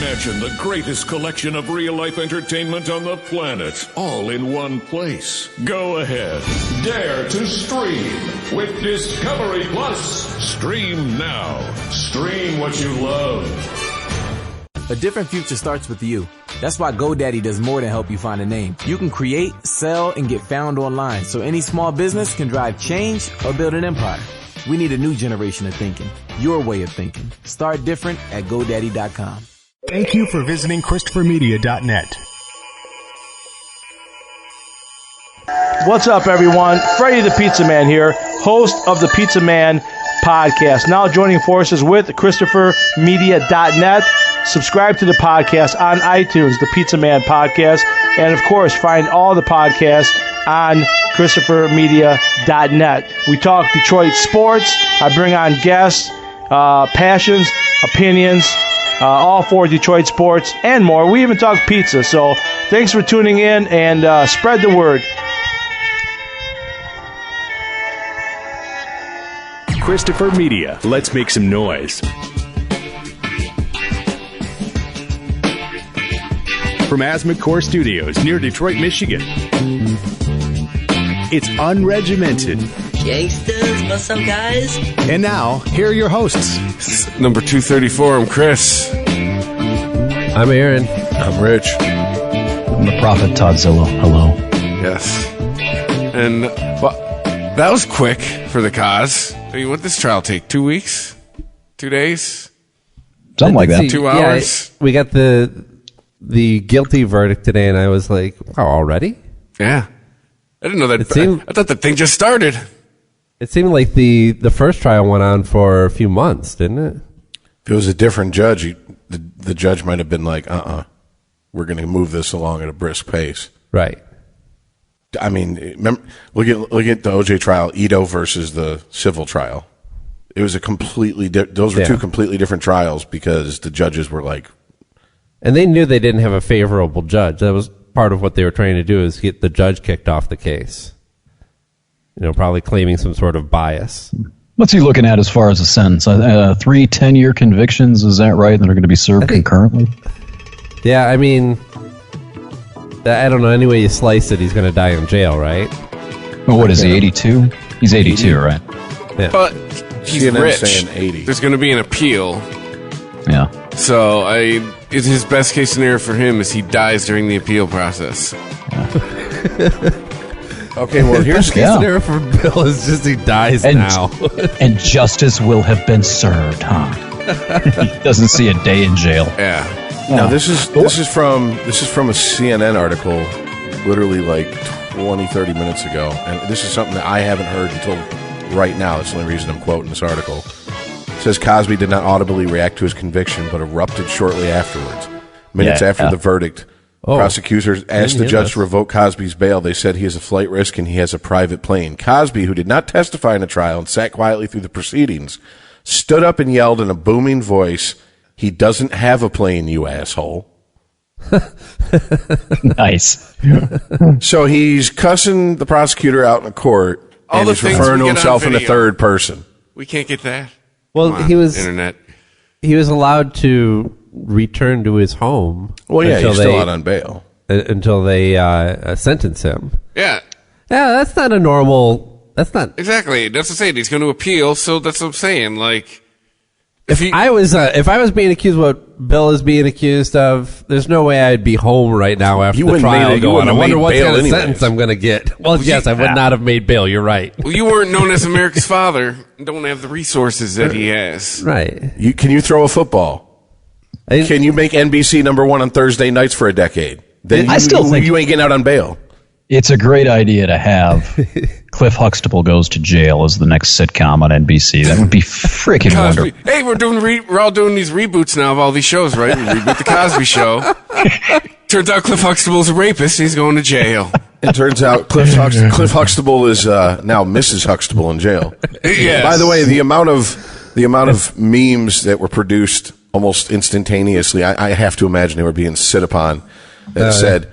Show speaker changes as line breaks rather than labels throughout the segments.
Imagine the greatest collection of real-life entertainment on the planet, all in one place. Go ahead. Dare to stream with Discovery Plus. Stream now. Stream what you love.
A different future starts with you. That's why GoDaddy does more than help you find a name. You can create, sell, and get found online, so any small business can drive change or build an empire. We need a new generation of thinking. Your way of thinking. Start different at GoDaddy.com.
Thank you for visiting ChristopherMedia.net.
What's up, everyone? Freddie the Pizza Man here, host of the Pizza Man podcast. Now joining forces with ChristopherMedia.net. Subscribe to the podcast on iTunes, the Pizza Man podcast. And, of course, find all the podcasts on ChristopherMedia.net. We talk Detroit sports. I bring on guests, passions, opinions, all for Detroit sports and more. We even talk pizza. So thanks for tuning in and spread the word.
Christopher Media. Let's make some noise. From Asthma Core Studios near Detroit, Michigan. It's unregimented.
Gangsters, what's up, guys?
And now, here are your hosts.
Number 234, I'm Chris.
I'm Aaron.
I'm Rich.
I'm the Prophet Todzilla. Hello.
Yes. And, well, that was quick for the cause. I mean, what did this trial take? 2 weeks? 2 days?
Something like that.
2 hours?
Yeah, we got the guilty verdict today, and I was like, oh, already?
Yeah. I didn't know that. I thought the thing just started.
It seemed like the first trial went on for a few months, didn't it?
If it was a different judge, the judge might have been like, we're going to move this along at a brisk pace.
Right.
I mean, remember, look at the OJ trial, Ito versus the civil trial. It was those were two completely different trials because the judges were like.
And they knew they didn't have a favorable judge. That was part of what they were trying to do, is get the judge kicked off the case. You know, probably claiming some sort of bias.
What's he looking at as far as a sentence? 3 10-year convictions, is that right? That are going to be served concurrently?
Yeah, I mean, I don't know. Any way you slice it, he's going to die in jail, right?
Well, what is he, 82? He's 82, right?
Yeah.
But he's
CNN
rich.
saying 80.
There's going to be an appeal.
Yeah.
So his best case scenario for him is he dies during the appeal process.
Okay, well, here's
the case scenario for Bill is just he dies now.
And justice will have been served, huh? He doesn't see a day in jail.
Yeah.
No, this is from a CNN article literally like 20, 30 minutes ago. And this is something that I haven't heard until right now. That's the only reason I'm quoting this article. It says Cosby did not audibly react to his conviction, but erupted shortly afterwards. Minutes after the verdict, prosecutors asked the judge to revoke Cosby's bail. They said he is a flight risk and he has a private plane. Cosby, who did not testify in the trial and sat quietly through the proceedings, stood up and yelled in a booming voice, "He doesn't have a plane, you asshole."
Nice.
So he's cussing the prosecutor out in the court, and he's referring to himself in the third person.
We can't get that.
Well,
he was internet.
He was allowed to return to his home.
Well, yeah, he's still out on bail
until they sentence him.
Yeah.
Yeah, that's not a normal. That's not
exactly. That's what I'm saying. He's going to appeal, so that's what I'm saying. Like,
if I was being accused of what Bill is being accused of, there's no way I'd be home right now after the trial going. I wonder what kind of sentence I'm going to get. Well, yes, I would not have made bail. You're right.
Well, you weren't known as America's father. Don't have the resources that he has.
Right.
Can you throw a football? Can you make NBC number one on Thursday nights for a decade? Then I still think you ain't getting out on bail.
It's a great idea to have Cliff Huxtable Goes to Jail as the next sitcom on NBC. That would be freaking wonderful.
Hey, we're all doing these reboots now of all these shows, right? We reboot the Cosby Show. Turns out Cliff Huxtable's a rapist. He's going to jail.
It turns out Cliff Huxtable is now Mrs. Huxtable in jail.
Yes.
By the way, the amount of memes that were produced almost instantaneously, I have to imagine they were being sit upon. That said,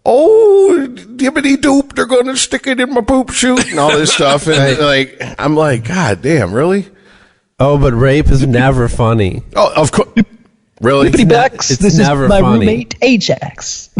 "Oh, dibbity doop, they're going to stick it in my poop chute," and all this stuff. And I'm like, God damn, really?
Oh, but rape is never funny.
Oh, of course. Really?
This is
never
my
funny.
roommate, Ajax.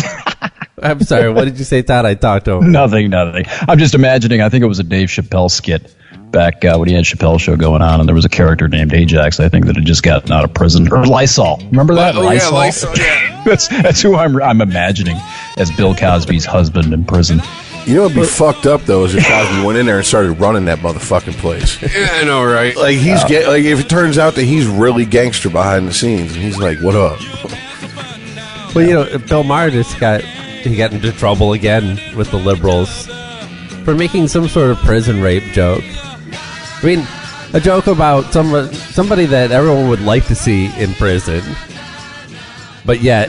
I'm sorry. What did you say, Todd? I talked over.
Nothing. I'm just imagining. I think it was a Dave Chappelle skit back when he had Chappelle Show going on, and there was a character named Ajax. I think that had just gotten out of prison, or Lysol. Remember that?
Yeah, Lysol. Yeah.
that's who I'm imagining as Bill Cosby's husband in prison.
You know what'd be fucked up though is if Cosby went in there and started running that motherfucking place.
Yeah, I know, right?
Like like if it turns out that he's really gangster behind the scenes, and he's like, "What up?"
Well, Bill Maher just got into trouble again with the liberals for making some sort of prison rape joke. I mean, a joke about somebody that everyone would like to see in prison, but yet,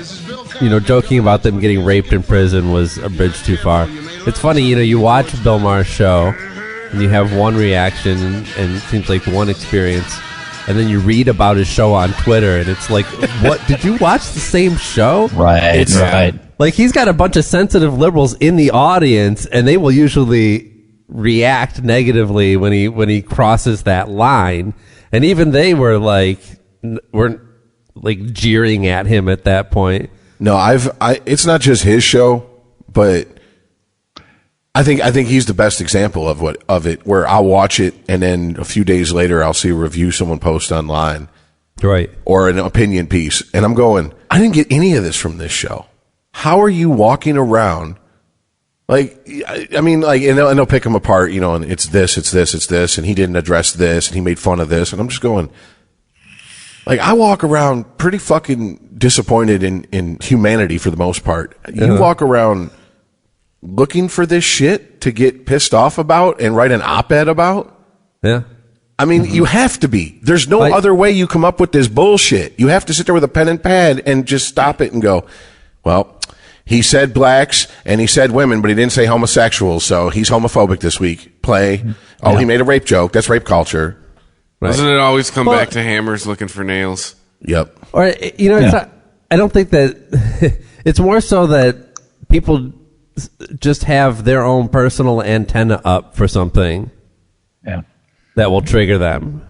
joking about them getting raped in prison was a bridge too far. It's funny, you watch Bill Maher's show, and you have one reaction, and it seems like one experience, and then you read about his show on Twitter, and it's like, what? Did you watch the same show?
Right.
Like, he's got a bunch of sensitive liberals in the audience, and they will usually react negatively when he crosses that line, and even they weren't jeering at him at that point.
No, it's not just his show, but I think he's the best example of it where I'll watch it and then a few days later I'll see a review someone post online,
right, or
an opinion piece, and I'm going, I didn't get any of this from this show. How are you walking around? Like, I mean, like, and they'll pick him apart, and it's this, and he didn't address this, and he made fun of this, and I'm just going, like, I walk around pretty fucking disappointed in humanity for the most part. You walk around looking for this shit to get pissed off about and write an op-ed about?
Yeah.
I mean, you have to be. There's no other way you come up with this bullshit. You have to sit there with a pen and pad and just stop it and go, well, he said blacks and he said women, but he didn't say homosexuals, so he's homophobic this week. Play. Oh, yeah. He made a rape joke. That's rape culture.
Right. Doesn't it always come back to hammers looking for nails?
Yep.
Or, it's not, I don't think that it's more so that people just have their own personal antenna up for something that will trigger them.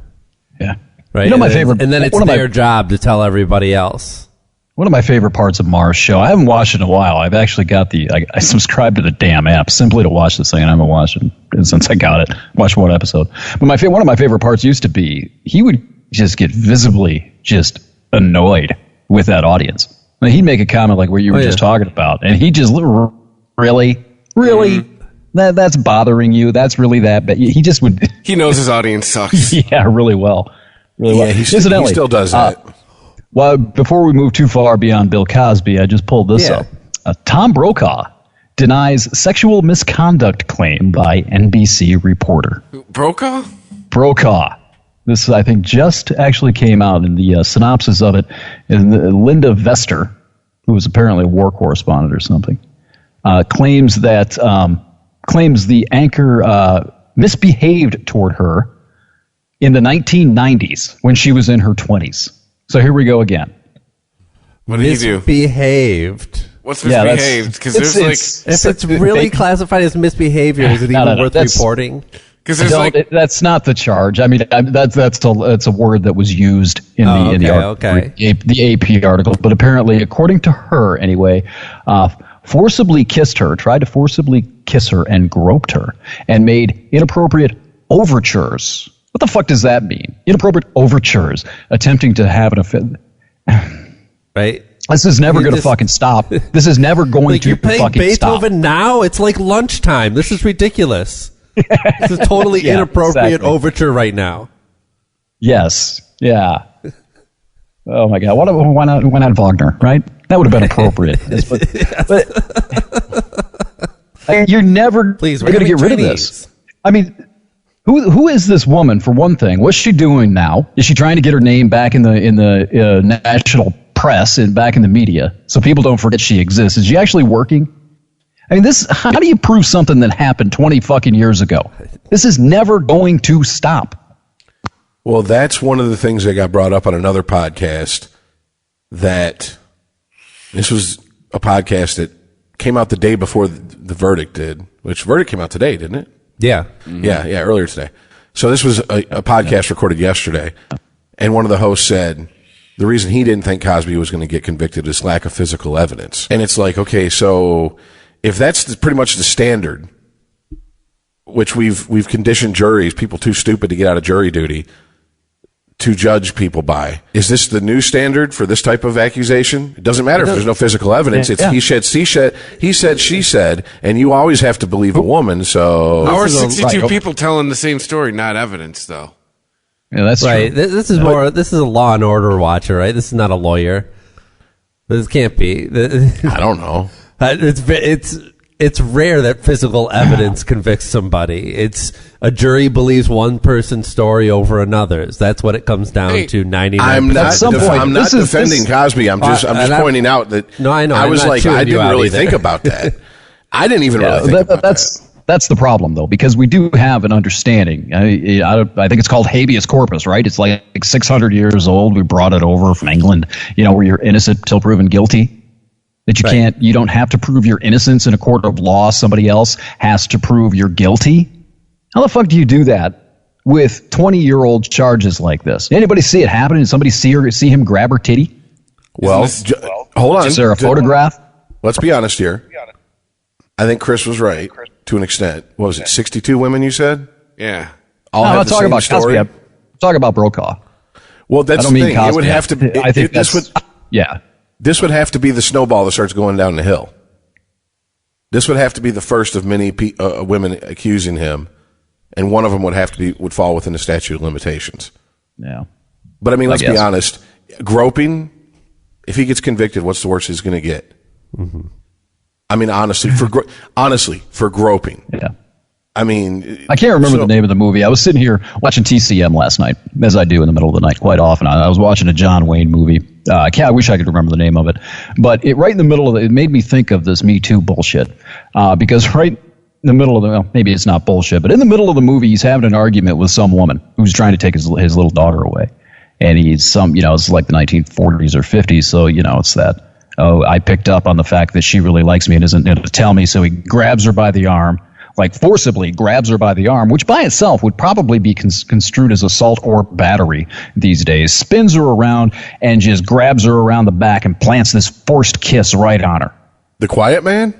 Yeah.
Right.
My favorite,
and then it's their job to tell everybody else.
One of my favorite parts of Maher's show, I haven't watched it in a while. I've actually got I subscribed to the damn app simply to watch this thing, and I haven't watched it since I got it. Watched one episode. But one of my favorite parts used to be he would just get visibly just annoyed with that audience. I mean, he'd make a comment like what you were just talking about, and he just really, that's bothering you. That's really that bad. He just would.
He knows his audience sucks.
Yeah, really well.
Yeah, he still does that.
Well, before we move too far beyond Bill Cosby, I just pulled this up. Tom Brokaw denies sexual misconduct claim by NBC reporter.
Brokaw?
Brokaw. This, I think, just actually came out in the synopsis of it. And Linda Vester, who was apparently a war correspondent or something, claims the anchor misbehaved toward her in the 1990s when she was in her 20s. So here we go again.
What did he do?
Misbehaved.
What's misbehaved? Because
if it's really classified as misbehavior, is it even worth reporting?
Because that's not the charge. I mean, that's a word that was used in the AP article. But apparently, according to her, anyway, forcibly kissed her, tried to forcibly kiss her, and groped her, and made inappropriate overtures. What the fuck does that mean? Inappropriate overtures, attempting to have an affair.
Right?
This is never going to fucking stop. This is never going to
you're playing
fucking
Beethoven
stop.
now? It's like lunchtime. This is ridiculous. This is totally inappropriate overture right now.
Yes. Yeah. Oh my God. Why not Wagner, right? That would have been appropriate. But you're never going to get rid of this. I mean, who is this woman, for one thing? What's she doing now? Is she trying to get her name back in the national press and back in the media so people don't forget she exists? Is she actually working? I mean, how do you prove something that happened 20 fucking years ago? This is never going to stop.
Well, that's one of the things that got brought up on another podcast, that this was a podcast that came out the day before the verdict did, which verdict came out today, didn't it?
Yeah.
Yeah, earlier today. So this was a podcast recorded yesterday, and one of the hosts said, The reason he didn't think Cosby was going to get convicted is lack of physical evidence. And it's like, okay, so if that's pretty much the standard, which we've conditioned juries, people too stupid to get out of jury duty, to judge people by. Is this the new standard for this type of accusation? It doesn't matter if there's no physical evidence. It's he said, she said, and you always have to believe a woman, so...
Or 62 people telling the same story, not evidence, though.
Yeah, that's
right.
true.
This is more. This is a Law and Order watcher, right? This is not a lawyer. This can't be.
I don't know.
It's rare that physical evidence convicts somebody. It's a jury believes one person's story over another's. That's what it comes down to. 99%.
I'm not defending Cosby. I'm just pointing out that.
No, I know.
I was like, I didn't really think about that. I didn't even really think about that.
That's the problem, though, because we do have an understanding. I think it's called habeas corpus, right? It's like 600 years old. We brought it over from England, where you're innocent till proven guilty. That you don't have to prove your innocence in a court of law. Somebody else has to prove you're guilty. How the fuck do you do that with 20-year-old charges like this? Anybody see it happen? Did somebody see him grab her titty?
Well, hold on.
Is there a photograph?
Let's be honest here. I think Chris was right to an extent. What was it, 62 women you said?
Yeah.
I'm not talking about Cosby. I'm talking about Brokaw.
Well, that's the thing. It would have to.
I think
this would have to be the snowball that starts going down the hill. This would have to be the first of many women accusing him, and one of them would fall within the statute of limitations.
Yeah.
But I mean, let's be honest. Groping, if he gets convicted, what's the worst he's going to get?
Mm-hmm.
I mean, honestly, for groping.
Yeah.
I mean,
I can't remember the name of the movie. I was sitting here watching TCM last night, as I do in the middle of the night quite often. I was watching a John Wayne movie. I wish I could remember the name of it. But right in the middle of it made me think of this Me Too bullshit. Because right in the middle of maybe it's not bullshit, but in the middle of the movie, he's having an argument with some woman who's trying to take his little daughter away. And it's like the 1940s or 50s, so, it's that, I picked up on the fact that she really likes me and isn't going to tell me, so he grabs her by the arm. Forcibly grabs her by the arm, which by itself would probably be construed as assault or battery these days, spins her around and just grabs her around the back and plants this forced kiss right on her.
The Quiet Man?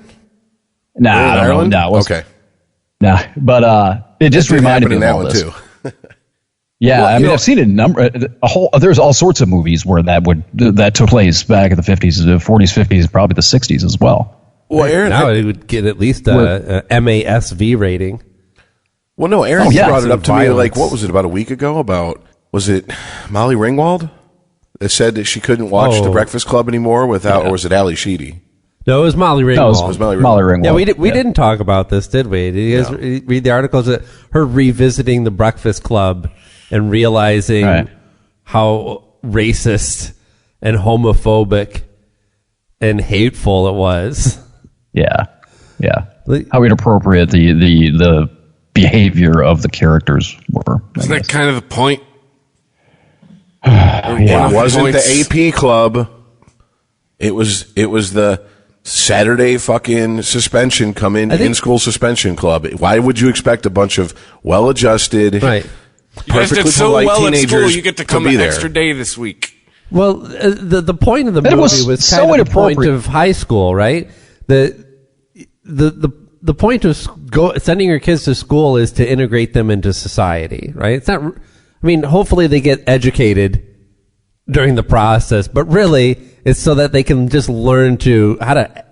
Nah, I don't know.
Okay.
Nah, but it just reminded me of all this.
Too.
Yeah, well, I've seen there's all sorts of movies where that took place back in the 50s, the 40s, 50s, probably the 60s as well.
Well, Aaron,
now it would get at least a MASV rating.
Well, no, Aaron brought it up to me what was it, about a week ago? Was it Molly Ringwald that said that she couldn't watch The Breakfast Club anymore or was it Ali Sheedy?
No, it was Molly Ringwald.
No, it was Molly Ringwald.
Yeah, we didn't talk about this, did we? Did you guys read the articles that her revisiting The Breakfast Club and realizing how racist and homophobic and hateful it was?
Yeah. How inappropriate the behavior of the characters were.
Isn't that kind of the point?
It wasn't the AP club. It was the Saturday fucking suspension in-school suspension club. Why would you expect a bunch of well-adjusted, perfectly polite teenagers
you get to come an extra day this week?
Well, the point of the movie was kind of the point of high school, right? The point of sending your kids to school is to integrate them into society, right? It's not. I mean, hopefully they get educated during the process, but really it's so that they can just learn how to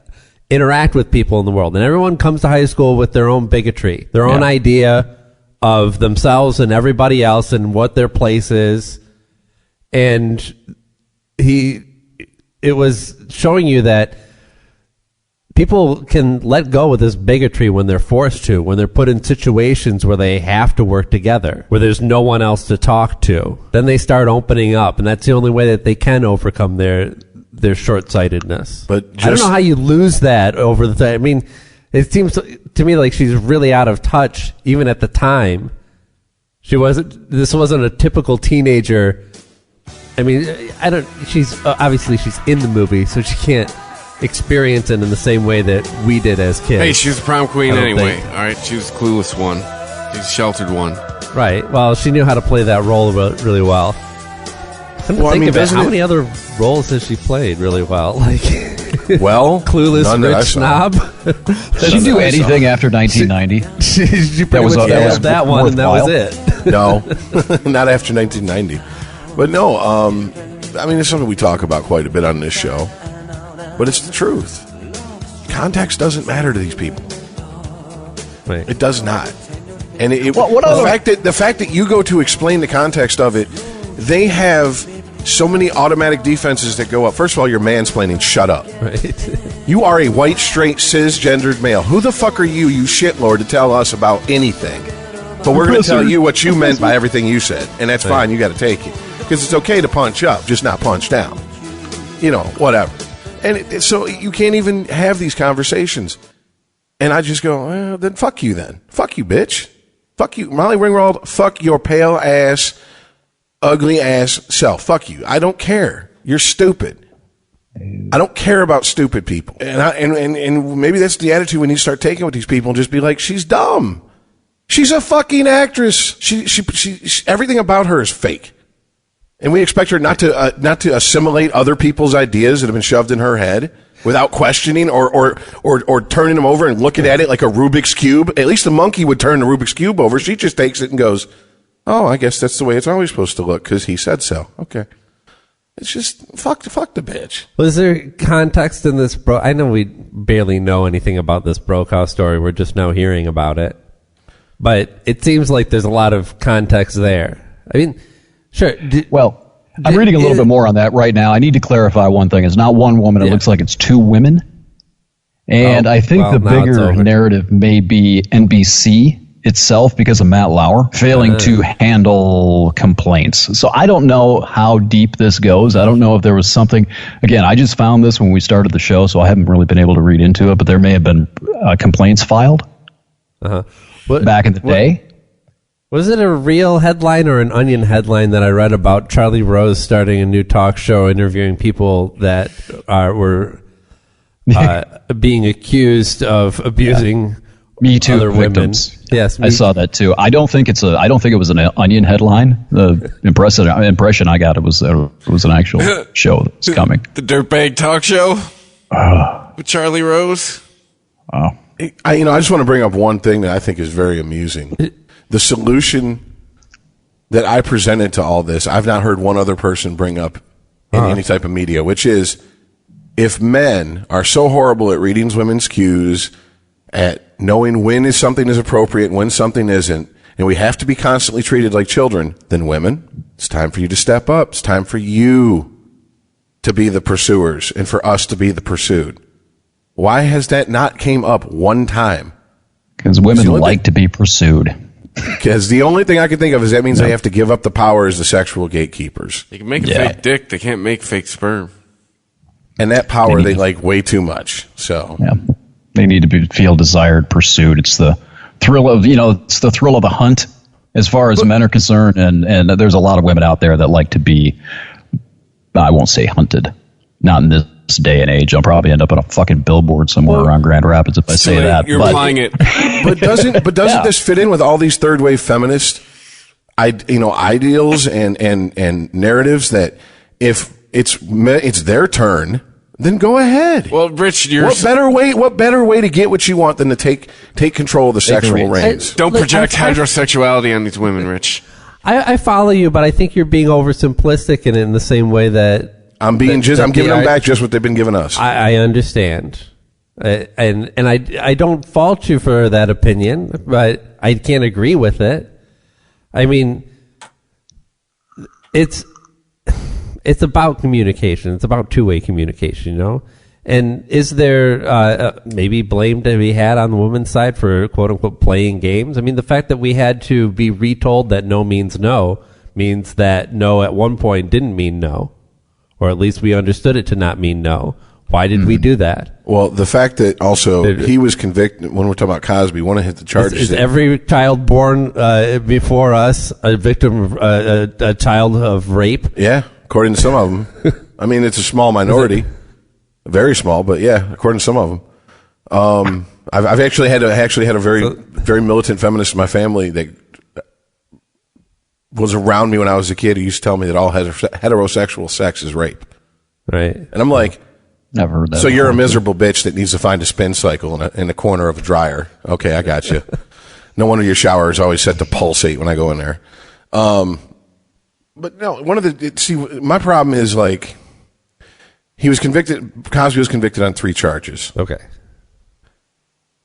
interact with people in the world. And everyone comes to high school with their own bigotry, their own idea of themselves and everybody else and what their place is. And it was showing you that people can let go of this bigotry when they're forced to, when they're put in situations where they have to work together, where there's no one else to talk to. Then they start opening up, and that's the only way that they can overcome their short-sightedness. But I don't know how you lose that over the time. I mean, it seems to me like she's really out of touch, even at the time. This wasn't a typical teenager. I mean, she's obviously she's in the movie, so she can't experience it in the same way that we did as kids.
Hey, she's the prom queen anyway. All right, she was the clueless one. She's the sheltered one.
Right. Well, she knew how to play that role really well. How many other roles has she played really well? Like,
well,
clueless rich snob.
Did she do anything after 1990?
She that was that one, and that was it.
No, not after 1990. But no, I mean, it's something we talk about quite a bit on this show. But it's the truth. Context doesn't matter to these people.
Right.
It does not. And the fact that you go to explain the context of it, they have so many automatic defenses that go up. First of all, you're mansplaining. Shut up.
Right.
You are a white, straight, cisgendered male. Who the fuck are you shitlord, to tell us about anything? But we're going to tell you what you meant by everything you said. And that's fine. You got to take it. Because it's okay to punch up, just not punch down. You know, whatever. And so you can't even have these conversations. And I just go, well, then fuck you then. Fuck you, bitch. Fuck you. Molly Ringwald, fuck your pale ass, ugly ass self. Fuck you. I don't care. You're stupid. I don't care about stupid people. And maybe that's the attitude we need to start taking with these people and just be like, she's dumb. She's a fucking actress. She everything about her is fake. And we expect her not to assimilate other people's ideas that have been shoved in her head without questioning or turning them over and looking at it like a Rubik's Cube. At least the monkey would turn the Rubik's Cube over. She just takes it and goes, oh, I guess that's the way it's always supposed to look because he said so. Okay. It's just fuck the bitch.
Was there context in this I know we barely know anything about this Brokaw story. We're just now hearing about it. But it seems like there's a lot of context there. I mean, sure.
I'm reading a little bit more on that right now. I need to clarify one thing. It's not one woman. It looks like it's two women. And I think the bigger narrative may be NBC itself because of Matt Lauer failing to handle complaints. So I don't know how deep this goes. I don't know if there was something. Again, I just found this when we started the show, so I haven't really been able to read into it. But there may have been complaints filed back in the day.
Was it a real headline or an Onion headline that I read about Charlie Rose starting a new talk show interviewing people that were being accused of abusing
Me Too
other
victims?
Women? Yes,
I saw that too. I don't think it was an Onion headline. The impression I got it was an actual show that's coming.
The Dirtbag Talk Show with Charlie Rose.
Oh, I just want to bring up one thing that I think is very amusing. The solution that I presented to all this, I've not heard one other person bring up in any type of media, which is if men are so horrible at reading women's cues, at knowing when something is appropriate and when something isn't, and we have to be constantly treated like children, then women, it's time for you to step up. It's time for you to be the pursuers and for us to be the pursued. Why has that not came up one time?
Because women like to be pursued.
Because the only thing I can think of is that means they have to give up the power as the sexual gatekeepers.
They can make a fake dick. They can't make fake sperm.
And that power they like way too much. So
they need to feel desired, pursued. It's the thrill of the hunt as far as men are concerned. And there's a lot of women out there that like to be, I won't say hunted, not in this day and age. I'll probably end up on a fucking billboard somewhere around Grand Rapids if I say that.
You're implying it.
But doesn't this fit in with all these third wave feminist ideals and narratives that if it's their turn, then go ahead.
Well, Rich,
what better way to get what you want than to take control of the sexual reins?
Don't project heterosexuality on these women, Rich.
I follow you, but I think you're being oversimplistic in the same way that
I'm giving them back just what they've been giving us.
I understand. And I don't fault you for that opinion, but I can't agree with it. I mean, it's about communication. It's about two-way communication, you know? And is there maybe blame to be had on the woman's side for quote-unquote playing games? I mean, the fact that we had to be retold that no means no means that no at one point didn't mean no. Or at least we understood it to not mean no. Why did we do that?
Well, the fact that also he was convicted, when we're talking about Cosby, want to hit the charges.
Is every child born before us a victim of a child of rape?
Yeah, according to some of them. I mean, it's a small minority. Very small, but yeah, according to some of them. I've actually had a very, very militant feminist in my family that was around me when I was a kid who used to tell me that all heterosexual sex is rape.
Right.
And I'm like,
never heard that.
So you're a miserable bitch that needs to find a spin cycle in the corner of a dryer. Okay, I got you. No wonder your shower is always set to pulsate when I go in there. But no, my problem is like, Cosby was convicted on 3 charges.
Okay.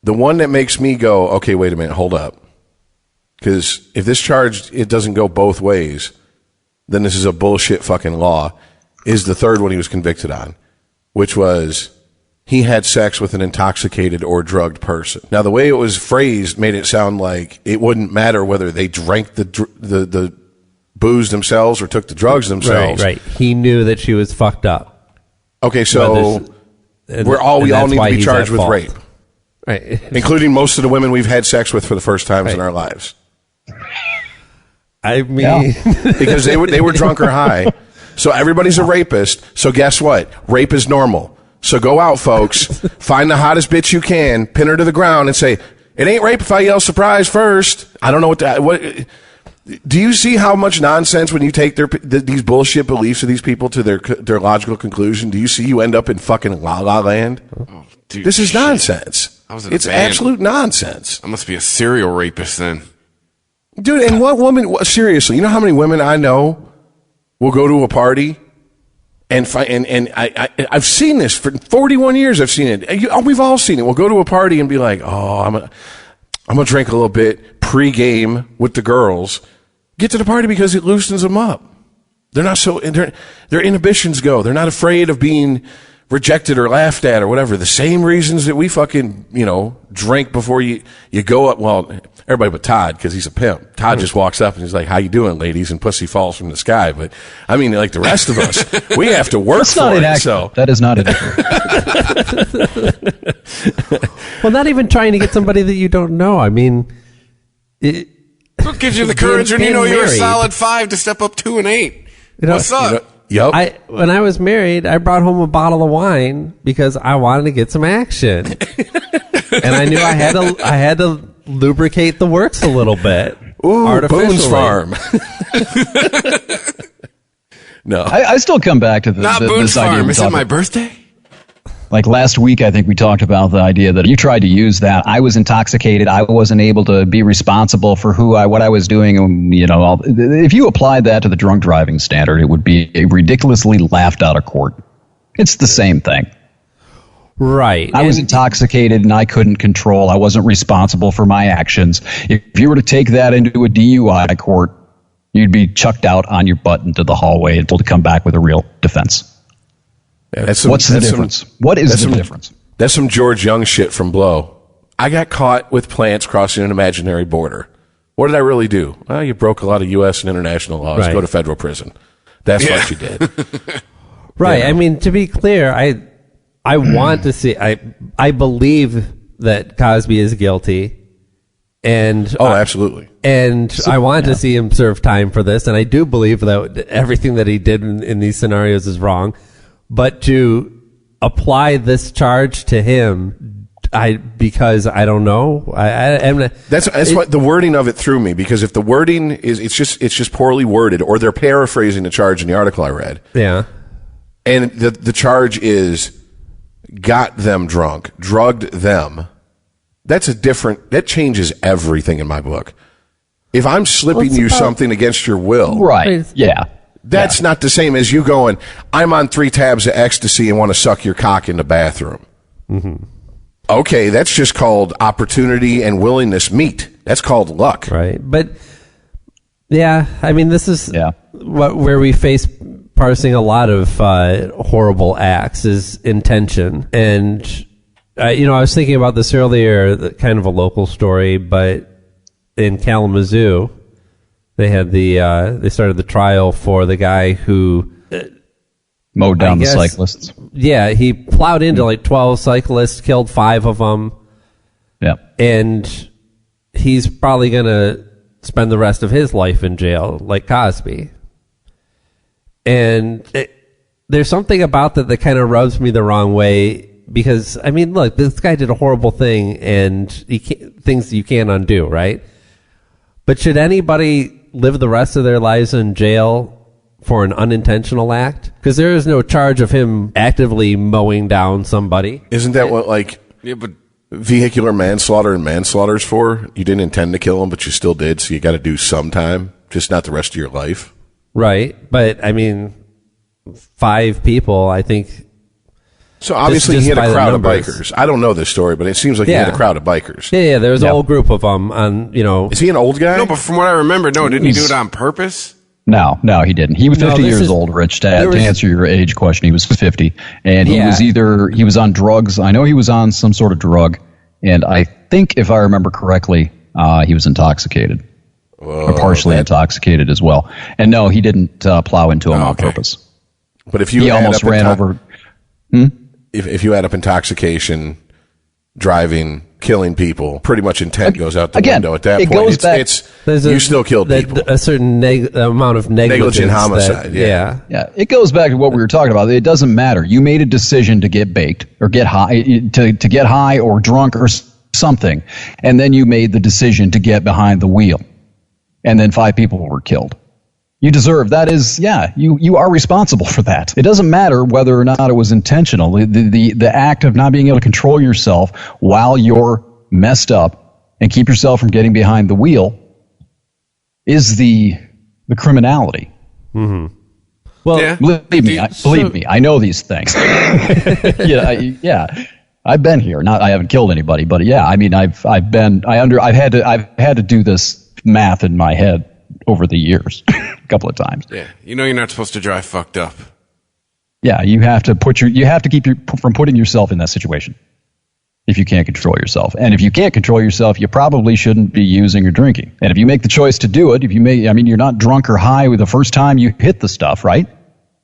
The one that makes me go, okay, wait a minute, hold up. Because if this charge, it doesn't go both ways, then this is a bullshit fucking law, is the third one he was convicted on, which was he had sex with an intoxicated or drugged person. Now, the way it was phrased made it sound like it wouldn't matter whether they drank the booze themselves or took the drugs themselves.
Right. He knew that she was fucked up.
Okay, so we all need to be charged with rape.
Right.
Including most of the women we've had sex with for the first times in our lives.
I mean,
because they were drunk or high. So everybody's a rapist. So guess what? Rape is normal. So go out, folks, find the hottest bitch you can, pin her to the ground and say, it ain't rape if I yell surprise first. I don't know what do you see how much nonsense when you take these bullshit beliefs of these people to their logical conclusion? Do you see you end up in fucking La La Land?
Oh, dude,
this is nonsense. It's absolute nonsense.
I must be a serial rapist then.
Dude, and what woman, seriously, you know how many women I know will go to a party and I've seen this for 41 years. I've seen it. We've all seen it. We'll go to a party and be like, oh, I'm going to drink a little bit pre-game with the girls. Get to the party because it loosens them up. They're not their inhibitions go. They're not afraid of being rejected or laughed at or whatever. The same reasons that we fucking, drink before you go up. Well, everybody but Todd, because he's a pimp. Todd just walks up and he's like, how you doing, ladies? And pussy falls from the sky. But I mean, like the rest of us, we have to work for it. So
that is not inaccurate.
Well, not even trying to get somebody that you don't know. I mean,
what gives you the courage when you know you're a solid 5 to step up 2 and 8? What's up?
Yep.
When I was married, I brought home a bottle of wine because I wanted to get some action, and I knew I had to lubricate the works a little bit.
Ooh, Boone's Farm. No,
I still come back to
not Boone's Farm. Is it my birthday?
Like last week, I think we talked about the idea that you tried to use that. I was intoxicated. I wasn't able to be responsible for what I was doing. And, if you applied that to the drunk driving standard, it would be ridiculously laughed out of court. It's the same thing.
Right.
I was intoxicated and I couldn't control. I wasn't responsible for my actions. If you were to take that into a DUI court, you'd be chucked out on your butt into the hallway until to come back with a real defense.
Yeah,
what's the difference? What is the difference?
That's some George Young shit from Blow. I got caught with plants crossing an imaginary border. What did I really do? Well, you broke a lot of U.S. and international laws. Right. Go to federal prison. That's what you did.
Right. Yeah. I mean, to be clear, I want to see. I believe that Cosby is guilty, and
absolutely.
And I want to see him serve time for this, and I do believe that everything that he did in these scenarios is wrong. But to apply this charge to him, because I don't know,
that's what the wording of it threw me. Because if the wording is, it's just poorly worded, or they're paraphrasing the charge in the article I read.
Yeah,
and the charge is got them drunk, drugged them. That changes everything in my book. If I'm slipping you something against your will,
right? Yeah.
That's not the same as you going, I'm on 3 tabs of ecstasy and want to suck your cock in the bathroom.
Mm-hmm.
Okay, that's just called opportunity and willingness meet. That's called luck.
Right. But, yeah, I mean, this is where we face parsing a lot of horrible acts is intention. And, I was thinking about this earlier, kind of a local story, but in Kalamazoo, they started the trial for the guy who
mowed down the cyclists.
Yeah, he plowed into like 12 cyclists, killed 5 of them.
Yeah.
And he's probably going to spend the rest of his life in jail, like Cosby. And there's something about that kind of rubs me the wrong way because, I mean, look, this guy did a horrible thing and things you can't undo, right? But should anybody live the rest of their lives in jail for an unintentional act? Because there is no charge of him actively mowing down somebody.
Isn't that what, like,
but
vehicular manslaughter and manslaughter is for? You didn't intend to kill him, but you still did, so you got to do some time, just not the rest of your life.
Right. But, I mean, 5 people, I think.
So obviously he had a crowd of bikers. I don't know this story, but it seems like he had a crowd of bikers.
Yeah, there was a whole group of them. On,
Is he an old guy?
No, but from what I remember, didn't he do it on purpose?
No, he didn't. He was 50 years old, Rich. To answer your age question, he was 50. And he was on drugs. I know he was on some sort of drug. And I think, if I remember correctly, he was intoxicated. Or partially intoxicated as well. And no, he didn't plow into him on purpose.
But if you
he almost ran over.
If you add up intoxication, driving, killing people, pretty much intent goes out the window at that point. You still killed people.
A certain amount of
negligent homicide.
Yeah. It goes back to what we were talking about. It doesn't matter. You made a decision to get baked or get high, to get high or drunk or something, and then you made the decision to get behind the wheel, and then 5 people were killed. You deserve that. You are responsible for that. It doesn't matter whether or not it was intentional. The act of not being able to control yourself while you're messed up and keep yourself from getting behind the wheel is the criminality.
Mm-hmm. Well,
believe me, I know these things. I've been here. I haven't killed anybody, but I mean, I've had to do this math in my head over the years a couple of times.
Yeah, you're not supposed to drive fucked up.
Yeah, you have to keep from putting yourself in that situation if you can't control yourself. And if you can't control yourself, you probably shouldn't be using or drinking. And if you make the choice to do it, you're not drunk or high with the first time you hit the stuff, right?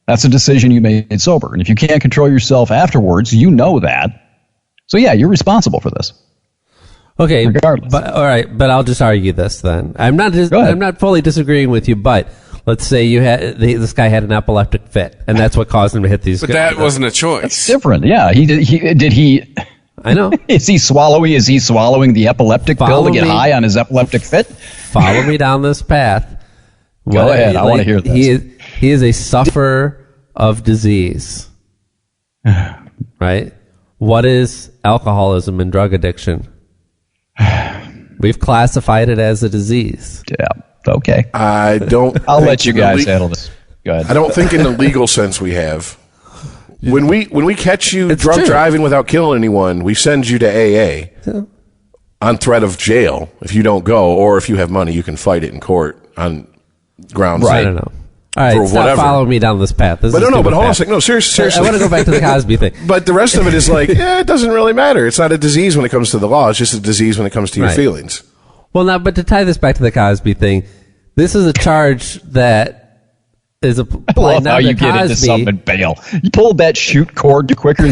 That's a decision you made sober. And if you can't control yourself afterwards, you know that. So you're responsible for this.
Okay, but I'll just argue this then. I'm not fully disagreeing with you, but let's say this guy had an epileptic fit, and that's what caused him to hit these.
But that wasn't a choice.
That's different. Yeah, he.
I know.
Is he swallowing the epileptic pill to get high on his epileptic fit?
Follow me down this path.
Go ahead. I want to hear this.
He is a sufferer of disease. Right? What is alcoholism and drug addiction? We've classified it as a disease.
Yeah. Okay.
I don't.
I'll let you guys handle this. Go ahead.
I don't think in the legal sense we have. When we catch you drunk driving without killing anyone, we send you to AA on threat of jail if you don't go, or if you have money, you can fight it in court on grounds.
Right. I don't know. All right, stop following me down this path.
But hold on a second. No, seriously.
I want to go back to the Cosby thing.
But the rest of it is like, it doesn't really matter. It's not a disease when it comes to the law. It's just a disease when it comes to your feelings.
Well, but to tie this back to the Cosby thing, this is a charge that is a.
I love how you get into something and bail. You pulled that shoot cord quicker.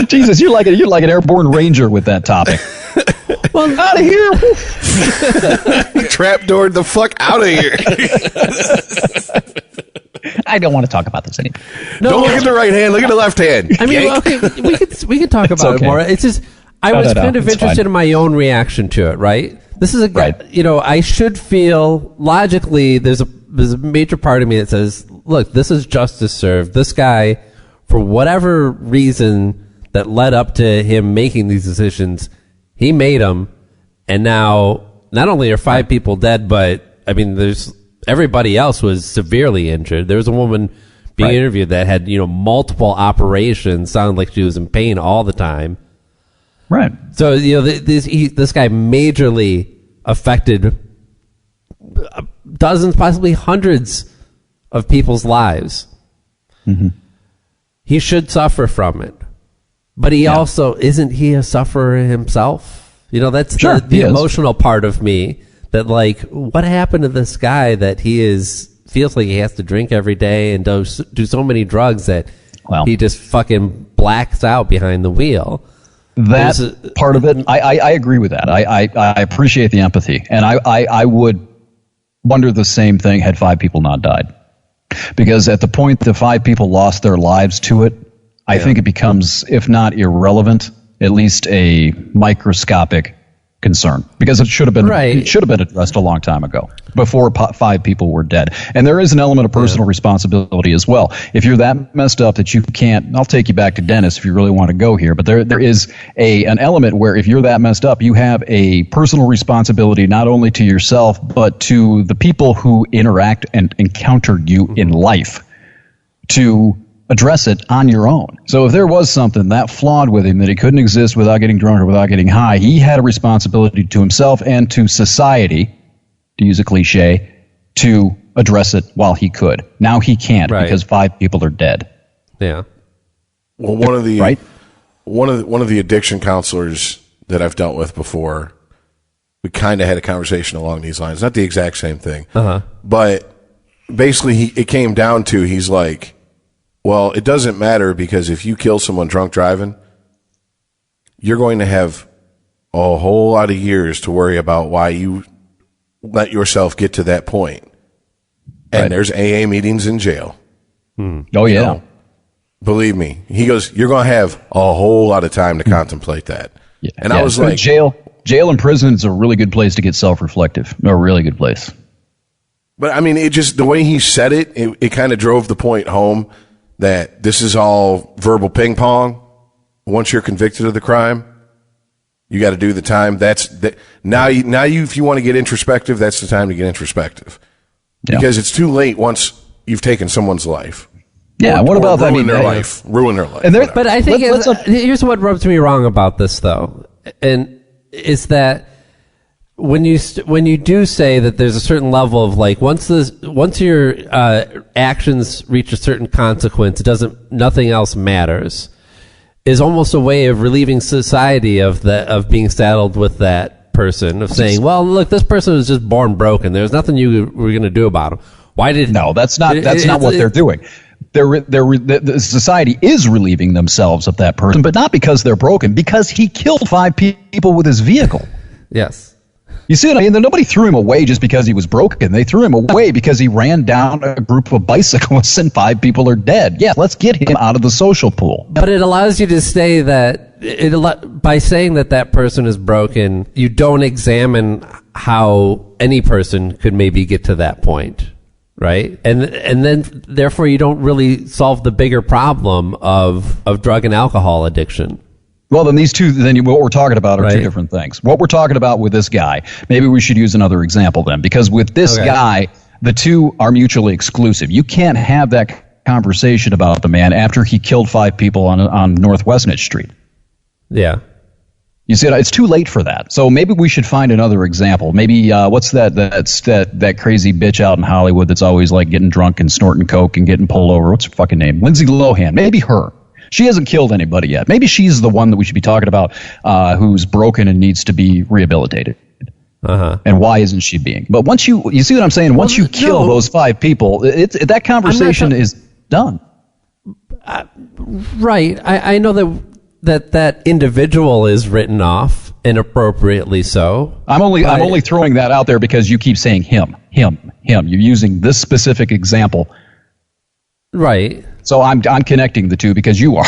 Jesus, you're like an airborne ranger with that topic.
Well,
out of here!
Trapdoored the fuck out of here!
I don't want to talk about this anymore.
No, don't look at the right hand. Look at the left hand.
I mean, okay, we can talk about it more. It's just I was kind of interested in my own reaction to it. Right? This is I should feel logically. There's a major part of me that says, look, this is justice served. This guy, for whatever reason that led up to him making these decisions, he made them, and now not only are 5 people dead, but I mean, everybody else was severely injured. There was a woman being interviewed that had multiple operations, sounded like she was in pain all the time.
Right.
So this guy majorly affected dozens, possibly hundreds of people's lives.
Mm-hmm.
He should suffer from it. But he also, isn't he a sufferer himself? That's the emotional part of me that, like, what happened to this guy that feels like he has to drink every day and do so many drugs that he just fucking blacks out behind the wheel.
That part of it, I agree with that. I appreciate the empathy. And I would wonder the same thing had 5 people not died. Because at the point the 5 people lost their lives to it, I think it becomes, if not irrelevant, at least a microscopic concern, because it should have been It should have been addressed a long time ago, before 5 people were dead. And there is an element of personal responsibility as well. If you're that messed up that you can't, I'll take you back to Dennis if you really want to go here, but there is an element where if you're that messed up, you have a personal responsibility not only to yourself but to the people who interact and encounter you in life, to address it on your own. So if there was something that flawed with him that he couldn't exist without getting drunk or without getting high, he had a responsibility to himself and to society, to use a cliche, to address it while he could. Now he can't because 5 people are dead.
Yeah.
Well, one of the addiction counselors that I've dealt with before, we kind of had a conversation along these lines. Not the exact same thing, but basically it came down to, he's like, well, it doesn't matter, because if you kill someone drunk driving, you're going to have a whole lot of years to worry about why you let yourself get to that point. And there's AA meetings in jail.
Oh, yeah.
know, believe me. He goes, you're going to have a whole lot of time to contemplate that. Yeah. And I was like,
jail and prison is a really good place to get self-reflective. A really good place.
But I mean, it just, the way he said it kind of drove the point home that this is all verbal ping pong. Once you're convicted of the crime, you got to do the time. Now you, if you want to get introspective, that's the time to get introspective, because it's too late once you've taken someone's life.
Yeah. What about that?
Ruin their life.
But I think here's what rubs me wrong about this, though, and is that when you do say that there's a certain level of, like, once your actions reach a certain consequence, nothing else matters, is almost a way of relieving society of being saddled with that person, of saying, well, look, this person was just born broken. There's nothing you were going to do about him.
No, that's not what they're doing. The society is relieving themselves of that person, but not because they're broken, because he killed 5 people with his vehicle.
Yes.
You see what I mean? Nobody threw him away just because he was broken. They threw him away because he ran down a group of bicyclists and 5 people are dead. Yeah, let's get him out of the social pool.
But it allows you to say that, by saying that person is broken, you don't examine how any person could maybe get to that point, right? And then, therefore, you don't really solve the bigger problem of drug and alcohol addiction.
Well, then what we're talking about are 2 different things. What we're talking about with this guy, maybe we should use another example then, because with this guy, the 2 are mutually exclusive. You can't have that conversation about the man after he killed 5 people on North Westnedge Street.
Yeah.
You see, it's too late for that. So maybe we should find another example. Maybe what's that crazy bitch out in Hollywood that's always like getting drunk and snorting coke and getting pulled over? What's her fucking name? Lindsay Lohan. Maybe her. She hasn't killed anybody yet. Maybe she's the one that we should be talking about, who's broken and needs to be rehabilitated. And why isn't she being? But once you see what I'm saying? Once you kill those 5 people, that conversation is done.
Right. I know that individual is written off inappropriately. So
I'm only throwing that out there because you keep saying him. You're using this specific example.
Right.
So I'm connecting the 2 because you are.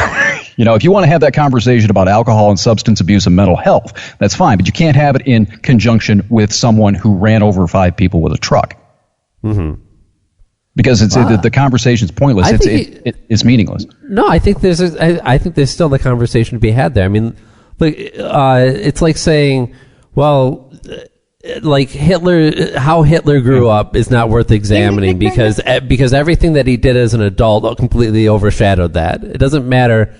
If you want to have that conversation about alcohol and substance abuse and mental health, that's fine. But you can't have it in conjunction with someone who ran over 5 people with a truck. Mm-hmm. Because the conversation's pointless. It's meaningless.
No, I think there's still the conversation to be had there. I mean, it's like saying, well, like how Hitler grew up is not worth examining because everything that he did as an adult completely overshadowed that. It doesn't matter.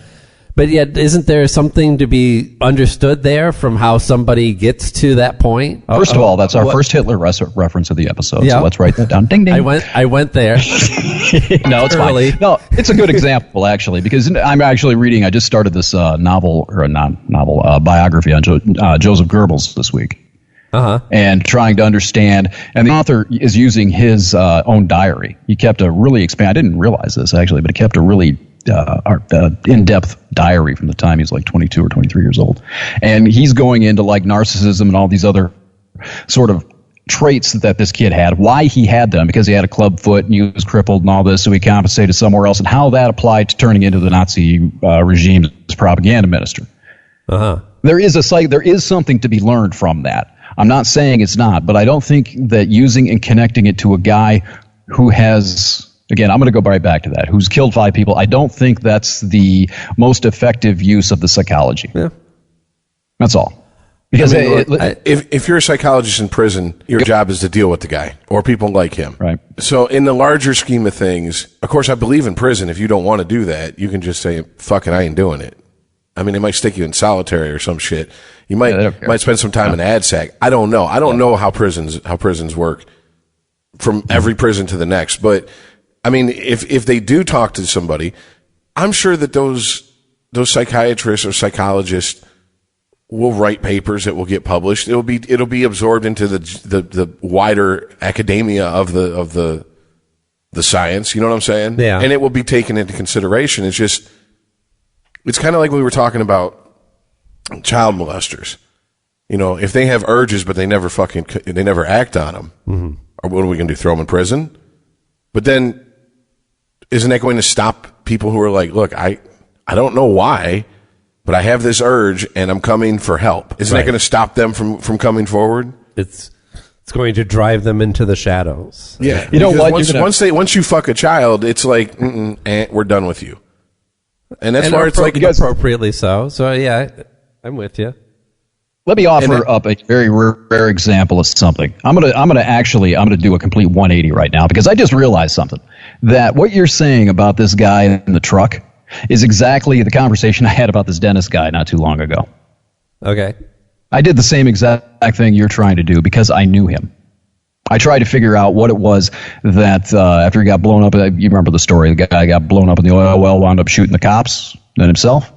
But yet, isn't there something to be understood there from how somebody gets to that point?
First of all, that's our first Hitler reference of the episode. Yeah. So let's write that down. Ding, ding.
I went there.
No, it's fine. No, it's a good example, actually, because I'm actually reading, I just started this biography on Joseph Goebbels this week. And trying to understand, and the author is using his own diary. He kept a really I didn't realize this actually, but he kept a really in-depth diary from the time he's like 22 or 23 years old. And he's going into like narcissism and all these other sort of traits that this kid had, why he had them, because he had a club foot and he was crippled and all this, so he compensated somewhere else, and how that applied to turning into the Nazi regime's propaganda minister. there is something to be learned from that. I'm not saying it's not, but I don't think that using and connecting it to a guy who has, again, I'm going to go right back to that, who's killed 5 people, I don't think that's the most effective use of the psychology.
Yeah.
That's all. Because
if you're a psychologist in prison, your job is to deal with the guy or people like him.
Right.
So in the larger scheme of things, of course, I believe in prison. If you don't want to do that, you can just say, fuck it, I ain't doing it. I mean, they might stick you in solitary or some shit. You might spend some time in ad sac. I don't know. I don't know how prisons work from every prison to the next. But I mean, if they do talk to somebody, I'm sure that those psychiatrists or psychologists will write papers that will get published. It'll be absorbed into the wider academia of the science. You know what I'm saying?
Yeah.
And it will be taken into consideration. It's kind of like we were talking about child molesters. You know, if they have urges but they never act on them, or what are we going to do? Throw them in prison? But then, isn't that going to stop people who are like, look, I don't know why, but I have this urge and I'm coming for help. Isn't that going to stop them from coming forward?
It's going to drive them into the shadows.
Yeah.
You know what?
Once you fuck a child, it's like, we're done with you. And that's why it's like
appropriately so. So yeah, I'm with you.
Let me offer up a very rare example of something. I'm gonna do a complete 180 right now because I just realized something. That what you're saying about this guy in the truck is exactly the conversation I had about this dentist guy not too long ago.
Okay.
I did the same exact thing you're trying to do because I knew him. I tried to figure out what it was that after he got blown up, you remember the story, the guy got blown up in the oil well, wound up shooting the cops and himself.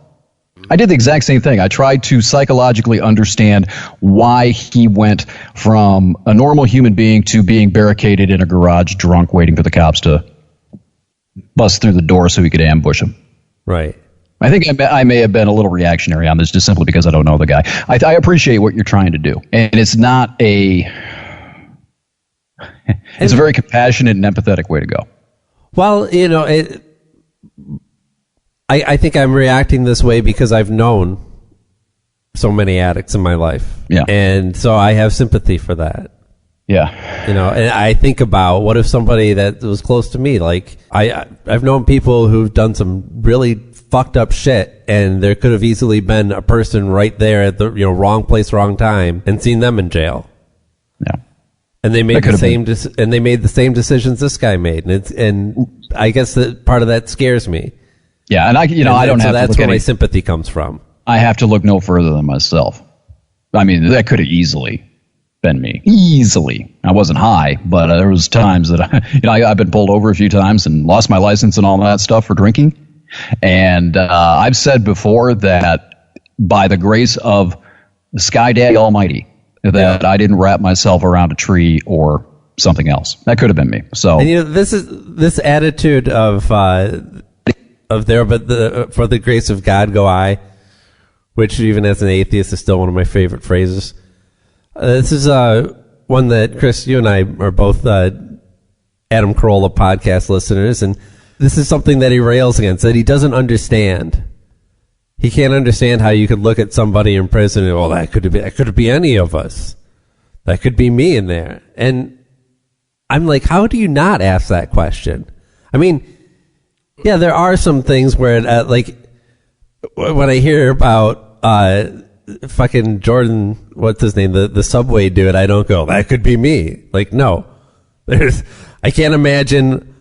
I did the exact same thing. I tried to psychologically understand why he went from a normal human being to being barricaded in a garage drunk waiting for the cops to bust through the door so he could ambush him.
Right.
I think I may have been a little reactionary on this just simply because I don't know the guy. I appreciate what you're trying to do. And it's not it's a very compassionate and empathetic way to go.
Well, you know, I think I'm reacting this way because I've known so many addicts in my life.
Yeah.
And so I have sympathy for that.
Yeah.
You know, and I think about what if somebody that was close to me, like I've known people who've done some really fucked up shit, and there could have easily been a person right there at the wrong place, wrong time, and seen them in jail.
Yeah.
And they made the same decisions this guy made, and I guess that part of that scares me.
Yeah, and I don't have to look
that's where my sympathy comes from. I
have to look no further than myself. I mean, that could have easily been me. Easily. I wasn't high, but there was times that I've been pulled over a few times and lost my license and all that stuff for drinking. And I've said before that by the grace of the Sky Daddy Almighty, that I didn't wrap myself around a tree or something else. That could have been me. So,
and this attitude of there, but for the grace of God go I, which even as an atheist is still one of my favorite phrases. This is one that Chris, you and I are both Adam Carolla podcast listeners, and this is something that he rails against, that he doesn't understand. He can't understand how you could look at somebody in prison and, well, that could be any of us. That could be me in there. And I'm like, how do you not ask that question? I mean, yeah, there are some things where, like, when I hear about fucking Jordan, what's his name, the Subway dude, I don't go, that could be me. Like, no. I can't imagine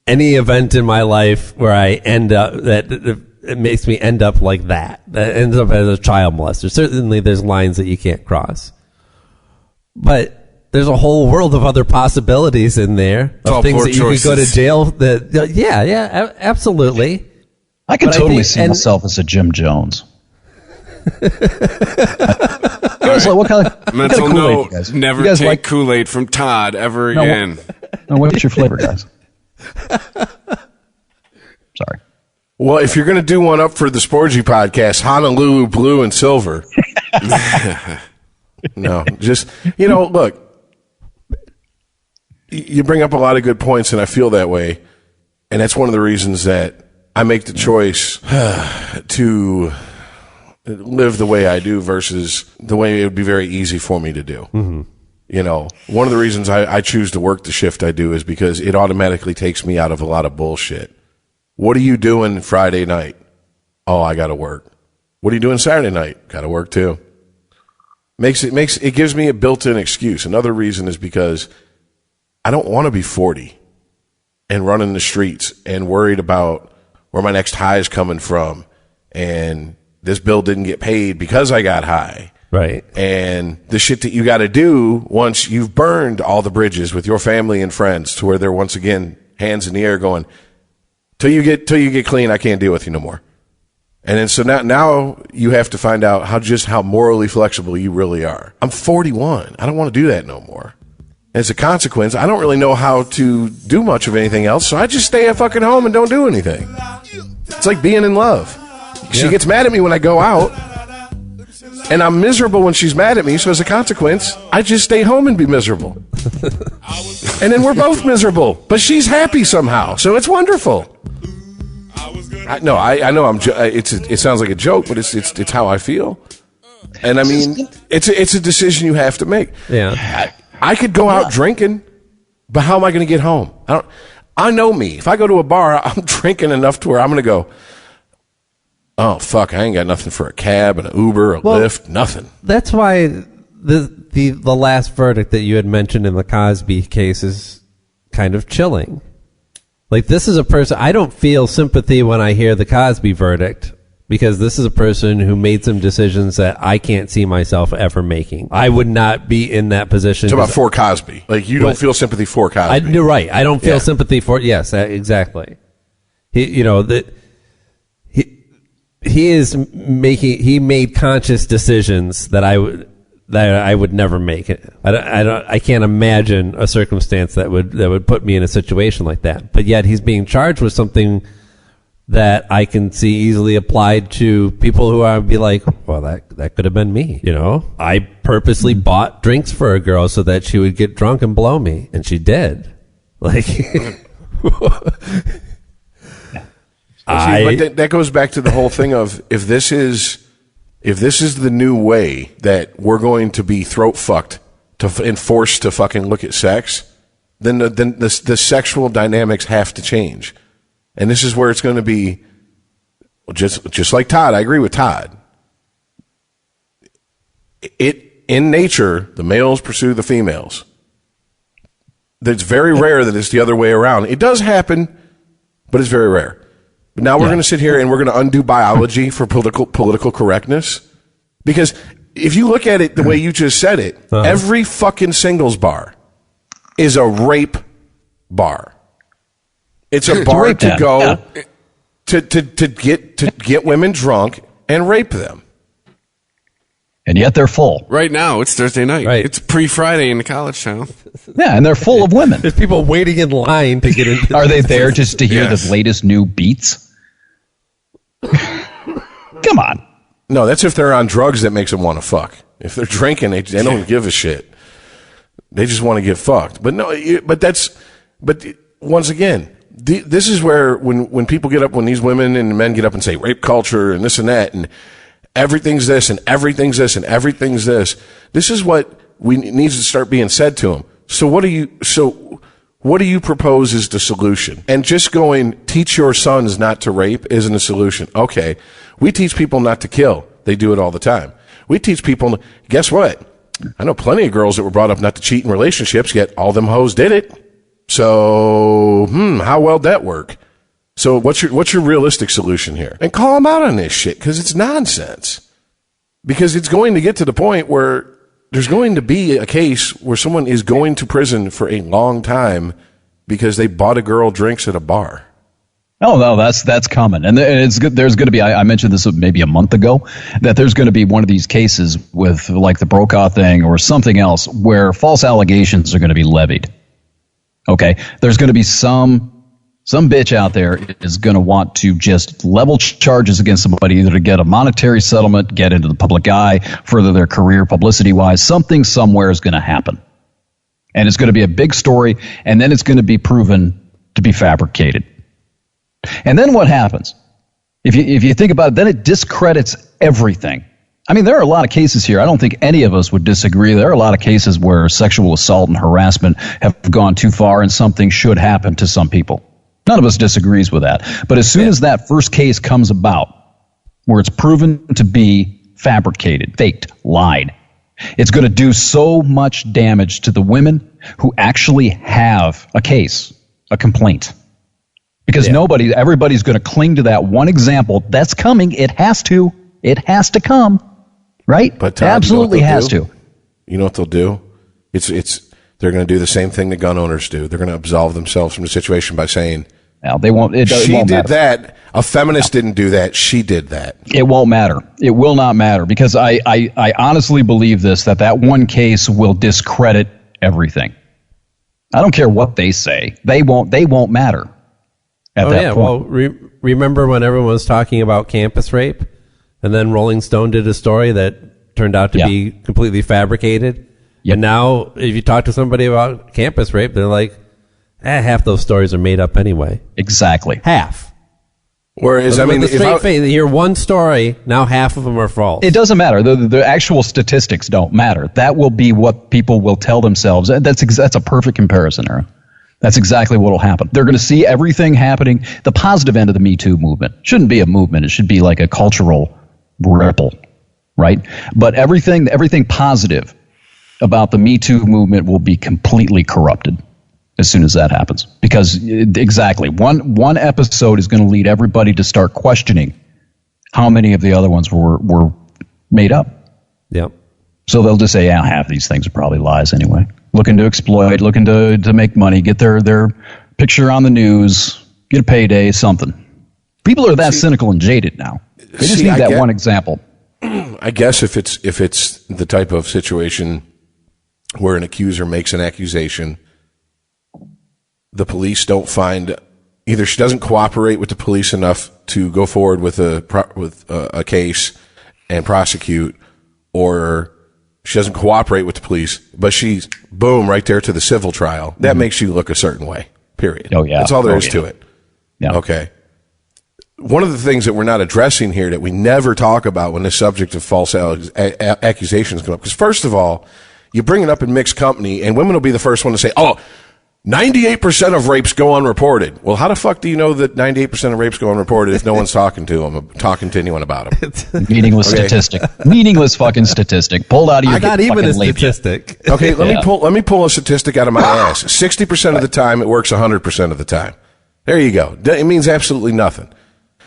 any event in my life where I end up, that it makes me end up like that. That ends up as a child molester. Certainly there's lines that you can't cross. But there's a whole world of other possibilities in there of things that you could go to jail. Yeah, absolutely.
I could totally see myself as a Jim Jones. What kind of
Mental note: never take Kool-Aid from Todd ever again.
What's your flavor, guys? Sorry.
Well, if you're going to do one up for the Sporgy podcast, Honolulu Blue and Silver. No, just, look, you bring up a lot of good points, and I feel that way. And that's one of the reasons that I make the choice to live the way I do versus the way it would be very easy for me to do.
Mm-hmm.
You know, one of the reasons I choose to work the shift I do is because it automatically takes me out of a lot of bullshit. What are you doing Friday night? Oh, I got to work. What are you doing Saturday night? Got to work too. It gives me a built-in excuse. Another reason is because I don't want to be 40 and running the streets and worried about where my next high is coming from, and this bill didn't get paid because I got high.
Right.
And the shit that you got to do once you've burned all the bridges with your family and friends to where they're once again hands in the air going, till you get clean, I can't deal with you no more. And then so now you have to find out how morally flexible you really are. I'm 41. I don't want to do that no more. As a consequence, I don't really know how to do much of anything else, so I just stay at fucking home and don't do anything. It's like being in love. She gets mad at me when I go out, and I'm miserable when she's mad at me, so as a consequence, I just stay home and be miserable. And then we're both miserable, but she's happy somehow, so it's wonderful. I know it sounds like a joke, but it's how I feel. And I mean, it's a decision you have to make.
Yeah.
I could go out drinking, but how am I going to get home? I know me. If I go to a bar, I'm drinking enough to where I'm going to go, oh, fuck, I ain't got nothing for a cab, an Uber, a Lyft, nothing.
That's why the last verdict that you had mentioned in the Cosby case is kind of chilling. Like, this is a person, I don't feel sympathy when I hear the Cosby verdict, because this is a person who made some decisions that I can't see myself ever making. I would not be in that position.
It's about for Cosby. Like, you don't feel sympathy for Cosby.
You're right. I don't feel sympathy for, yes, exactly. He made conscious decisions that I would never make. I can't imagine a circumstance that would put me in a situation like that. But yet he's being charged with something that I can see easily applied to people who I would be like, well, that could have been me. You know, I purposely bought drinks for a girl so that she would get drunk and blow me, and she did. Like,
but that goes back to the whole thing of if this is the new way that we're going to be throat fucked and forced to fucking look at sex, then the sexual dynamics have to change. And this is where it's going to be just like Todd. I agree with Todd. In nature, the males pursue the females. It's very rare that it's the other way around. It does happen, but it's very rare. But now we're going to sit here and we're going to undo biology for political correctness. Because if you look at it the way you just said it, every fucking singles bar is a rape bar. It's a bar to go to get women drunk and rape them.
And yet they're full.
Right now, it's Thursday night.
Right.
It's pre-Friday in the college town.
Yeah, and they're full of women.
There's people waiting in line to get in.
Are they there just to hear the latest new beats? Come on.
No, that's if they're on drugs that makes them want to fuck. If they're drinking, they don't give a shit. They just want to get fucked. But no, but once again, this is where when people get up, when these women and men get up and say rape culture and this and that and everything's this and everything's this and everything's this, this is what needs to start being said to them. So what do you propose is the solution? And just going, teach your sons not to rape isn't a solution. Okay. We teach people not to kill. They do it all the time. We teach people, guess what? I know plenty of girls that were brought up not to cheat in relationships, yet all them hoes did it. So, how well that work? So what's your realistic solution here? And call them out on this shit, because it's nonsense. Because it's going to get to the point where there's going to be a case where someone is going to prison for a long time because they bought a girl drinks at a bar.
Oh, no, that's common. And it's good. There's going to be, I mentioned this maybe a month ago, that there's going to be one of these cases with like the Brokaw thing or something else where false allegations are going to be levied. Okay. There's going to be some bitch out there is going to want to just level charges against somebody, either to get a monetary settlement, get into the public eye, further their career publicity-wise. Something somewhere is going to happen. And it's going to be a big story, and then it's going to be proven to be fabricated. And then what happens? If you think about it, then it discredits everything. I mean, there are a lot of cases here. I don't think any of us would disagree. There are a lot of cases where sexual assault and harassment have gone too far and something should happen to some people. None of us disagrees with that. But as soon as that first case comes about, where it's proven to be fabricated, faked, lied, it's going to do so much damage to the women who actually have a case, a complaint. Because everybody's going to cling to that one example. That's coming. It has to. It has to come. Right?
But Tom,
absolutely has to.
You know what they'll do? They're going to do the same thing that gun owners do. They're going to absolve themselves from the situation by saying,
"Now they won't."
She did that. A feminist didn't do that. She did that.
It won't matter. It will not matter because I honestly believe that one case will discredit everything. I don't care what they say. They won't matter at that point.
Well, remember when everyone was talking about campus rape? And then Rolling Stone did a story that turned out to be completely fabricated. Yep. And now, if you talk to somebody about campus rape, they're like, half those stories are made up anyway.
Exactly.
Half.
Whereas,
with a straight face, you hear one story, now half of them are false.
It doesn't matter. The actual statistics don't matter. That will be what people will tell themselves. That's a perfect comparison, Aaron. That's exactly what will happen. They're going to see everything happening. The positive end of the Me Too movement shouldn't be a movement. It should be like a cultural ripple, right? But everything positive about the Me Too movement will be completely corrupted as soon as that happens. Because exactly, one episode is going to lead everybody to start questioning how many of the other ones were made up.
Yep.
So they'll just say, half of these things are probably lies anyway. Looking to exploit, looking to make money, get their picture on the news, get a payday, something. People are that cynical and jaded now. They just need that one example.
I guess if it's the type of situation where an accuser makes an accusation, the police don't find either she doesn't cooperate with the police enough to go forward with a case and prosecute, or she doesn't cooperate with the police, but she's boom right there to the civil trial. That makes you look a certain way. Period.
Oh yeah,
that's all there is to it.
Yeah.
Okay. One of the things that we're not addressing here that we never talk about when the subject of false accusations come up, because first of all, you bring it up in mixed company, and women will be the first one to say, 98% of rapes go unreported. Well, how the fuck do you know that 98% of rapes go unreported if no one's talking to anyone about them?
Meaningless statistic. Meaningless fucking statistic. Pulled out of your
not even a statistic.
Okay, let me pull a statistic out of my ass. 60% of the time, it works 100% of the time. There you go. It means absolutely nothing.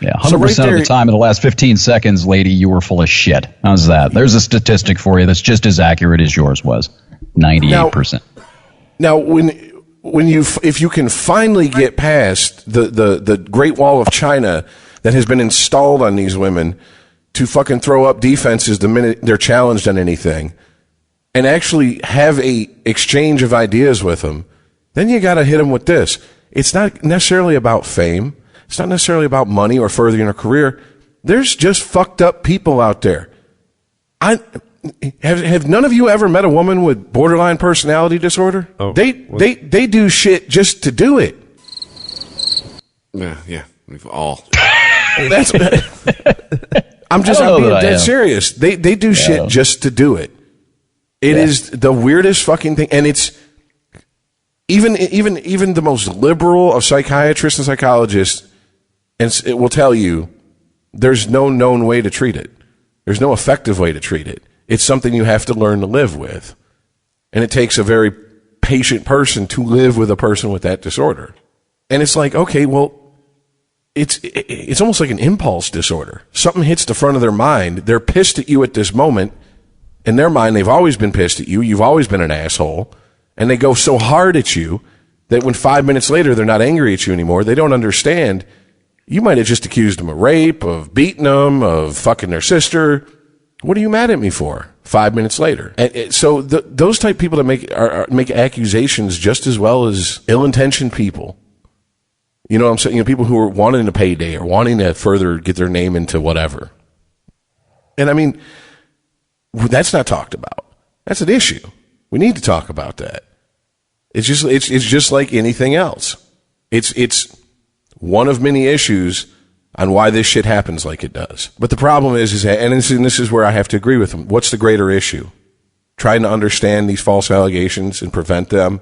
Yeah, 100% of the time in the last 15 seconds, lady, you were full of shit. How's that? There's a statistic for you that's just as accurate as yours was. 98%.
Now if you can finally get past the Great Wall of China that has been installed on these women to fucking throw up defenses the minute they're challenged on anything, and actually have a exchange of ideas with them, then you got to hit them with this. It's not necessarily about fame. It's not necessarily about money or furthering a career. There's just fucked up people out there. Have none of you ever met a woman with borderline personality disorder? They do shit just to do it.
Yeah, we've all.
I'm being dead serious. They do shit just to do it. It is the weirdest fucking thing, and it's even the most liberal of psychiatrists and psychologists, and it will tell you there's no known way to treat it. There's no effective way to treat it. It's something you have to learn to live with. And it takes a very patient person to live with a person with that disorder. And it's like, okay, well, it's almost like an impulse disorder. Something hits the front of their mind. They're pissed at you at this moment. In their mind, they've always been pissed at you. You've always been an asshole. And they go so hard at you that when 5 minutes later they're not angry at you anymore, they don't understand. You might have just accused them of rape, of beating them, of fucking their sister. What are you mad at me for? 5 minutes later. And so those type of people that make accusations just as well as ill-intentioned people. You know what I'm saying? People who are wanting a payday or wanting to further get their name into whatever. And I mean, that's not talked about. That's an issue. We need to talk about that. It's just like anything else. It's one of many issues on why this shit happens like it does. But the problem is that, and this is where I have to agree with him, what's the greater issue? Trying to understand these false allegations and prevent them,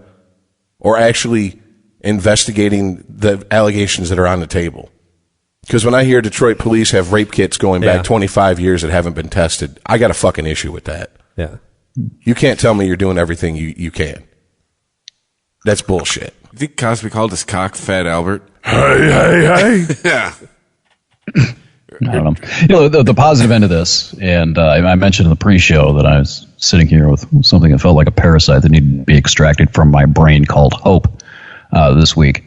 or actually investigating the allegations that are on the table? Because when I hear Detroit police have rape kits going back 25 years that haven't been tested, I got a fucking issue with that.
Yeah.
You can't tell me you're doing everything you can. That's bullshit.
You think Cosby called his cock Fat Albert?
Hey.
Yeah.
I don't know. The positive end of this, and I mentioned in the pre-show that I was sitting here with something that felt like a parasite that needed to be extracted from my brain called hope this week.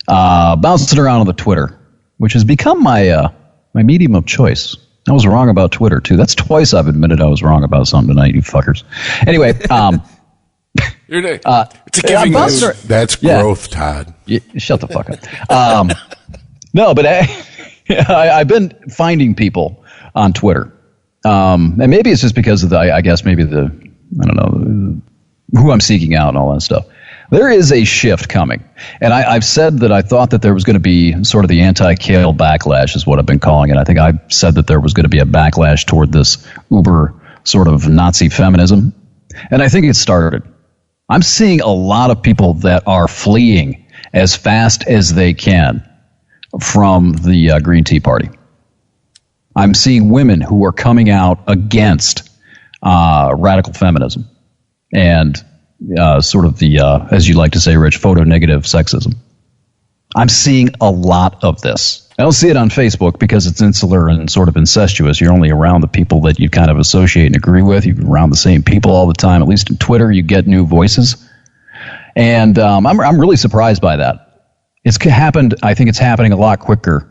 Bouncing around on the Twitter, which has become my medium of choice. I was wrong about Twitter, too. That's twice I've admitted I was wrong about something tonight, you fuckers. Anyway,
it's a giving news.
That's growth, Todd.
Shut the fuck up. No, but I've been finding people on Twitter. And maybe it's just because of I don't know, who I'm seeking out and all that stuff. There is a shift coming. And I've said that I thought that there was going to be sort of the anti-Kale backlash is what I've been calling it. I think I said that there was going to be a backlash toward this uber sort of Nazi feminism. And I think it started. I'm seeing a lot of people that are fleeing as fast as they can from the Green Tea Party. I'm seeing women who are coming out against radical feminism and sort of the, as you like to say, Rich, photo-negative sexism. I'm seeing a lot of this. I don't see it on Facebook because it's insular and sort of incestuous. You're only around the people that you kind of associate and agree with. You're around the same people all the time. At least in Twitter, you get new voices. And I'm really surprised by that. It's happened. I think it's happening a lot quicker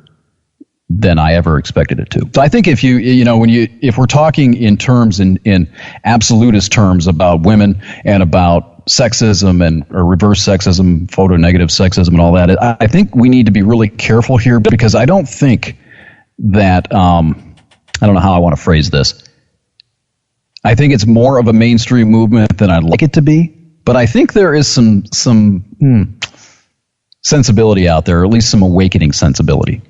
than I ever expected it to. So I think if if we're talking in terms in absolutist terms about women and about sexism or reverse sexism, photo-negative sexism and all that, I think we need to be really careful here because I don't think that, I don't know how I want to phrase this. I think it's more of a mainstream movement than I'd like it to be, but I think there is some sensibility out there, or at least some awakening sensibility,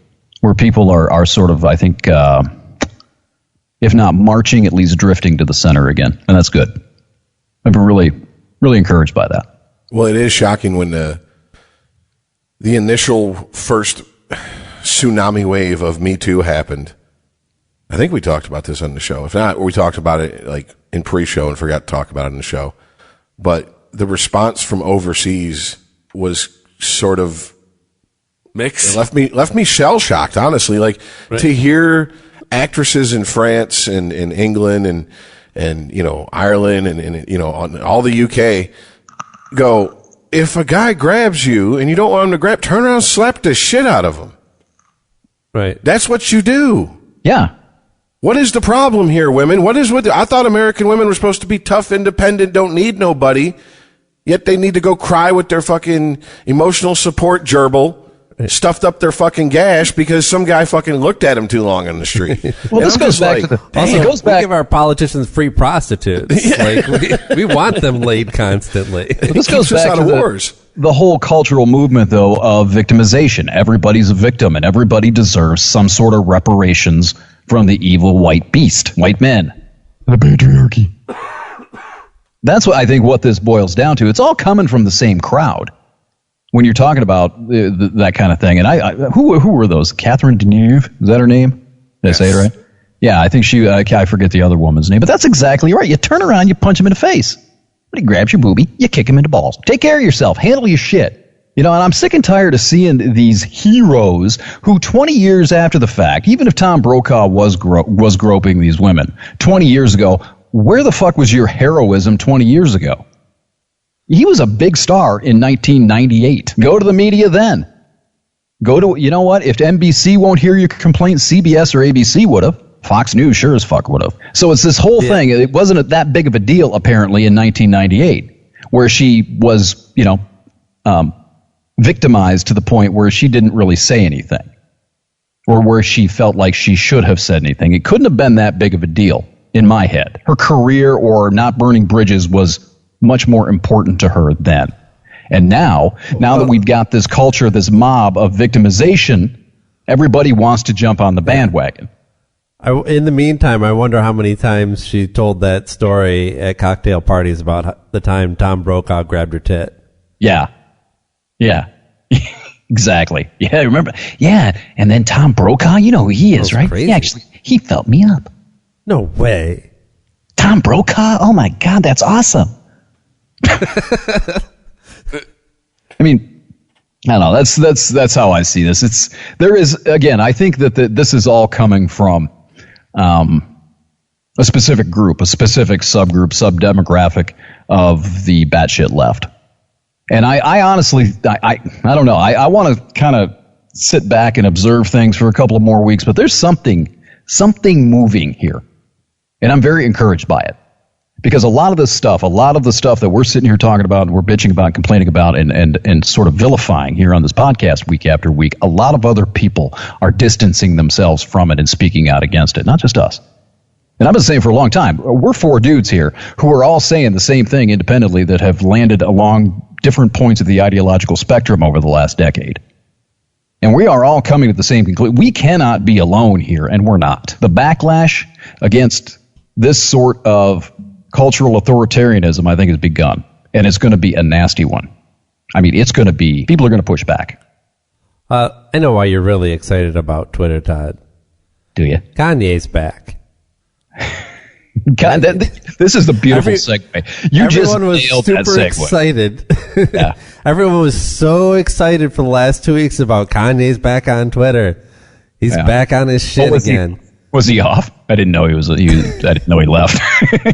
where people are sort of, I think, if not marching, at least drifting to the center again. And that's good. I've been really encouraged by that.
Well, it is shocking when the initial first tsunami wave of Me Too happened. I think we talked about this on the show. If not, we talked about it like in pre-show and forgot to talk about it in the show. But the response from overseas was sort of
mixed.
It left me shell shocked, honestly. Like to hear actresses in France and in England and Ireland and all the UK go, if a guy grabs you and you don't want him to grab, turn around and slap the shit out of him.
Right.
That's what you do.
Yeah.
What is the problem here, women? I thought American women were supposed to be tough, independent, don't need nobody. Yet they need to go cry with their fucking emotional support gerbil stuffed up their fucking gash because some guy fucking looked at him too long on the street.
Well, this goes back to
we give our politicians free prostitutes. Like we want them laid constantly.
Well, this goes back to the whole cultural movement, though, of victimization. Everybody's a victim, and everybody deserves some sort of reparations from the evil white beast, white men, the patriarchy. That's what I think what this boils down to. It's all coming from the same crowd. When you're talking about that kind of thing, and who were those? Catherine Deneuve, is that her name? Did I say it right? Yeah, I think I forget the other woman's name, but that's exactly right. You turn around, you punch him in the face. But he grabs your boobie, you kick him in the balls. Take care of yourself. Handle your shit. And I'm sick and tired of seeing these heroes who 20 years after the fact, even if Tom Brokaw was groping these women 20 years ago, where the fuck was your heroism 20 years ago? He was a big star in 1998. Go to the media then. Go to, you know what? If NBC won't hear your complaint, CBS or ABC would have. Fox News sure as fuck would have. So it's this whole thing. It wasn't that big of a deal, apparently, in 1998, where she was, victimized to the point where she didn't really say anything, or where she felt like she should have said anything. It couldn't have been that big of a deal in my head. Her career or not burning bridges was much more important to her then. And now that we've got this culture, this mob of victimization, Everybody wants to jump on the bandwagon.
In the meantime, I wonder how many times she told that story at cocktail parties about the time Tom Brokaw grabbed her tit.
Yeah. Exactly. Yeah, remember? Yeah, and then Tom Brokaw, you know who he is, right?
Crazy.
He felt me up.
No way.
Tom Brokaw? Oh my God, that's awesome. I mean, I don't know. That's how I see this. I think that this is all coming from a specific group, a specific subgroup, subdemographic of the batshit left. And I honestly, I don't know. I want to kind of sit back and observe things for a couple of more weeks, but there's something moving here. And I'm very encouraged by it. Because a lot of the stuff that we're sitting here talking about, we're bitching about, complaining about, and sort of vilifying here on this podcast week after week, a lot of other people are distancing themselves from it and speaking out against it, not just us. And I've been saying for a long time, we're four dudes here who are all saying the same thing independently that have landed along different points of the ideological spectrum over the last decade. And we are all coming to the same conclusion. We cannot be alone here, and we're not. The backlash against this sort of cultural authoritarianism, I think, has begun. And it's going to be a nasty one. I mean, people are going to push back.
I know why you're really excited about Twitter, Todd.
Do you?
Kanye's back.
God, this is the beautiful segue.
Everyone was super excited.
Yeah.
Everyone was so excited for the last 2 weeks about Kanye's back on Twitter. He's back on his shit again.
Was he off? I didn't know I didn't know he left.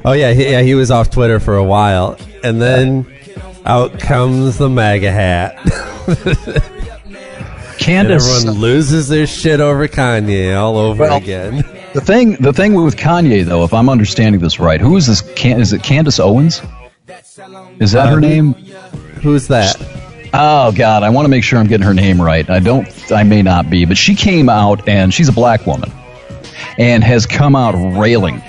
Oh yeah, he was off Twitter for a while, and then out comes the MAGA hat.
Candace,
and everyone loses their shit over Kanye all over again.
The thing with Kanye, though, if I'm understanding this right, who is this? Is it Candace Owens? Is that her name?
Who's that?
Oh God, I want to make sure I'm getting her name right. I may not be, but she came out, and she's a black woman, and has come out railing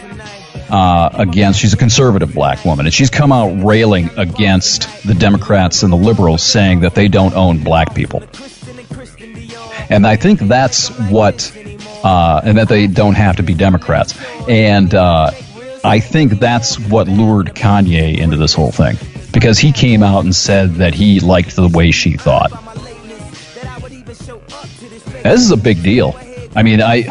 against. She's a conservative black woman, and she's come out railing against the Democrats and the liberals, saying that they don't own black people. And I think that's what, and that they don't have to be Democrats. And I think that's what lured Kanye into this whole thing. Because he came out and said that he liked the way she thought. This is a big deal. I mean, I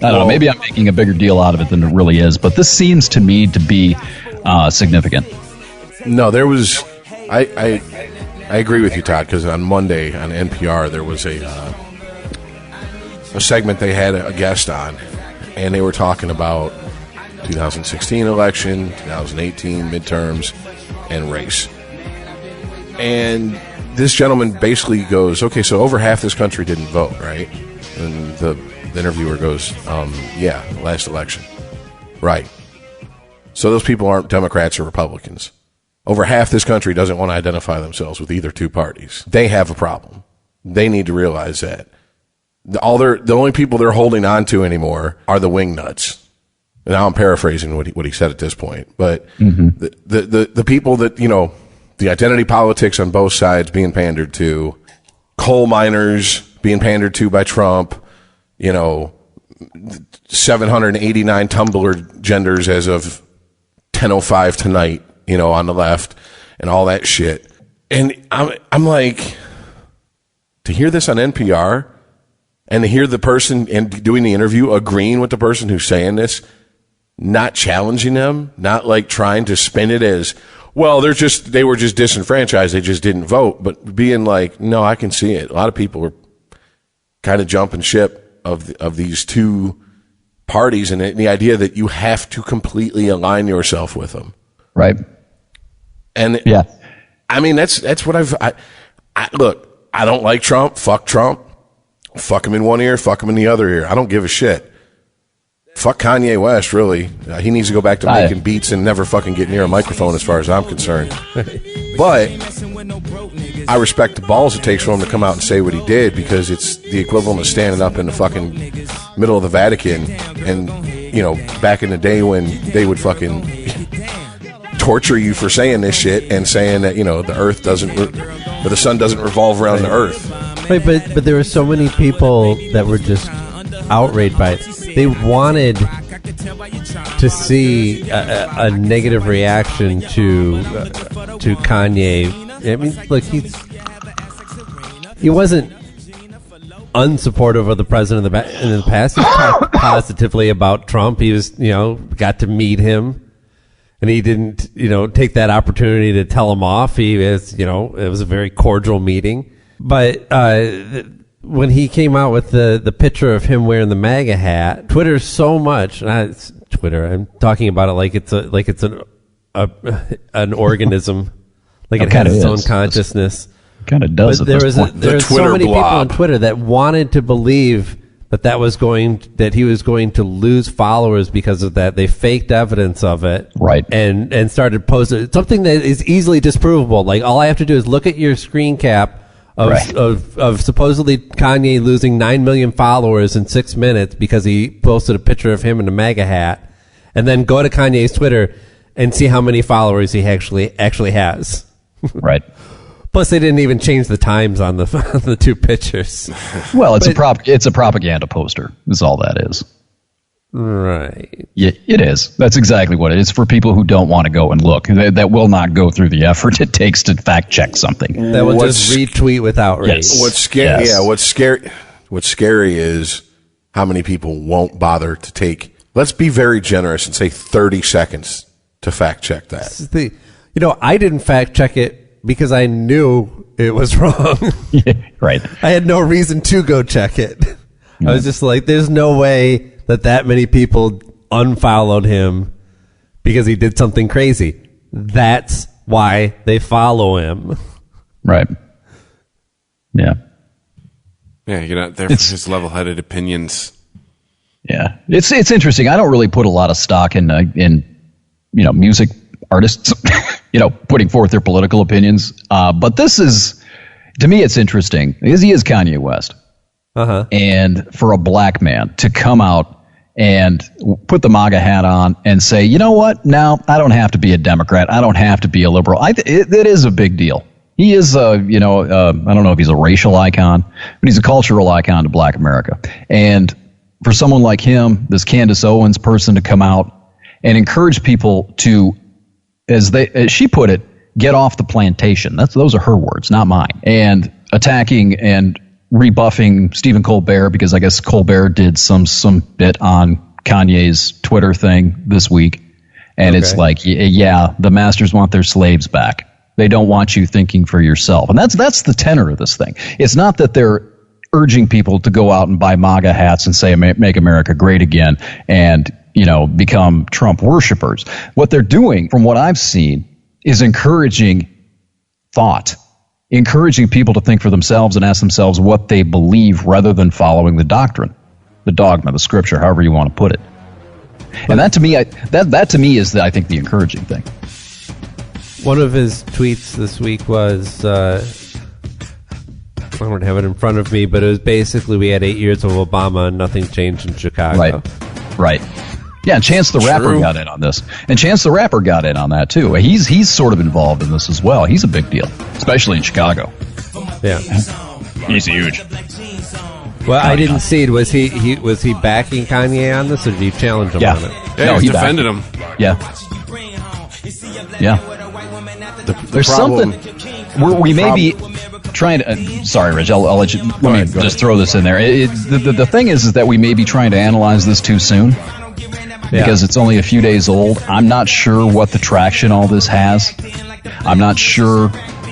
don't know, maybe I'm making a bigger deal out of it than it really is, but this seems to me to be significant.
No, there was... I agree with you, Todd, because on Monday on NPR there was a segment they had a guest on, and they were talking about 2016 election, 2018 midterms, and race. And this gentleman basically goes, okay, so over half this country didn't vote, right? And the interviewer goes, yeah, last election. Right. So those people aren't Democrats or Republicans. Over half this country doesn't want to identify themselves with either two parties. They have a problem. They need to realize that. The only people they're holding on to anymore are the wingnuts. Now I'm paraphrasing what he said at this point, but the people that, you know, the identity politics on both sides being pandered to, coal miners being pandered to by Trump, you know, 789 Tumblr genders as of 10:05 tonight, you know, on the left, and all that shit. And I'm like, to hear this on NPR and to hear the person and doing the interview agreeing with the person who's saying this, not challenging them, not like trying to spin it as, well, they were just disenfranchised, they just didn't vote, but being like, no, I can see it. A lot of people are kind of jumping ship of these two parties, and the idea that you have to completely align yourself with them.
Right.
And
yeah,
I mean, that's what look, I don't like Trump. Fuck Trump. Fuck him in one ear, fuck him in the other ear. I don't give a shit. Fuck Kanye West, really. He needs to go back to making beats and never fucking get near a microphone as far as I'm concerned. But I respect the balls it takes for him to come out and say what he did, because it's the equivalent of standing up in the fucking middle of the Vatican and, you know, back in the day when they would fucking torture you for saying this shit and saying that, you know, the earth doesn't, or the sun doesn't revolve around the earth.
Right, but there were so many people that were just outraged by it. They wanted to see a negative reaction to Kanye. I mean, look, he wasn't unsupportive of the president in the past. He talked positively about Trump. He was, got to meet him, and he didn't, take that opportunity to tell him off. He was, it was a very cordial meeting. But when he came out with the picture of him wearing the MAGA hat, Twitter's so much. Twitter. I'm talking about it like it's an organism, like it has its own consciousness.
Kind of does.
But there was so many people on Twitter that wanted to believe that he was going to lose followers because of that. They faked evidence of it,
right?
And started posting something that is easily disprovable. Like all I have to do is look at your screen cap of supposedly Kanye losing 9 million followers in 6 minutes because he posted a picture of him in a MAGA hat, and then go to Kanye's Twitter and see how many followers he actually has.
Right.
Plus, they didn't even change the times on the two pictures.
Well, it's a propaganda poster. Is all that is.
Right.
Yeah, it is. That's exactly what it is for people who don't want to go and look. That will not go through the effort it takes to fact check something.
That will just retweet with outrage.
Yes.
What's scary? Yeah. What's scary is how many people won't bother to take. Let's be very generous and say 30 seconds to fact check that.
I didn't fact check it because I knew it was wrong.
Yeah, right.
I had no reason to go check it. Mm-hmm. I was just like, there's no way that many people unfollowed him because he did something crazy. That's why they follow him.
Right. Yeah.
Yeah, you're not there for his level-headed opinions.
Yeah. It's interesting. I don't really put a lot of stock in music artists, putting forth their political opinions. But this is, to me, it's interesting because he is Kanye West.
Uh-huh.
And for a black man to come out and put the MAGA hat on and say, you know what? Now I don't have to be a Democrat. I don't have to be a liberal. It is a big deal. He is I don't know if he's a racial icon, but he's a cultural icon to black America. And for someone like him, this Candace Owens person, to come out and encourage people to, as she put it, get off the plantation. Those are her words, not mine. And attacking and rebuffing Stephen Colbert, because I guess Colbert did some bit on Kanye's Twitter thing this week. And It's like, yeah, the masters want their slaves back. They don't want you thinking for yourself. And that's the tenor of this thing. It's not that they're urging people to go out and buy MAGA hats and say, make America great again, and become Trump worshipers. What they're doing, from what I've seen, is encouraging thought, encouraging people to think for themselves and ask themselves what they believe rather than following the doctrine, the dogma, the scripture, however you want to put it. And that to me, that to me is, I think, the encouraging thing.
One of his tweets this week was, I don't have it in front of me, but it was basically, we had 8 years of Obama and nothing changed in Chicago.
Right. Yeah, and Chance the Rapper got in on this. And Chance the Rapper got in on that, too. He's sort of involved in this as well. He's a big deal, especially in Chicago.
Yeah.
He's huge.
Well, I didn't see it. Was he backing Kanye on this, or did he challenge him on it?
Yeah, he defended him.
Yeah. Yeah. There's something we may be trying to. Sorry, Rich. I'll let you. Let me just throw this in there. The thing is that we may be trying to analyze this too soon because it's only a few days old. I'm not sure what the traction all this has. I'm not sure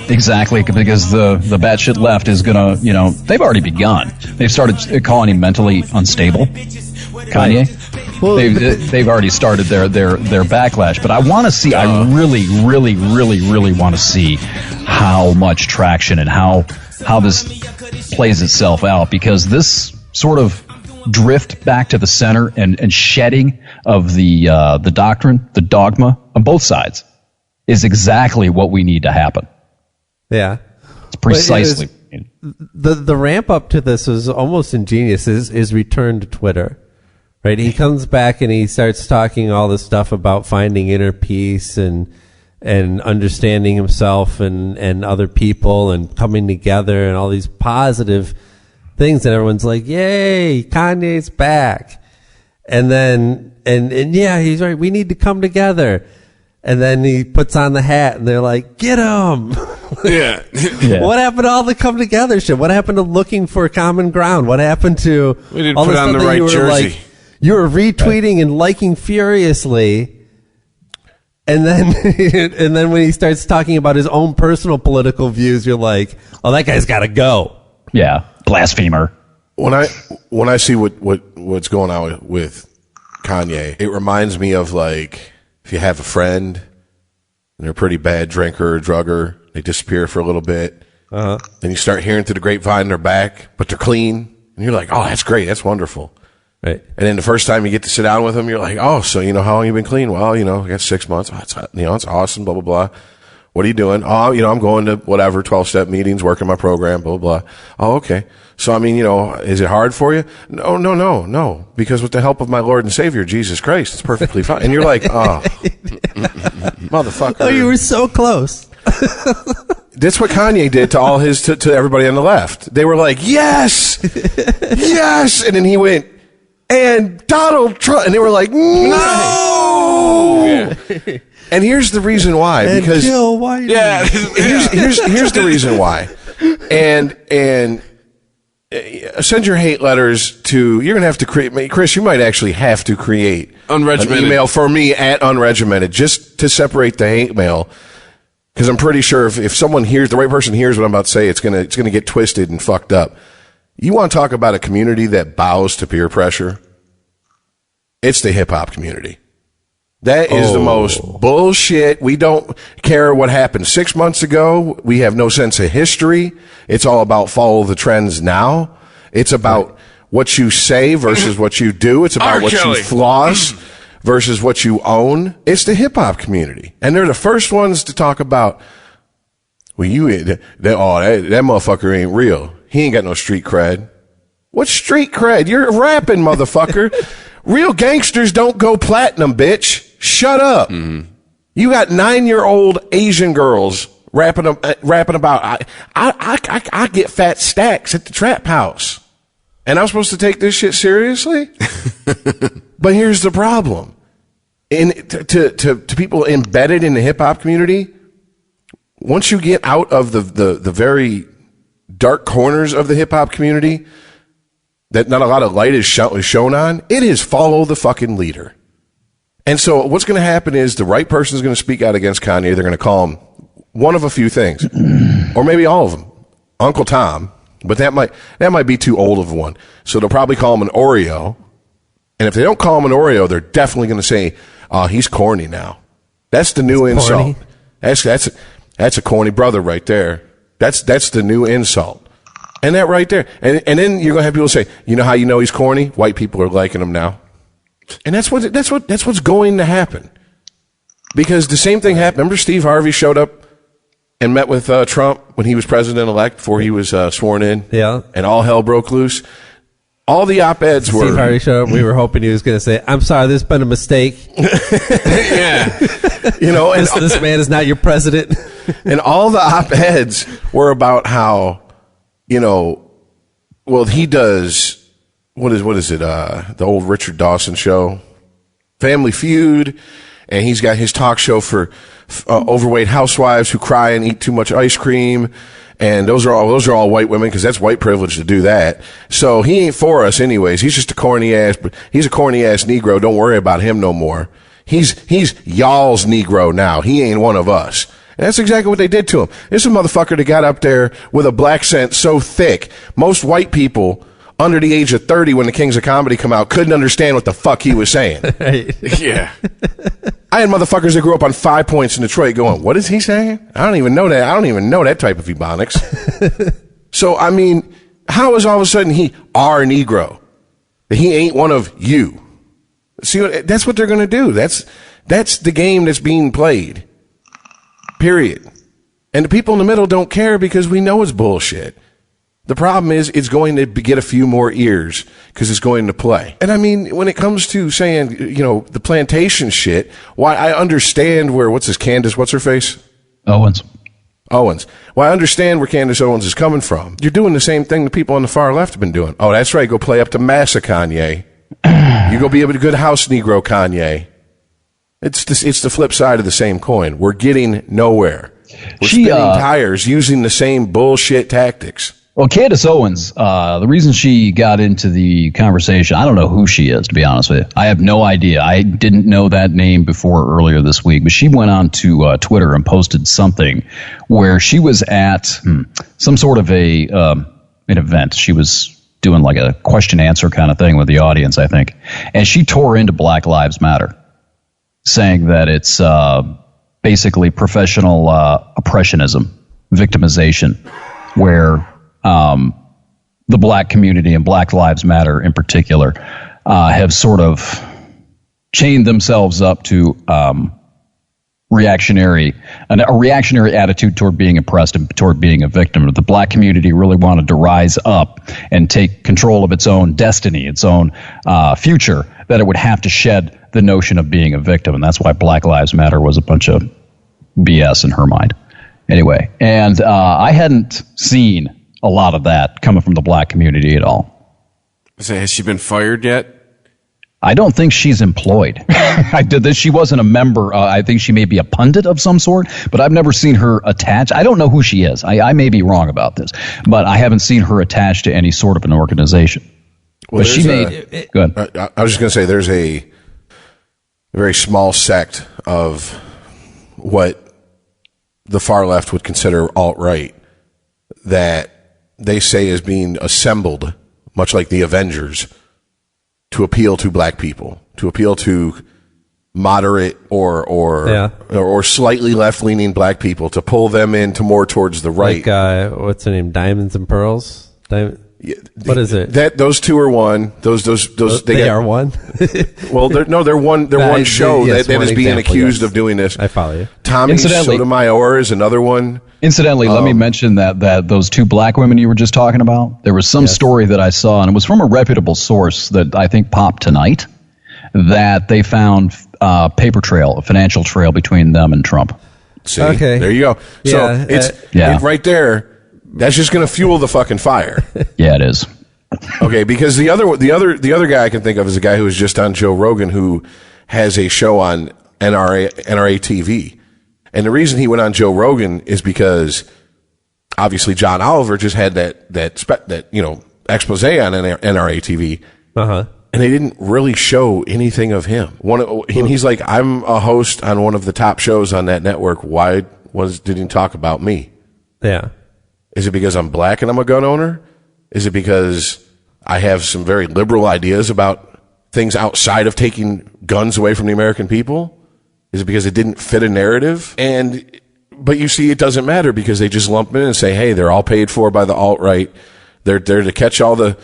exactly, because the batshit left is gonna. They've already begun. They've started calling him mentally unstable. Kanye. Well, they've already started their backlash, but I want to see. I really, really, really, really want to see how much traction and how this plays itself out, because this sort of drift back to the center and shedding of the doctrine, the dogma on both sides, is exactly what we need to happen.
Yeah,
it's precisely
the ramp up to this is almost ingenious. Is return to Twitter. Right, he comes back and he starts talking all this stuff about finding inner peace and and understanding himself and other people and coming together and all these positive things, and everyone's like, yay, Kanye's back. And then, and yeah, he's right, we need to come together. And then he puts on the hat and they're like, get him.
Yeah.
What happened to all the come together shit? What happened to looking for common ground? What happened to
we didn't
all
put
the
on
stuff
the
that
right
you were
jersey?
Like, you were retweeting and liking furiously. And then, and then when he starts talking about his own personal political views, you're like, oh, that guy's got to go.
Yeah. Blasphemer.
When I see what's going on with Kanye, it reminds me of like if you have a friend and they're a pretty bad drinker or drugger, they disappear for a little bit, then you start hearing through the grapevine they're back, but they're clean, and you're like, oh, that's great, that's wonderful.
Right.
And then the first time you get to sit down with them, you're like, oh, so how long you been clean? Well, I got 6 months. Oh, it's awesome, blah, blah, blah. What are you doing? Oh, I'm going to whatever, 12-step meetings, working my program, blah, blah, blah. Oh, okay. So, is it hard for you? No. Because with the help of my Lord and Savior, Jesus Christ, it's perfectly fine. And you're like, oh, motherfucker.
Oh, you were so close.
That's what Kanye did to all to everybody on the left. They were like, yes, yes. And then he went, and Donald Trump. And they were like, no. Yeah. And here's the reason why.
And
because
kill Whitey.
Yeah. Here's the reason why. And send your hate letters to, you're going to have to create, Chris, you might actually have to create
unregimented.
An email for me at unregimented just to separate the hate mail. Because I'm pretty sure if someone hears, the right person hears what I'm about to say, it's gonna get twisted and fucked up. You want to talk about a community that bows to peer pressure? It's the hip hop community. That is the most bullshit. We don't care what happened 6 months ago. We have no sense of history. It's all about follow the trends now. It's about what you say versus what you do. It's about what you floss versus what you own. It's the hip hop community. And they're the first ones to talk about, well, that motherfucker ain't real. He ain't got no street cred. What street cred? You're rapping, motherfucker. Real gangsters don't go platinum, bitch. Shut up. Mm-hmm. You got 9-year-old Asian girls rapping about, I get fat stacks at the trap house. And I'm supposed to take this shit seriously? But here's the problem. To people embedded in the hip hop community, once you get out of the very dark corners of the hip hop community that not a lot of light is shown on, it is follow the fucking leader. And so what's going to happen is the right person is going to speak out against Kanye. They're going to call him one of a few things, or maybe all of them. Uncle Tom, but that might be too old of one. So they'll probably call him an Oreo. And if they don't call him an Oreo, they're definitely going to say, he's corny now. That's the new insult. That's a corny brother right there. That's the new insult. And that right there. And then you're going to have people say, you know how you know he's corny? White people are liking him now. And that's what's going to happen. Because the same thing happened. Remember Steve Harvey showed up and met with Trump when he was president-elect before he was sworn in? Yeah. And all hell broke loose. All the op-eds were...
Steve Harvey showed up. We were hoping he was going to say, I'm sorry, there's been a mistake.
Yeah. And
this man is not your president.
And all the op-eds were about how, well, he does... What is it? The old Richard Dawson show, Family Feud, and he's got his talk show for overweight housewives who cry and eat too much ice cream, and those are all white women because that's white privilege to do that. So he ain't for us anyways. He's just a corny ass Negro. Don't worry about him no more. He's y'all's Negro now. He ain't one of us. And that's exactly what they did to him. This is a motherfucker that got up there with a black accent so thick, most white people under the age of 30 when the Kings of Comedy come out couldn't understand what the fuck he was saying.
Right.
Yeah. I had motherfuckers that grew up on 5 Points in Detroit going, what is he saying? I don't even know that. I don't even know that type of ebonics. So, how is all of a sudden he our Negro? That he ain't one of you? See, that's what they're going to do. That's the game that's being played. Period. And the people in the middle don't care because we know it's bullshit. The problem is it's going to get a few more ears because it's going to play. And I mean, when it comes to saying, the plantation shit, why I understand where, what's her face?
Owens. Well,
I understand where Candace Owens is coming from. You're doing the same thing the people on the far left have been doing. Oh, that's right. Go play up to Massa, Kanye. You go be a good house Negro, Kanye. It's the flip side of the same coin. We're getting nowhere. We're spinning tires using the same bullshit tactics.
Well, Candace Owens, the reason she got into the conversation, I don't know who she is, to be honest with you. I have no idea. I didn't know that name before earlier this week, but she went on to Twitter and posted something where she was at some sort of an event. She was doing like a question-answer kind of thing with the audience, I think. And she tore into Black Lives Matter, saying that it's basically professional oppressionism, victimization, where the black community and Black Lives Matter in particular have sort of chained themselves up to a reactionary attitude toward being oppressed and toward being a victim. The black community really wanted to rise up and take control of its own destiny, its own future, that it would have to shed the notion of being a victim. And that's why Black Lives Matter was a bunch of BS in her mind. Anyway, and I hadn't seen a lot of that coming from the black community at all.
So has she been fired yet?
I don't think she's employed. She wasn't a member. I think she may be a pundit of some sort, but I've never seen her attached. I don't know who she is. I may be wrong about this, but I haven't seen her attached to any sort of an organization.
Well,
but she made. Go ahead.
I was just going to say there's a very small sect of what the far left would consider alt-right that they say is being assembled, much like the Avengers, to appeal to black people, to appeal to moderate or slightly left-leaning black people, to pull them into more towards the right.
Like, what's her name? Diamonds and Pearls? What is it?
Those two are one. Those
they are one.
Well, they're one. They're one show that is being accused of doing this.
I follow you.
Tommy Sotomayor is another one.
Incidentally, let me mention that those two black women you were just talking about. There was some story that I saw, and it was from a reputable source that I think popped tonight, that they found a paper trail, a financial trail between them and Trump.
See, okay, there you go. So it's right there. That's just going to fuel the fucking fire.
Yeah, it is.
Okay, because the other guy I can think of is a guy who was just on Joe Rogan, who has a show on NRA TV. And the reason he went on Joe Rogan is because obviously John Oliver just had that expose on NRA TV.
Uh-huh.
And they didn't really show anything of him. And he's like, I'm a host on one of the top shows on that network. Why didn't he talk about me?
Yeah.
Is it because I'm black and I'm a gun owner? Is it because I have some very liberal ideas about things outside of taking guns away from the American people? Is it because it didn't fit a narrative? But you see, it doesn't matter because they just lump in and say, hey, they're all paid for by the alt-right. They're to catch all the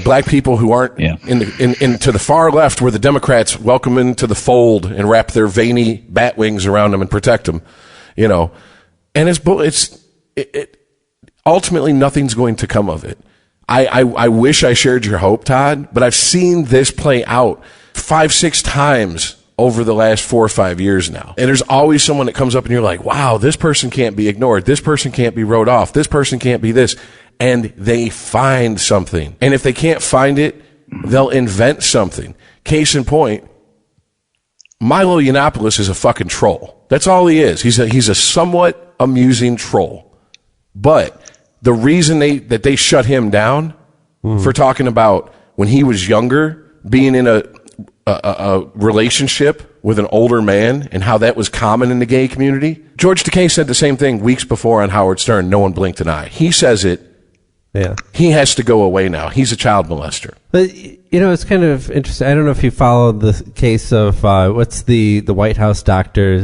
black people who aren't into the far left, where the Democrats welcome into the fold and wrap their veiny bat wings around them and protect them, And it ultimately nothing's going to come of it. I wish I shared your hope, Todd, but I've seen this play out 5-6 times over the last 4 or 5 years now. And there's always someone that comes up and you're like, wow, this person can't be ignored. This person can't be wrote off. This person can't be this. And they find something. And if they can't find it, they'll invent something. Case in point, Milo Yiannopoulos is a fucking troll. That's all he is. He's a somewhat amusing troll. But the reason that they shut him down for talking about when he was younger, being in a relationship with an older man and how that was common in the gay community. George Takei said the same thing weeks before on Howard Stern. No one blinked an eye. He says it.
Yeah.
He has to go away now. He's a child molester.
But, it's kind of interesting. I don't know if you followed the case of, what's the White House doctor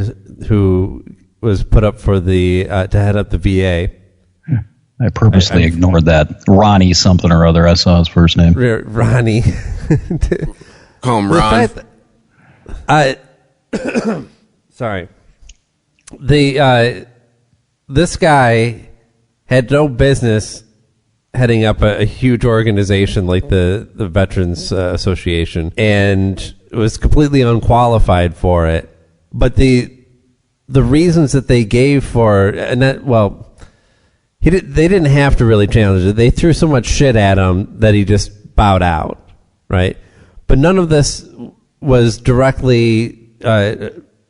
who was put up for to head up the VA.
I purposely ignored that. Ronnie something or other. I saw his first name.
Ronnie.
Call him Ron.
Sorry. This guy had no business heading up a huge organization like the Veterans Association, and was completely unqualified for it. But the reasons that they gave for, and that, well, they didn't have to really challenge it. They threw so much shit at him that he just bowed out, right? But none of this was directly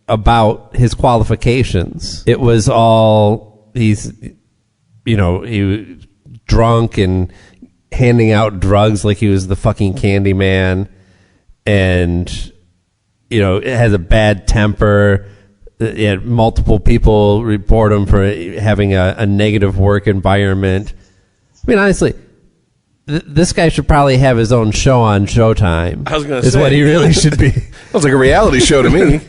about his qualifications. It was all, he was drunk and handing out drugs like he was the fucking candy man, and it has a bad temper. Multiple people report him for having a negative work environment. I mean, honestly, this guy should probably have his own show on Showtime.
I was going to say.
Is what he really should be.
Sounds like a reality show to me.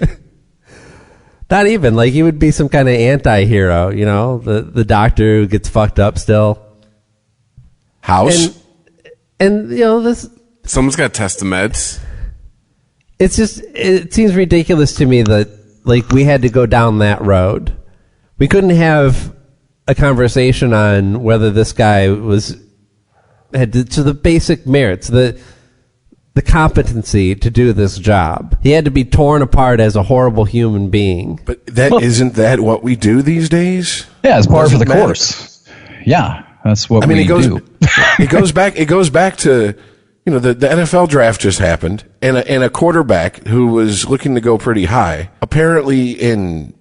Not even. Like, he would be some kind of anti-hero, the doctor who gets fucked up still.
House?
And this...
Someone's got to test the meds.
It's just, it seems ridiculous to me that, like, we had to go down that road. We couldn't have a conversation on whether this guy had to the basic merits, the competency to do this job. He had to be torn apart as a horrible human being.
But isn't that what we do these days?
Yeah, it's part of the course. Yeah, that's what we do.
It goes back to, the NFL draft just happened, and a quarterback who was looking to go pretty high, apparently in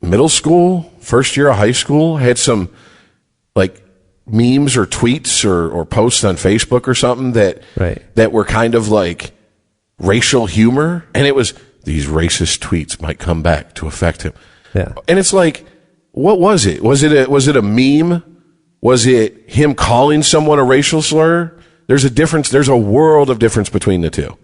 middle school, first year of high school, had some like memes or tweets or posts on Facebook or something that were kind of like racial humor, and it was, these racist tweets might come back to affect him.
Yeah.
And it's like, what was it? Was it a meme? Was it him calling someone a racial slur? There's a difference. There's a world of difference between the two.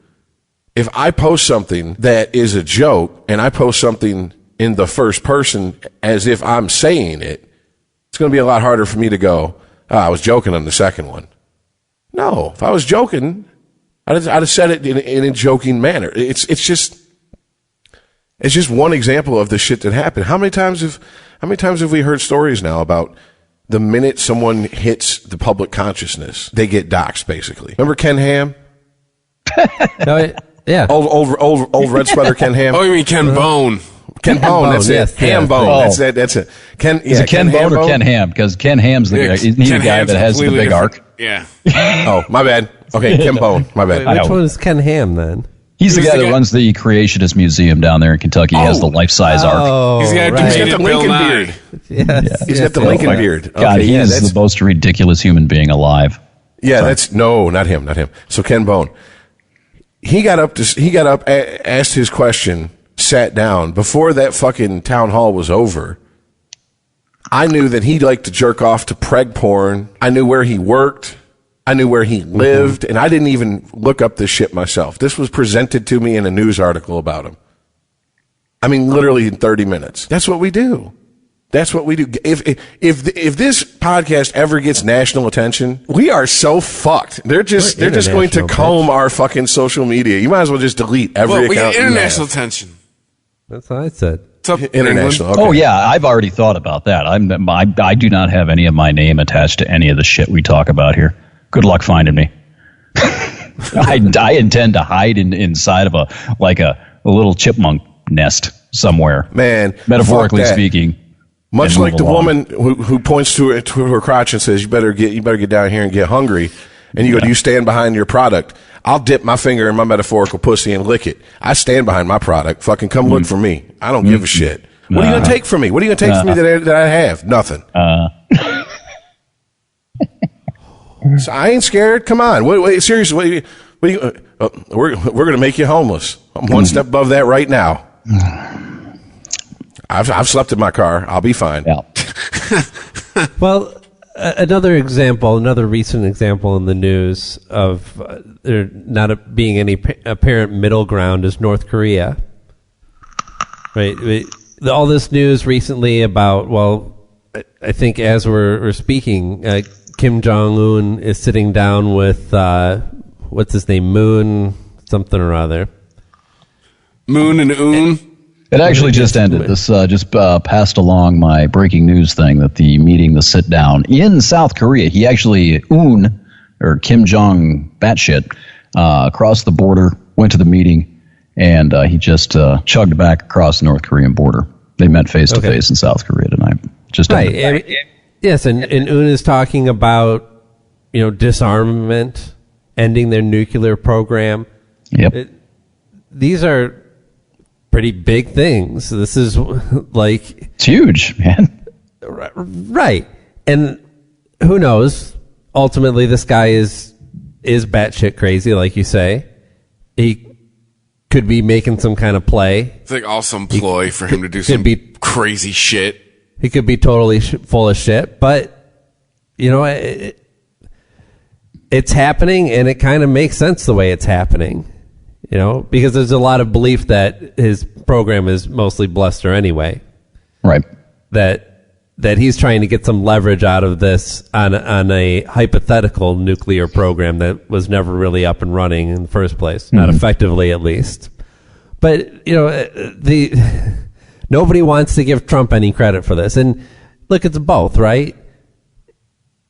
If I post something that is a joke and I post something in the first person as if I'm saying it, it's going to be a lot harder for me to go, I was joking on the second one. No, if I was joking, I'd have said it in a joking manner. It's just one example of the shit that happened. How many times have we heard stories now about the minute someone hits the public consciousness, they get doxxed, basically? Remember Ken Ham?
Yeah.
Old red sweater Ken Ham.
Oh, you mean Ken Bone?
Ken Bone, that's it. Ham Bone.
Oh.
That's it.
Is it Ken Bone or Ken Ham? Because Ken Ham's the guy. Isn't he the guy that has the big arc?
Yeah.
Oh, my bad. Okay, Ken Bone. My bad.
Which one is Ken Ham then?
He's the guy that runs the Creationist Museum down there in Kentucky. He has the life-size ark.
He's got
the Lincoln beard.
Yes.
He's got the Lincoln beard.
God, he is the most ridiculous human being alive.
Yeah, not him. So Ken Bone. He got up, asked his question, sat down. Before that fucking town hall was over, I knew that he liked to jerk off to preg porn. I knew where he worked. I knew where he lived, and I didn't even look up this shit myself. This was presented to me in a news article about him. I mean, literally in 30 minutes. That's what we do. That's what we do. If this podcast ever gets national attention, we are so fucked. They're just going to comb our fucking social media. You might as well just delete every account.
We get international attention.
That's what I said.
International. Okay.
Oh yeah, I've already thought about that. I do not have any of my name attached to any of the shit we talk about here. Good luck finding me. I intend to hide inside of a little chipmunk nest somewhere.
Man,
metaphorically speaking.
Much like the woman who points to her crotch and says, "You better get down here and get hungry." And you go, "Do you stand behind your product?" I'll dip my finger in my metaphorical pussy and lick it. I stand behind my product. Fucking come look for me. I don't give a shit. What are you gonna take from me? What are you gonna take from me that I have? Nothing. So I ain't scared. Come on. Wait, seriously. We're going to make you homeless. I'm one step above that right now. I've slept in my car. I'll be fine.
Yeah.
Well, another recent example in the news of there not being any apparent middle ground is North Korea. Right. All this news recently about, I think as we're speaking, Kim Jong-un is sitting down with, what's his name? Moon something or other.
Moon and Un?
It actually just ended. This just passed along my breaking news thing that the meeting, the sit down in South Korea, he actually, Kim Jong batshit, crossed the border, went to the meeting, and he just chugged back across the North Korean border. They met face to face in South Korea tonight. Just
right. Yes, and Un is talking about disarmament, ending their nuclear program.
Yep.
These are pretty big things. This is
it's huge, man.
Right. And who knows? Ultimately, this guy is batshit crazy, like you say. He could be making some kind of play.
It's like all some ploy for him to do some crazy shit.
He could be totally full of shit, but it's happening, and it kind of makes sense the way it's happening. Because there's a lot of belief that his program is mostly bluster anyway.
Right.
That he's trying to get some leverage out of this on a hypothetical nuclear program that was never really up and running in the first place, not effectively at least. But nobody wants to give Trump any credit for this. And look, it's both, right?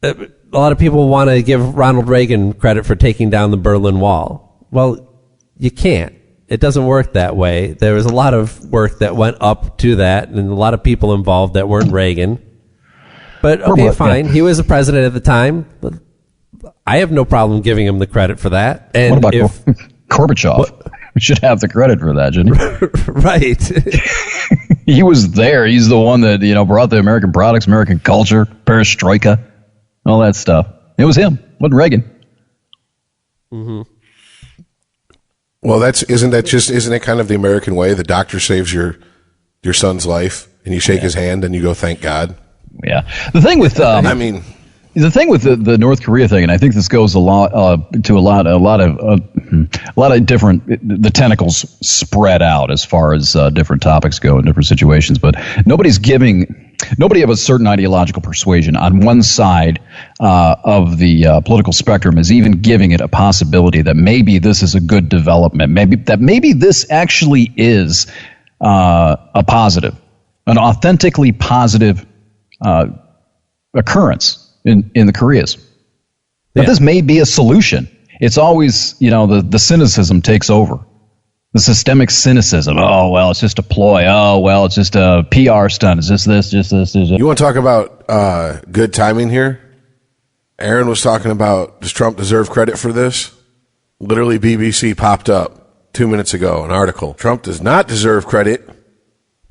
A lot of people want to give Ronald Reagan credit for taking down the Berlin Wall. Well, you can't. It doesn't work that way. There was a lot of work that went up to that, and a lot of people involved that weren't Reagan. But okay, fine. Yeah. He was the president at the time. But I have no problem giving him the credit for that. And
what about Gorbachev? We should have the credit for that, shouldn't
he? Right.
He was there. He's the one that brought the American products, American culture, perestroika, all that stuff. It was him. It wasn't Reagan.
Mm-hmm.
Well, isn't it kind of the American way? The doctor saves your son's life, and you shake his hand, and you go, "Thank God."
Yeah. The thing with the North Korea thing, and I think this goes a lot to a lot of different. The tentacles spread out as far as different topics go in different situations, but nobody of a certain ideological persuasion on one side of the political spectrum is even giving it a possibility that maybe this is a good development. Maybe this actually is a positive, an authentically positive occurrence in the Koreas. But this may be a solution. It's always, the cynicism takes over. The systemic cynicism. Oh, well, it's just a ploy. Oh, well, it's just a PR stunt. It's just this.
You want to talk about good timing here? Aaron was talking about, does Trump deserve credit for this? Literally, BBC popped up 2 minutes ago, an article. Trump does not deserve credit.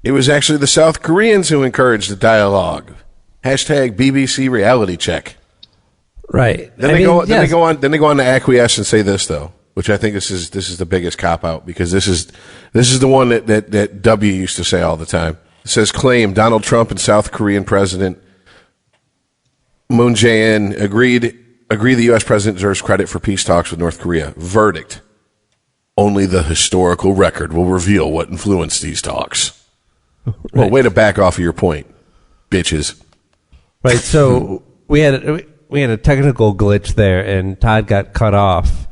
It was actually the South Koreans who encouraged the dialogue. Hashtag BBC reality check.
Right.
Then they go on to acquiesce and say this, though, which I think this is the biggest cop out, because this is the one that W used to say all the time. It says, claim Donald Trump and South Korean President Moon Jae-in agree the U.S. president deserves credit for peace talks with North Korea. Verdict: only the historical record will reveal what influenced these talks. Right. Well, way to back off of your point, bitches.
Right. So we had a technical glitch there, and Todd got cut off.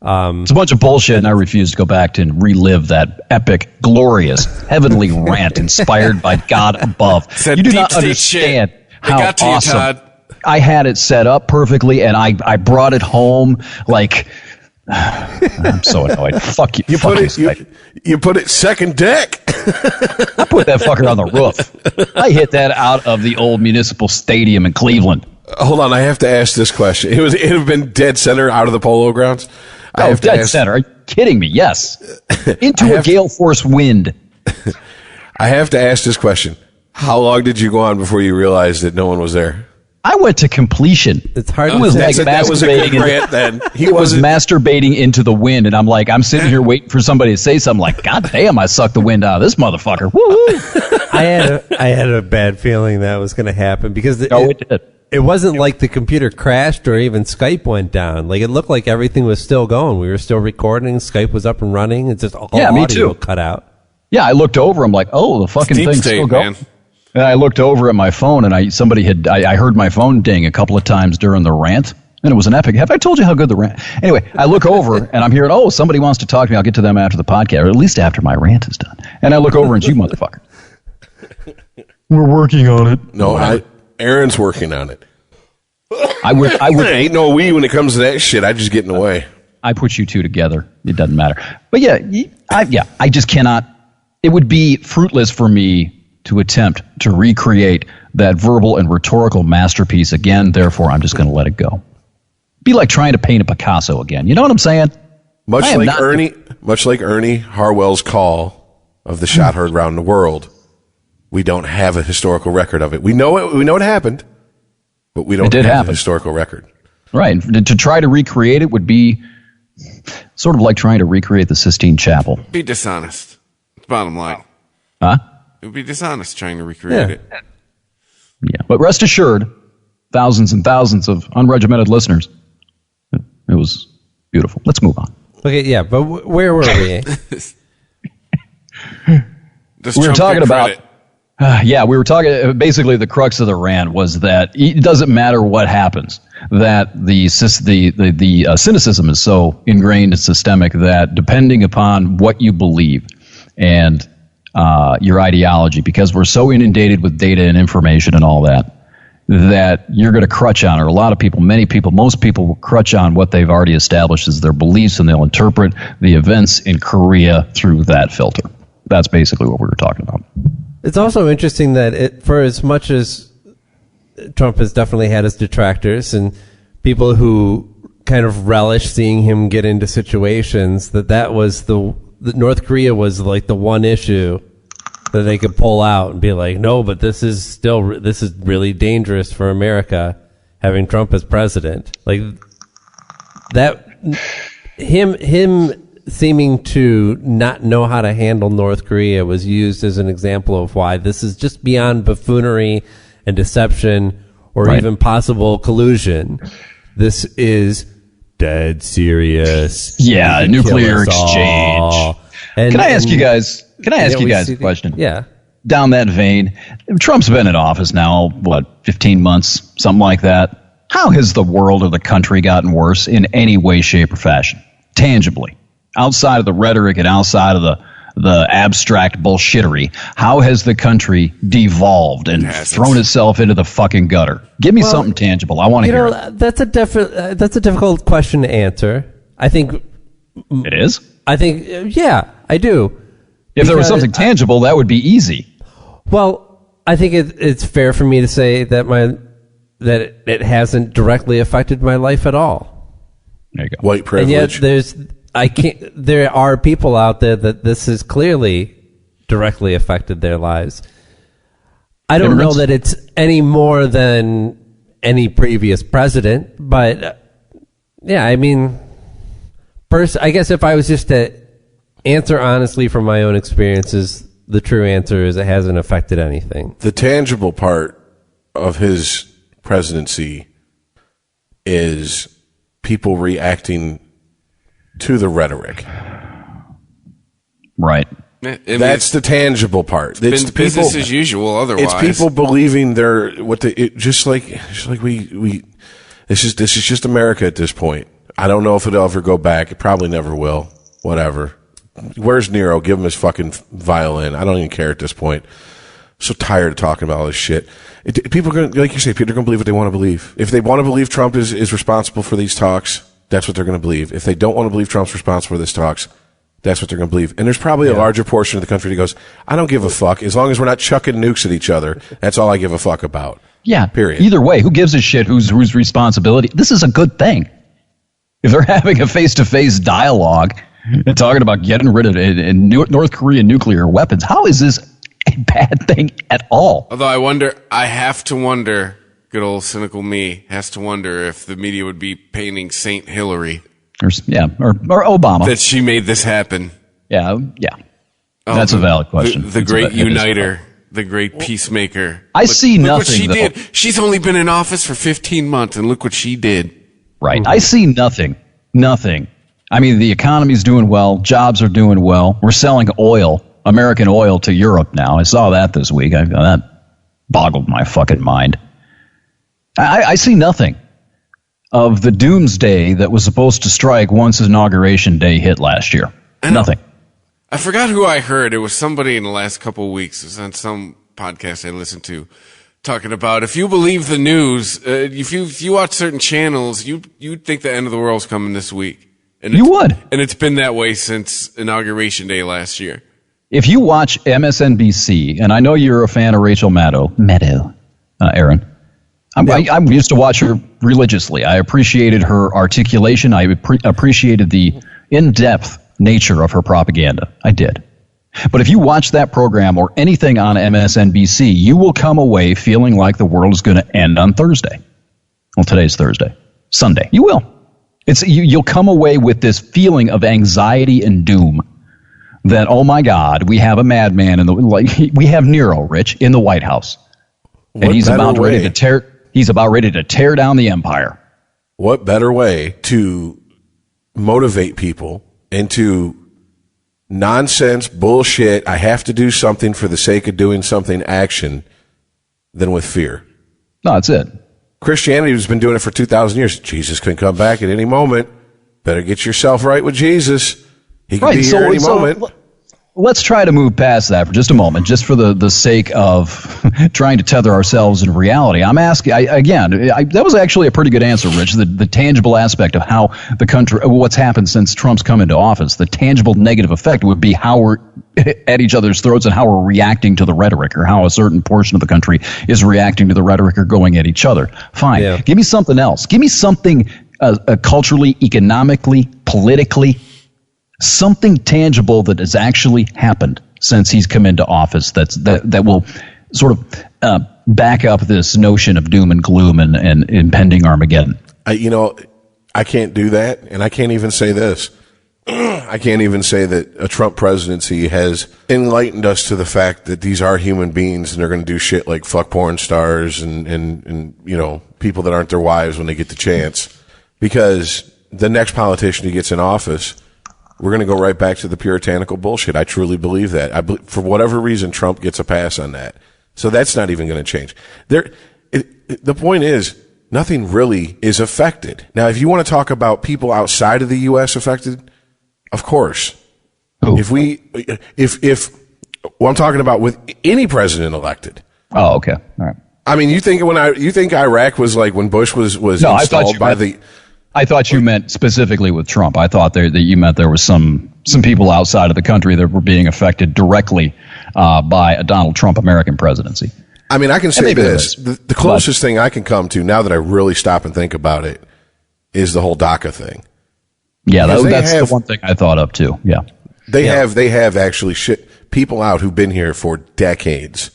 It's a bunch of bullshit, and I refuse to go back to and relive that epic, glorious, heavenly rant inspired by God above. You do not understand how awesome. Todd. I had it set up perfectly, and I brought it home like. I'm so annoyed. Fuck you.
You put it second deck.
I put that fucker on the roof. I hit that out of the old municipal stadium in Cleveland.
Hold on, I have to ask this question. It would have been dead center out of the Polo Grounds.
Dead center. Are you kidding me? Yes. Into a gale force wind.
I have to ask this question. How long did you go on before you realized that no one was there?
I went to completion.
It's hard to
say. That was a good rant then.
He was masturbating into the wind, and I'm sitting here waiting for somebody to say something like, God damn, I sucked the wind out of this motherfucker. Woo-hoo.
I had a bad feeling that was going to happen because it did. It wasn't like the computer crashed or even Skype went down. Like, it looked like everything was still going. We were still recording. Skype was up and running. It's just all audio cut out.
Yeah, I looked over. I'm like, oh, the fucking thing's still going. Man. And I looked over at my phone, and I heard my phone ding a couple of times during the rant. And it was an epic. Have I told you how good the rant? Anyway, I look over and I'm hearing, somebody wants to talk to me. I'll get to them after the podcast, or at least after my rant is done. And I look over and you motherfucker. We're working on it.
No, Aaron's working on it.
I would.
Ain't no we when it comes to that shit. I just get in the way.
I put you two together. It doesn't matter. But I just cannot. It would be fruitless for me to attempt to recreate that verbal and rhetorical masterpiece again. Therefore, I'm just going to let it go. Be like trying to paint a Picasso again. You know what I'm saying?
Much like Ernie Harwell's call of the shot heard around the world. We don't have a historical record of it. We know it. We know it happened, but we don't have a historical record. Right.
To try to recreate it would be sort of like trying to recreate the Sistine Chapel.
Be dishonest. Bottom line.
Huh?
It would be dishonest trying to recreate it.
Yeah, but rest assured, thousands and thousands of unregimented listeners. It was beautiful. Let's move on.
Okay, yeah, but where were we?
We were talking about. We were talking. Basically, the crux of the rant was that it doesn't matter what happens. That the cynicism is so ingrained and systemic that depending upon what you believe and your ideology, because we're so inundated with data and information and all that you're going to crutch on, or a lot of people, many people, most people will crutch on what they've already established as their beliefs, and they'll interpret the events in Korea through that filter. That's basically what we were talking about.
It's also interesting that for as much as Trump has definitely had his detractors and people who kind of relish seeing him get into situations, that was the North Korea was like the one issue that they could pull out and be like, no, but this is really dangerous for America having Trump as president. Like that, him seeming to not know how to handle North Korea was used as an example of why this is just beyond buffoonery and deception or even possible collusion. This is dead serious.
Yeah, nuclear exchange. Can I ask you guys a question?
Yeah.
Down that vein, Trump's been in office now, 15 months, something like that. How has the world or the country gotten worse in any way, shape, or fashion? Tangibly. Outside of the rhetoric and outside of the abstract bullshittery, how has the country devolved and thrown itself into the fucking gutter? Give me something tangible. I want to hear it.
That's a difficult question to answer. I think
it is.
I think, I do.
If there was something tangible, that would be easy.
Well, I think it's fair for me to say that it hasn't directly affected my life at all.
There you go.
White privilege.
And yet there are people out there that this has clearly directly affected their lives. I don't know that it's any more than any previous president, but I mean, I guess if I was just to answer honestly from my own experiences, the true answer is it hasn't affected anything.
The tangible part of his presidency is people reacting to the rhetoric.
Right.
That's the tangible part.
It's business as usual. Otherwise,
it's people believing just like we. This is just America at this point. I don't know if it'll ever go back. It probably never will. Whatever. Where's Nero? Give him his fucking violin. I don't even care at this point. I'm so tired of talking about all this shit. People are going to, like you say, people are going to believe what they want to believe. If they want to believe Trump is responsible for these talks, that's what they're going to believe. If they don't want to believe Trump's responsible for these talks, that's what they're going to believe. And there's probably a larger portion of the country that goes, I don't give a fuck. As long as we're not chucking nukes at each other, that's all I give a fuck about.
Yeah.
Period.
Either way, who gives a shit whose responsibility? This is a good thing. If they're having a face-to-face dialogue and talking about getting rid of North Korean nuclear weapons, how is this a bad thing at all?
Although I have to wonder, good old cynical me has to wonder if the media would be painting Saint Hillary.
Or Obama.
That she made this happen.
Yeah. That's a valid question.
The great uniter, the great peacemaker.
I see nothing. Look what
she did. She's only been in office for 15 months, and look what she did.
Right. I see nothing. I mean, the economy's doing well. Jobs are doing well. We're selling oil, American oil, to Europe now. I saw that this week. That boggled my fucking mind. I see nothing. of the doomsday that was supposed to strike once his inauguration day hit last year? Nothing.
I forgot who I heard. It was somebody in the last couple of weeks. It was on some podcast I listened to, talking about if you believe the news, if you watch certain channels, you'd think the end of the world's coming this week. And
you would.
And it's been that way since Inauguration Day last year.
If you watch MSNBC, and I know you're a fan of Rachel Maddow, Aaron. I used to watch her religiously. I appreciated her articulation. I appreciated the in-depth nature of her propaganda. I did. But if you watch that program or anything on MSNBC, you will come away feeling like the world is going to end on Thursday. Well, today's Thursday. Sunday. You will. You'll come away with this feeling of anxiety and doom that, oh my God, we have a madman we have Nero, Rich, in the White House. And he's about ready to tear down the empire.
What better way to motivate people into nonsense, bullshit, I have to do something for the sake of doing something action than with fear?
No, that's it.
Christianity has been doing it for 2,000 years. Jesus can come back at any moment. Better get yourself right with Jesus. He can be here at any moment.
Let's try to move past that for just a moment, just for the sake of trying to tether ourselves in reality. I'm asking, that was actually a pretty good answer, Rich, the tangible aspect of how the country, what's happened since Trump's come into office, the tangible negative effect would be how we're at each other's throats and how we're reacting to the rhetoric, or how a certain portion of the country is reacting to the rhetoric or going at each other. Fine. Yeah. Give me something else. Give me something culturally, economically, politically, something tangible that has actually happened since he's come into office that will sort of back up this notion of doom and gloom and impending Armageddon.
I can't do that, and I can't even say this. I can't even say that a Trump presidency has enlightened us to the fact that these are human beings and they're going to do shit like fuck porn stars and people that aren't their wives when they get the chance. Because the next politician who gets in office, we're going to go right back to the puritanical bullshit. I truly believe that. For whatever reason, Trump gets a pass on that. So that's not even going to change. The point is, nothing really is affected. Now, if you want to talk about people outside of the U.S. affected, of course.
Ooh.
If I'm talking about with any president elected.
Oh, okay. All right.
I mean, you think Iraq was like when Bush was installed by the.
I thought you meant specifically with Trump. I thought that you meant there was some people outside of the country that were being affected directly by a Donald Trump American presidency.
I mean, I can say this. The closest thing I can come to, now that I really stop and think about it, is the whole DACA thing.
Yeah, that's the one thing I thought of too. Yeah.
They have actually people out who've been here for decades.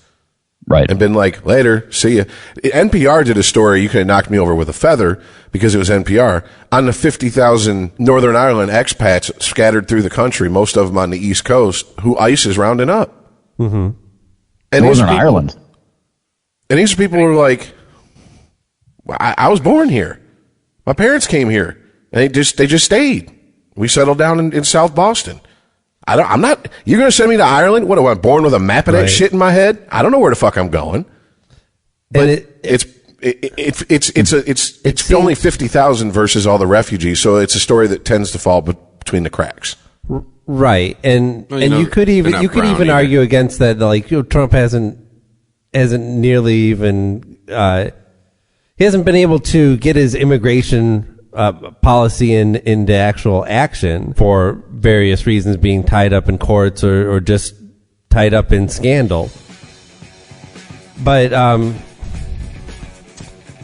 Right.
And been like, later, see ya. NPR did a story, you could have knocked me over with a feather because it was NPR, on the 50,000 Northern Ireland expats scattered through the country, most of them on the East Coast, who ICE is rounding up.
Mm-hmm. And Northern Ireland.
And these people were like, I was born here. My parents came here. And they just stayed. We settled down in South Boston. I'm not, you're going to send me to Ireland? What, am I born with a map of that shit in my head? I don't know where the fuck I'm going. But it's only 50,000 versus all the refugees. So it's a story that tends to fall between the cracks.
Right. And you could even argue against that. Like, Trump hasn't nearly even, he hasn't been able to get his immigration policy into actual action for various reasons, being tied up in courts or just tied up in scandal. But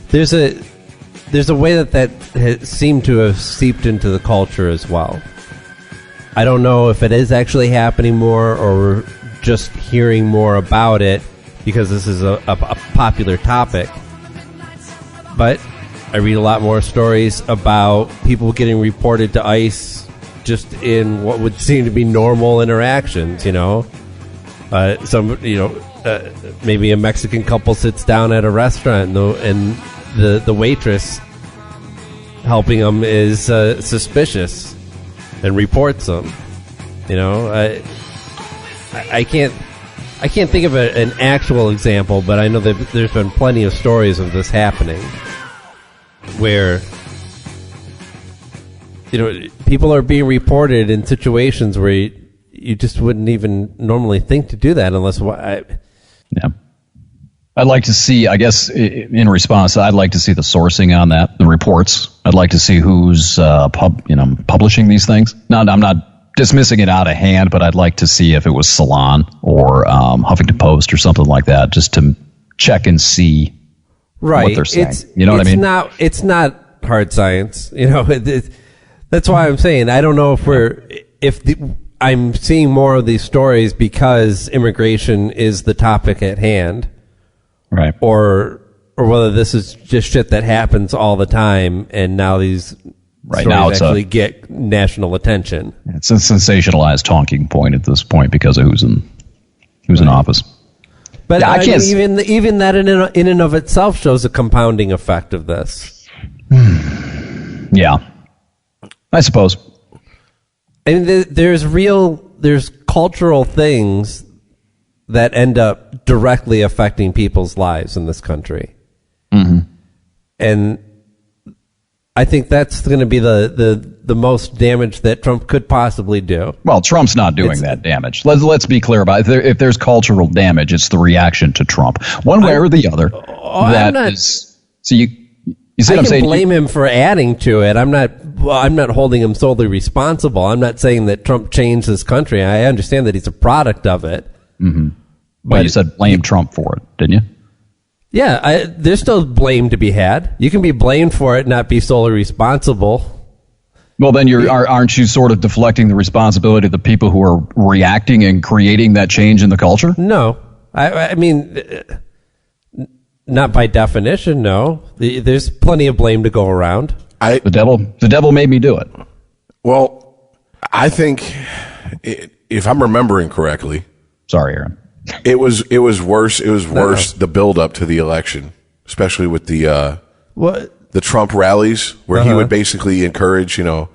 there's a way that has seemed to have seeped into the culture as well. I don't know if it is actually happening more or we're just hearing more about it because this is a popular topic. But I read a lot more stories about people getting reported to ICE just in what would seem to be normal interactions, maybe a Mexican couple sits down at a restaurant and the waitress helping them is suspicious and reports them. I can't think of an actual example, but I know that there's been plenty of stories of this happening, where people are being reported in situations where you just wouldn't even normally think to do that unless.
Yeah. I'd like to see, I guess, in response, I'd like to see the sourcing on that, the reports. I'd like to see who's publishing these things. I'm not dismissing it out of hand, but I'd like to see if it was Salon or Huffington Post or something like that, just to check and see what they're saying. You know what I mean?
It's not hard science. That's why I'm saying I don't know I'm seeing more of these stories because immigration is the topic at hand.
Right.
Or whether this is just shit that happens all the time, and now these stories actually get national attention.
It's a sensationalized talking point at this point because of who's in office.
But yeah, I can't even that in and of itself shows a compounding effect of this.
Yeah, I suppose.
And there's cultural things that end up directly affecting people's lives in this country.
Mm-hmm.
And I think that's going to be the most damage that Trump could possibly do.
Well, Trump's not doing that damage. Let's be clear about it. If there's cultural damage, it's the reaction to Trump, one way or the other. So you see what I'm saying?
Blame him for adding to it. I'm not holding him solely responsible. I'm not saying that Trump changed this country. I understand that he's a product of it.
Mm-hmm. But you said blame Trump for it, didn't you?
Yeah, there's still blame to be had. You can be blamed for it, not be solely responsible.
Well, then aren't you sort of deflecting the responsibility of the people who are reacting and creating that change in the culture?
No. I mean, not by definition, no. There's plenty of blame to go around.
The devil made me do it.
Well, I think, if I'm remembering correctly...
Sorry, Aaron.
It was worse. It was worse the build up to the election, especially with the Trump rallies where he would basically encourage, oh,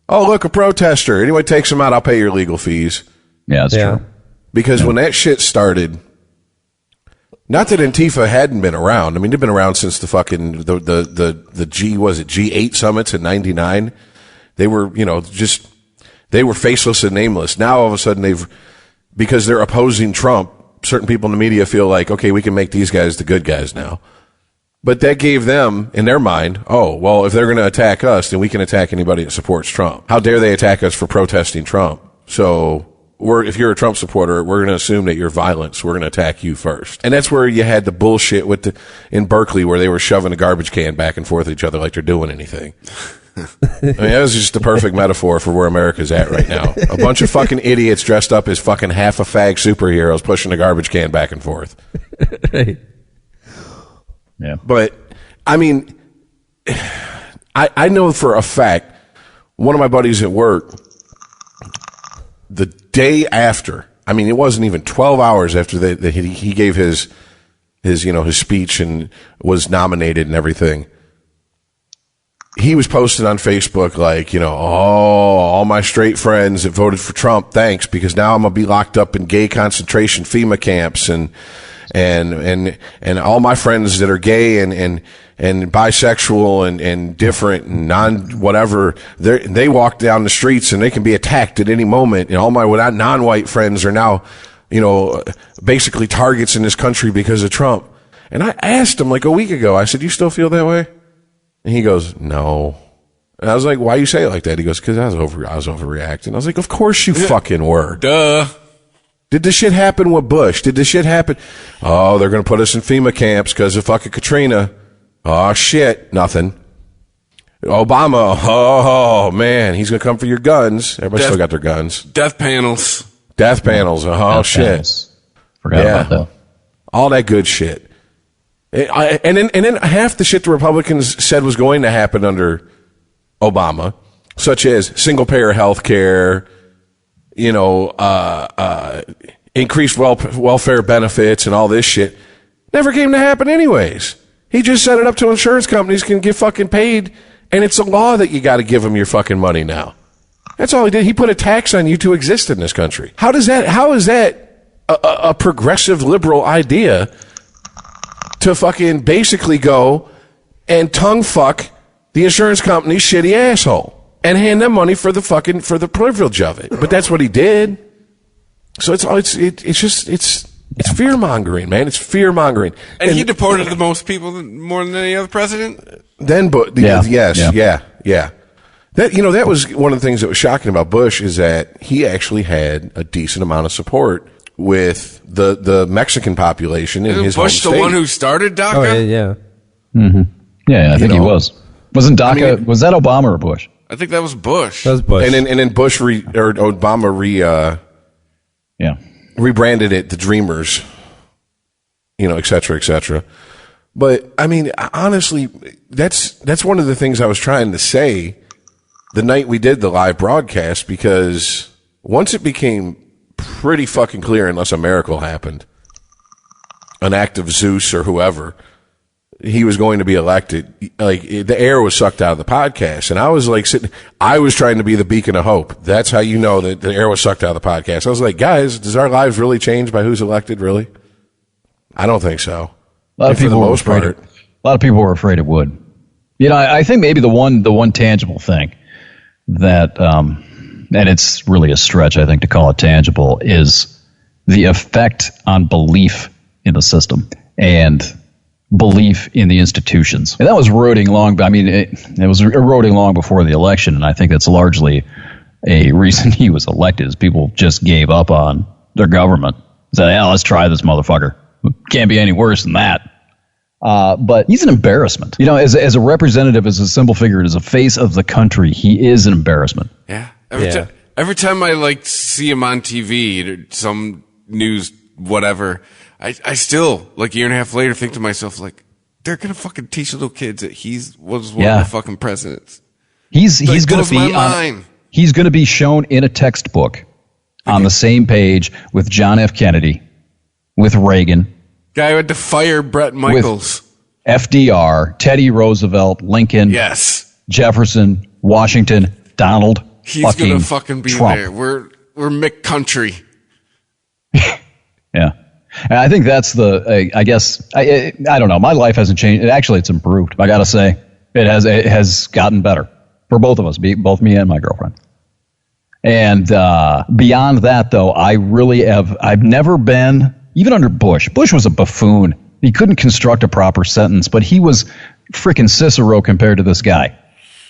look, a protester. Anyone takes him out, I'll pay your legal fees.
Yeah, that's true.
Because when that shit started, not that Antifa hadn't been around. I mean, they've been around since the fucking the G8 summits in '99. They were, they were faceless and nameless. Now all of a sudden because they're opposing Trump, certain people in the media feel like, okay, we can make these guys the good guys now. But that gave them, in their mind, oh, well, if they're going to attack us, then we can attack anybody that supports Trump. How dare they attack us for protesting Trump? So if you're a Trump supporter, we're going to assume that you're violent, so we're going to attack you first. And that's where you had the bullshit in Berkeley where they were shoving a garbage can back and forth at each other like they're doing anything. I mean, that was just the perfect metaphor for where America's at right now. A bunch of fucking idiots dressed up as fucking half a fag superheroes pushing a garbage can back and forth.
Right.
Yeah.
But, I mean, I know for a fact, one of my buddies at work, the day after, I mean, it wasn't even 12 hours after he gave his speech and was nominated and everything, he was posted on Facebook like, all my straight friends that voted for Trump, thanks, because now I'm going to be locked up in gay concentration FEMA camps and all my friends that are gay and bisexual and different and non-whatever, they walk down the streets and they can be attacked at any moment. And all my non-white friends are now, basically targets in this country because of Trump. And I asked him like a week ago, I said, you still feel that way? And he goes, no. And I was like, why you say it like that? He goes, because I was overreacting. I was like, of course you fucking were.
Duh.
Did this shit happen with Bush? Did this shit happen? Oh, they're going to put us in FEMA camps because of fucking Katrina. Oh, shit. Nothing. Obama. Oh, man. He's going to come for your guns. Everybody still got their guns.
Death panels.
Death panels. Oh, shit.
Panels. Forgot about that.
All that good shit. And then half the shit the Republicans said was going to happen under Obama, such as single-payer health care, increased welfare benefits and all this shit, never came to happen anyways. He just set it up to insurance companies can get fucking paid, and it's a law that you got to give them your fucking money now. That's all he did. He put a tax on you to exist in this country. How is that a progressive liberal idea to fucking basically go and tongue fuck the insurance company's shitty asshole? and hand them money for the privilege of it. But that's what he did. So it's fear mongering, man. It's fear mongering.
And he deported the most people more than any other president.
Then, yeah. That was one of the things that was shocking about Bush is that he actually had a decent amount of support with the Mexican population in his
Bush
home state.
the one who started DACA?
Oh, yeah.
Mm-hmm. Yeah, I think he was. Wasn't DACA? Was that Obama or Bush?
I think that was Bush.
That was Bush.
And then Bush Obama rebranded it the Dreamers, et cetera, et cetera. But I mean, honestly, that's one of the things I was trying to say the night we did the live broadcast, because once it became pretty fucking clear, unless a miracle happened, an act of Zeus or whoever, he was going to be elected, like the air was sucked out of the podcast. And I was like I was trying to be the beacon of hope. That's how you know that the air was sucked out of the podcast. I was like, guys, does our lives really change by who's elected, really? I don't think so.
A lot of people were afraid it would. I think maybe the one tangible thing that, and it's really a stretch, I think, to call it tangible, is the effect on belief in the system and belief in the institutions. And that was eroding long. I mean, it was eroding long before the election, and I think that's largely a reason he was elected, is people just gave up on their government. Said, let's try this motherfucker. Can't be any worse than that. But he's an embarrassment. As a representative, as a symbol figure, as a face of the country, he is an embarrassment.
Yeah. Every time I see him on TV, some news, whatever, I still, a year and a half later, think to myself, they're going to fucking teach little kids that he was one of the fucking presidents.
He's going to be he's going to be shown in a textbook on the same page with John F. Kennedy, with Reagan.
Guy who had to fire Brett Michaels.
With FDR, Teddy Roosevelt, Lincoln.
Yes.
Jefferson, Washington, Donald.
He's going to fucking be
Trump.
there. We're McCountry.
Yeah. And I think that's I guess, I don't know. My life hasn't changed. Actually, it's improved. I got to say, it has gotten better for both of us, both me and my girlfriend. And beyond that, though, I've never been, even under Bush. Bush was a buffoon. He couldn't construct a proper sentence, but he was freaking Cicero compared to this guy.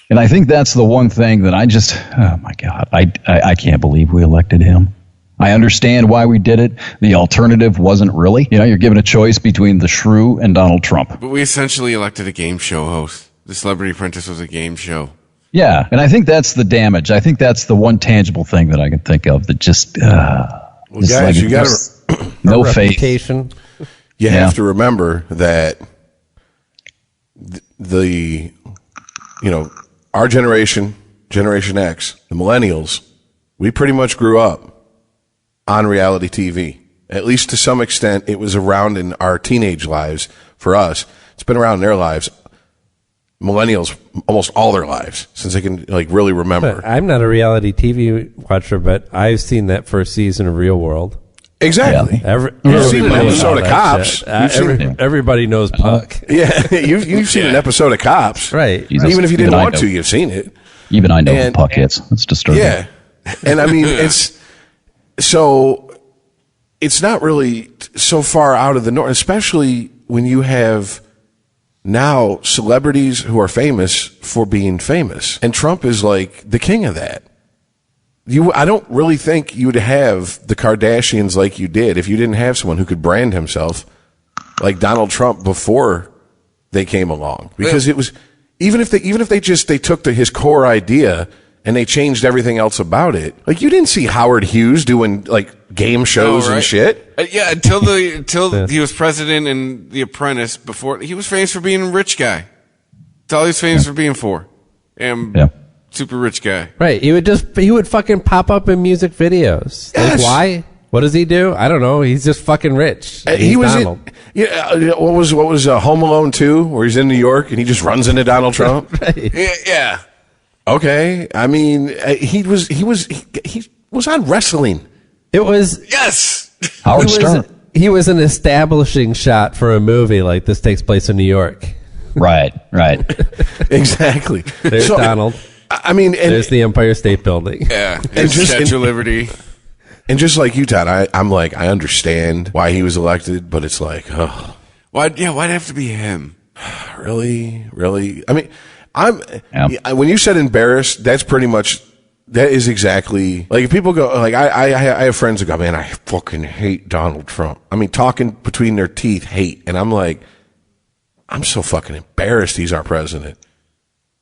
And I think that's the one thing that oh my God, I can't believe we elected him. I understand why we did it. The alternative wasn't really. You're given a choice between the shrew and Donald Trump.
But we essentially elected a game show host. The Celebrity Apprentice was a game show. Yeah,
and I think that's the damage. I think that's the one tangible thing that I can think of that just...
guys, you got to...
No faith.
You have to remember that our generation, Generation X, the millennials, we pretty much grew up on reality TV. At least to some extent, it was around in our teenage lives for us. It's been around in their lives. Millennials, almost all their lives, since they can really remember.
But I'm not a reality TV watcher, but I've seen that first season of Real World.
Exactly. You've seen an episode of Cops.
Everybody knows Puck.
You've seen an episode of Cops.
Right.
Jesus.
Even if you didn't want to, you've seen it.
Even I know who Puck hits. It's disturbing.
Yeah. And I mean, it's not really so far out of the norm, especially when you have now celebrities who are famous for being famous. And Trump is the king of that. I don't really think you would have the Kardashians like you did if you didn't have someone who could brand himself like Donald Trump before they came along. Because it was, even if they took his core idea and they changed everything else about it. You didn't see Howard Hughes doing game shows and shit.
Until he was president and The Apprentice. Before he was famous for being a rich guy. That's all he was famous for being for. Super rich guy.
Right. He would fucking pop up in music videos.
Yes.
Why? What does he do? I don't know. He's just fucking rich.
He was Donald. What was Home Alone 2, where he's in New York and he just runs into Donald Trump?
Right.
Yeah. Okay. I mean, he was on wrestling.
It was
Howard Stern.
He was an establishing shot for a movie like this takes place in New York.
Right.
Exactly.
There's Donald.
I mean,
there's the Empire State Building.
Yeah, and Statue of Liberty.
And just like you, Todd, I'm like, I understand why he was elected, but it's like, oh.
Why'd it have to be him?
Really? I mean, when you said embarrassed, that's pretty much, that is exactly, like if people go, like I have friends that go, man, I fucking hate Donald Trump. I mean, talking between their teeth, hate. And I'm like, I'm so fucking embarrassed he's our president.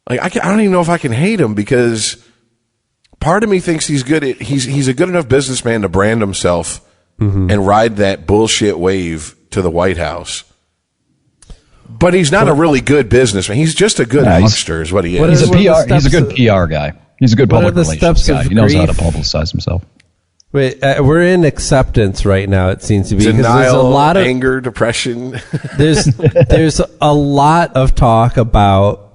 Like, I don't even know if I can hate him because part of me thinks he's good at, he's a good enough businessman to brand himself and ride that bullshit wave to the White House. But he's not a really good businessman. He's just a good huckster is what he is.
He's a good PR guy. He's a good public relations guy. He knows how to publicize himself.
Wait, we're in acceptance right now, it seems to be.
Denial, there's a lot of anger, depression.
There's a lot of talk about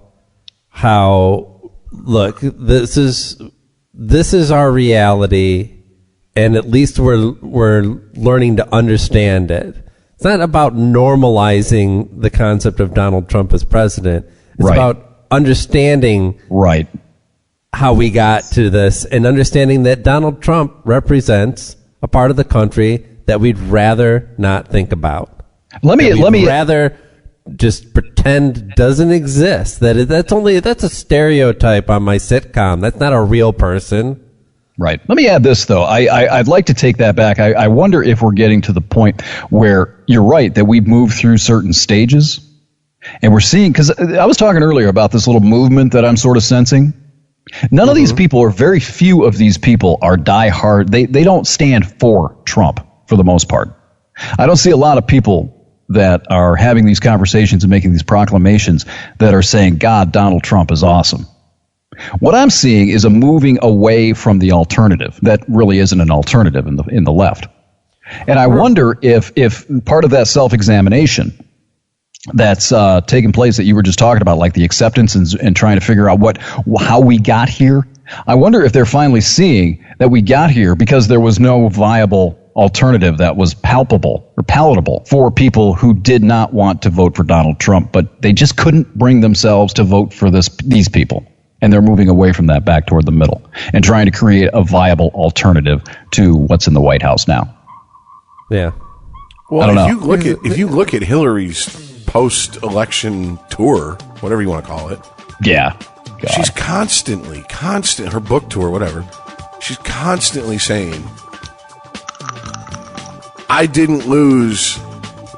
how, look, this is our reality, and at least we're learning to understand it. It's not about normalizing the concept of Donald Trump as president. It's about understanding how we got to this and understanding that Donald Trump represents a part of the country that we'd rather not think about. Let me rather just pretend doesn't exist. That's a stereotype on my sitcom. That's not a real person.
Right. Let me add this, though. I'd like to take that back. I wonder if we're getting to the point where you're right, that we've moved through certain stages. And we're seeing, because I was talking earlier about this little movement that I'm sort of sensing. None of these people, or very few of these people, are diehard. They don't stand for Trump for the most part. I don't see a lot of people that are having these conversations and making these proclamations that are saying, God, Donald Trump is awesome. What I'm seeing is a moving away from the alternative. That really isn't an alternative in the left. And I wonder if part of that self-examination that's taking place that you were just talking about, like the acceptance and trying to figure out how we got here, I wonder if they're finally seeing that we got here because there was no viable alternative that was palpable or palatable for people who did not want to vote for Donald Trump, but they just couldn't bring themselves to vote for these people. And they're moving away from that back toward the middle and trying to create a viable alternative to what's in the White House now.
Yeah.
Well, if you look at Hillary's post-election tour, whatever you want to call it.
Yeah. God.
She's constantly, her book tour, whatever, she's constantly saying, I didn't lose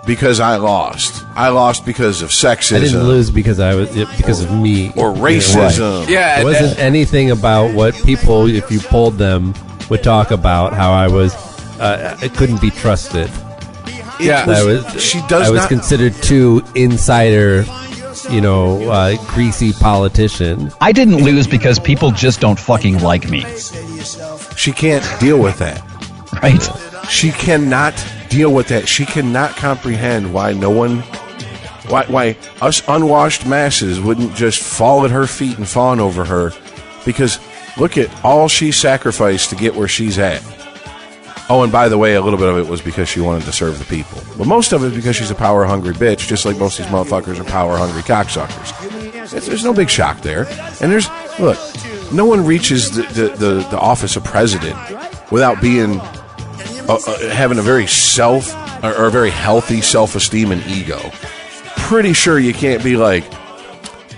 because I lost. I lost because of sexism.
I didn't lose because of me.
Or racism.
Right. Yeah. It wasn't anything about what people, if you polled them, would talk about how I was, it couldn't be trusted.
Yeah.
I was considered too insider, greasy politician.
I didn't lose because people just don't fucking like me.
She can't deal with that.
Right.
She cannot deal with that. She cannot comprehend why why us unwashed masses wouldn't just fall at her feet and fawn over her, because look at all she sacrificed to get where she's at. Oh, and by the way, a little bit of it was because she wanted to serve the people. But most of it is because she's a power-hungry bitch, just like most of these motherfuckers are power-hungry cocksuckers. There's no big shock there. And look, no one reaches the office of president without being having a very a very healthy self-esteem and ego. Pretty sure you can't be like,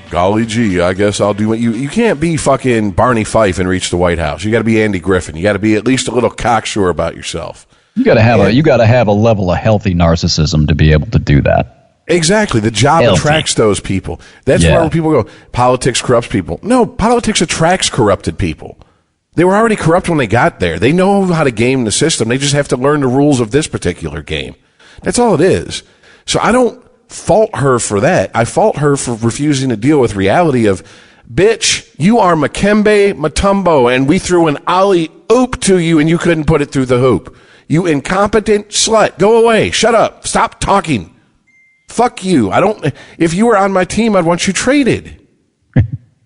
golly gee, I guess I'll do what you can't be fucking Barney Fife and reach the White House. You got to be Andy Griffin. You got to be at least a little cocksure about yourself.
You got to have a level of healthy narcissism to be able to do that.
Exactly. The job attracts those people. That's why when people go, politics corrupts people. No, politics attracts corrupted people. They were already corrupt when they got there. They know how to game the system. They just have to learn the rules of this particular game. That's all it is. So I don't fault her for that. I fault her for refusing to deal with reality of, bitch, you are Makembe Mutombo, and we threw an alley-oop to you and you couldn't put it through the hoop. You incompetent slut. Go away. Shut up. Stop talking. Fuck you. If you were on my team, I'd want you traded.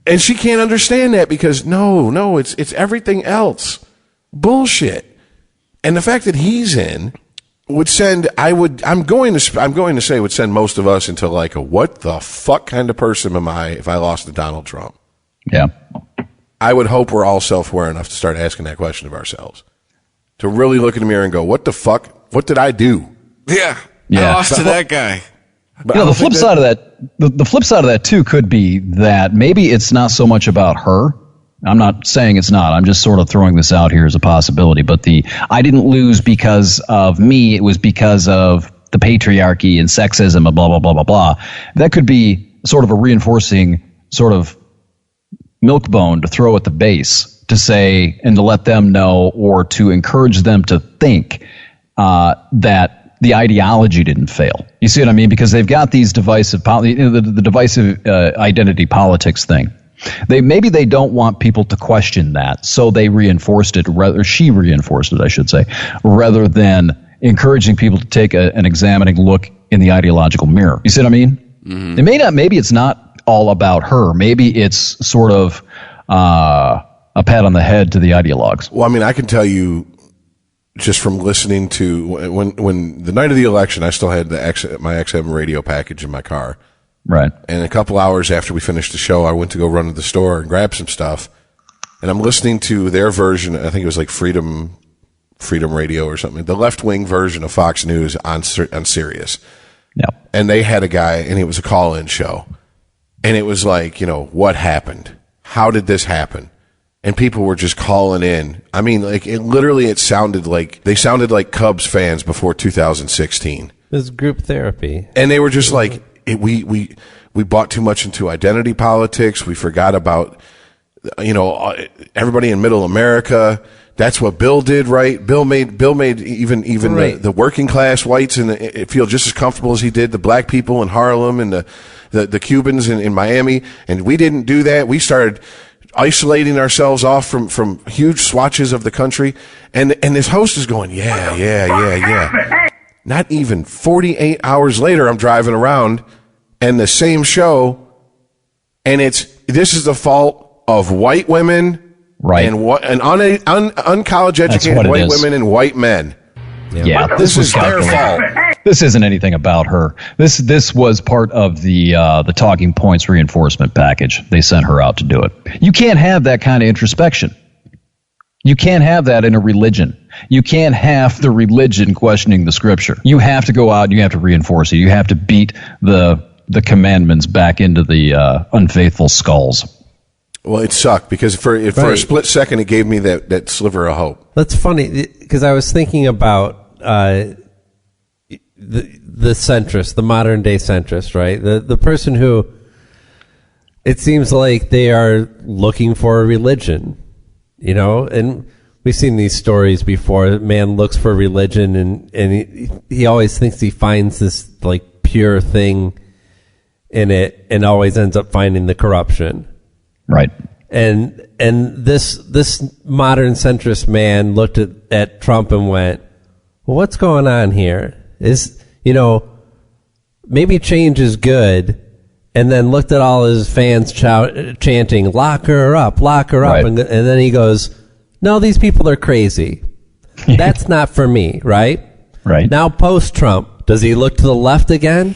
And she can't understand that because no, it's everything else. Bullshit. And the fact that he's in would send, I'm going to say would send most of us into like a what the fuck kind of person am I if I lost to Donald Trump?
Yeah.
I would hope we're all self-aware enough to start asking that question of ourselves. To really look in the mirror and go, what the fuck? What did I do?
Yeah.
Yeah.
I lost to that guy.
But the flip side of that, the flip side of that too could be that maybe it's not so much about her. I'm not saying it's not. I'm just sort of throwing this out here as a possibility. But I didn't lose because of me. It was because of the patriarchy and sexism and blah, blah, blah, blah, blah. That could be sort of a reinforcing sort of milk bone to throw at the base to say and to let them know or to encourage them to think that the ideology didn't fail. You see what I mean? Because they've got these divisive, the divisive identity politics thing. Maybe they don't want people to question that, so they reinforced it, she reinforced it, I should say, rather than encouraging people to take an examining look in the ideological mirror. You see what I mean? Mm-hmm. It may not. Maybe it's not all about her. Maybe it's sort of a pat on the head to the ideologues.
Well, I mean, I can tell you just from listening to when the night of the election, I still had my XM radio package in my car.
Right.
And a couple hours after we finished the show, I went to go run to the store and grab some stuff. And I'm listening to their version. I think it was like Freedom Radio or something. The left-wing version of Fox News on Sirius.
Yeah.
And they had a guy, and it was a call-in show. And it was like, what happened? How did this happen? And people were just calling in. I mean, like, it sounded like they sounded like Cubs fans before 2016.
It was group therapy.
And they were just like, we bought too much into identity politics. We forgot about, everybody in middle America. That's what Bill did, right? Bill made even right. the working class whites feel just as comfortable as he did the black people in Harlem and the Cubans in Miami. And we didn't do that. We started isolating ourselves off from huge swatches of the country. And this host is going, yeah. Not even 48 hours later, I'm driving around and the same show. And this is the fault of white women.
Right.
And uncollege educated white women and white men.
Yeah.
This is their fault.
This isn't anything about her. This was part of the talking points reinforcement package. They sent her out to do it. You can't have that kind of introspection. You can't have that in a religion. You can't have the religion questioning the scripture. You have to go out and you have to reinforce it. You have to beat the commandments back into the unfaithful skulls.
Well, it sucked because for a split second it gave me that sliver of hope.
That's funny because I was thinking about the centrist, the modern day centrist, right? The person who it seems like they are looking for a religion, and we've seen these stories before. A man looks for religion and he always thinks he finds this like pure thing in it and always ends up finding the corruption.
Right.
And this modern centrist man looked at Trump and went, well, what's going on here? Maybe change is good. And then looked at all his fans chanting, lock her up. Right. And then he goes, no, these people are crazy. That's not for me, right?
Right.
Now post-Trump, does he look to the left again?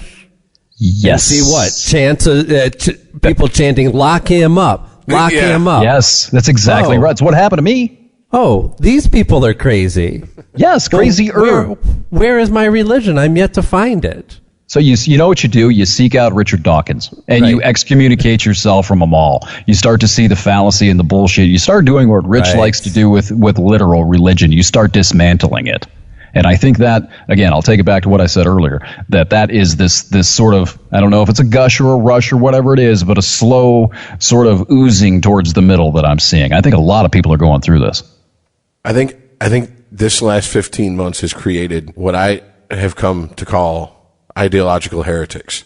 Yes.
And see what? People chanting, lock him up. Lock him up.
Yes, that's exactly right. It's what happened to me.
Oh, these people are crazy.
Yes, crazier.
Where is my religion? I'm yet to find it.
So you know what you do? You seek out Richard Dawkins and you excommunicate yourself from them all. You start to see the fallacy and the bullshit. You start doing what Rich likes to do with literal religion. You start dismantling it. And I think that, again, I'll take it back to what I said earlier, that is this sort of, I don't know if it's a gush or a rush or whatever it is, but a slow sort of oozing towards the middle that I'm seeing. I think a lot of people are going through this.
I think this last 15 months has created what I have come to call ideological heretics.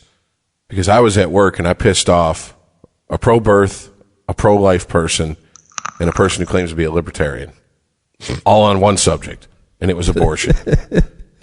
Because I was at work and I pissed off a pro-birth, a pro-life person, and a person who claims to be a libertarian. All on one subject. And it was abortion.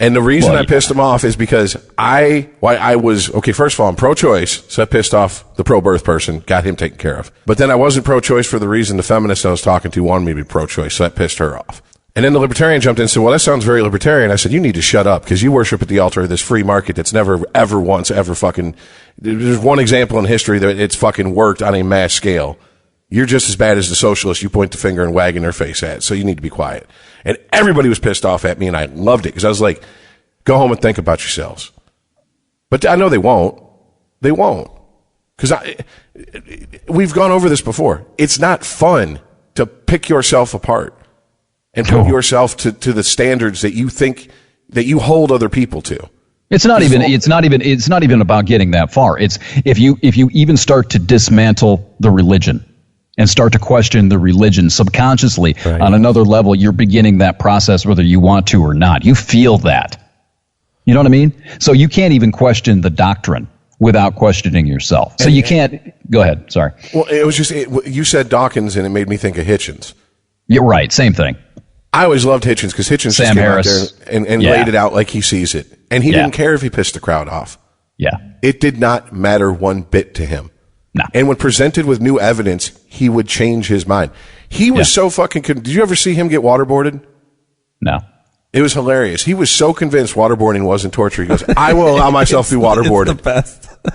And the reason I pissed him off is because I was, first of all, I'm pro-choice, so I pissed off the pro-birth person, got him taken care of. But then I wasn't pro-choice for the reason the feminist I was talking to wanted me to be pro-choice, so that pissed her off. And then the libertarian jumped in and said, well, that sounds very libertarian. I said, you need to shut up, because you worship at the altar of this free market that's never, ever once, ever fucking, there's one example in history that it's fucking worked on a mass scale. You're just as bad as the socialist you point the finger and wag in their face at, so you need to be quiet. And everybody was pissed off at me, and I loved it, because I was like, go home and think about yourselves. But I know they won't. They won't. Because we've gone over this before. It's not fun to pick yourself apart and put yourself to the standards that you think that you hold other people to.
It's not even about getting that far. It's if you even start to dismantle the religion and start to question the religion subconsciously on another level, you're beginning that process whether you want to or not. You feel that. You know what I mean? So you can't even question the doctrine without questioning yourself. So you can't. Go ahead. Sorry.
Well, it was just you said Dawkins, and it made me think of Hitchens.
You're right. Same thing.
I always loved Hitchens because Hitchens
Sam
just came
Harris.
out there and laid it out like he sees it, and he didn't care if he pissed the crowd off.
Yeah.
It did not matter one bit to him.
No.
And when presented with new evidence, he would change his mind. He was so fucking. Did you ever see him get waterboarded?
No.
It was hilarious. He was so convinced waterboarding wasn't torture. He goes, "I will allow myself to be waterboarded."
It's the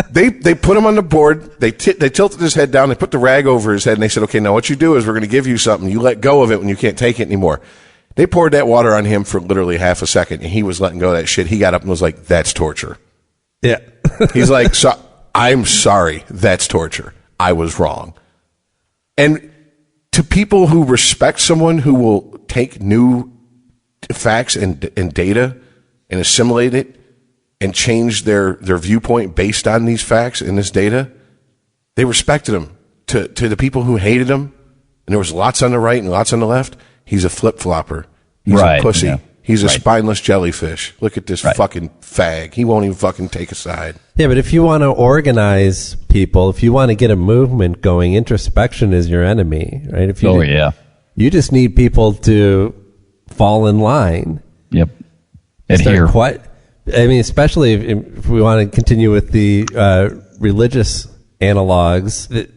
best.
They put him on the board. They tilted his head down. They put the rag over his head, and they said, "Okay, now what you do is we're going to give you something. You let go of it when you can't take it anymore." They poured that water on him for literally half a second, and he was letting go of that shit. He got up and was like, "That's torture."
Yeah.
He's like, "I'm sorry. That's torture. I was wrong." And to people who respect someone who will take new facts and data and assimilate it and change their viewpoint based on these facts and this data, they respected him. To the people who hated him, and there was lots on the right and lots on the left, he's a flip-flopper. He's a pussy. Yeah. He's a spineless jellyfish. Look at this fucking fag. He won't even fucking take a side.
Yeah, but if you want to organize people, if you want to get a movement going, introspection is your enemy, right? If you you just need people to fall in line.
Yep. Adhere.
I mean, especially if we want to continue with the religious analogs,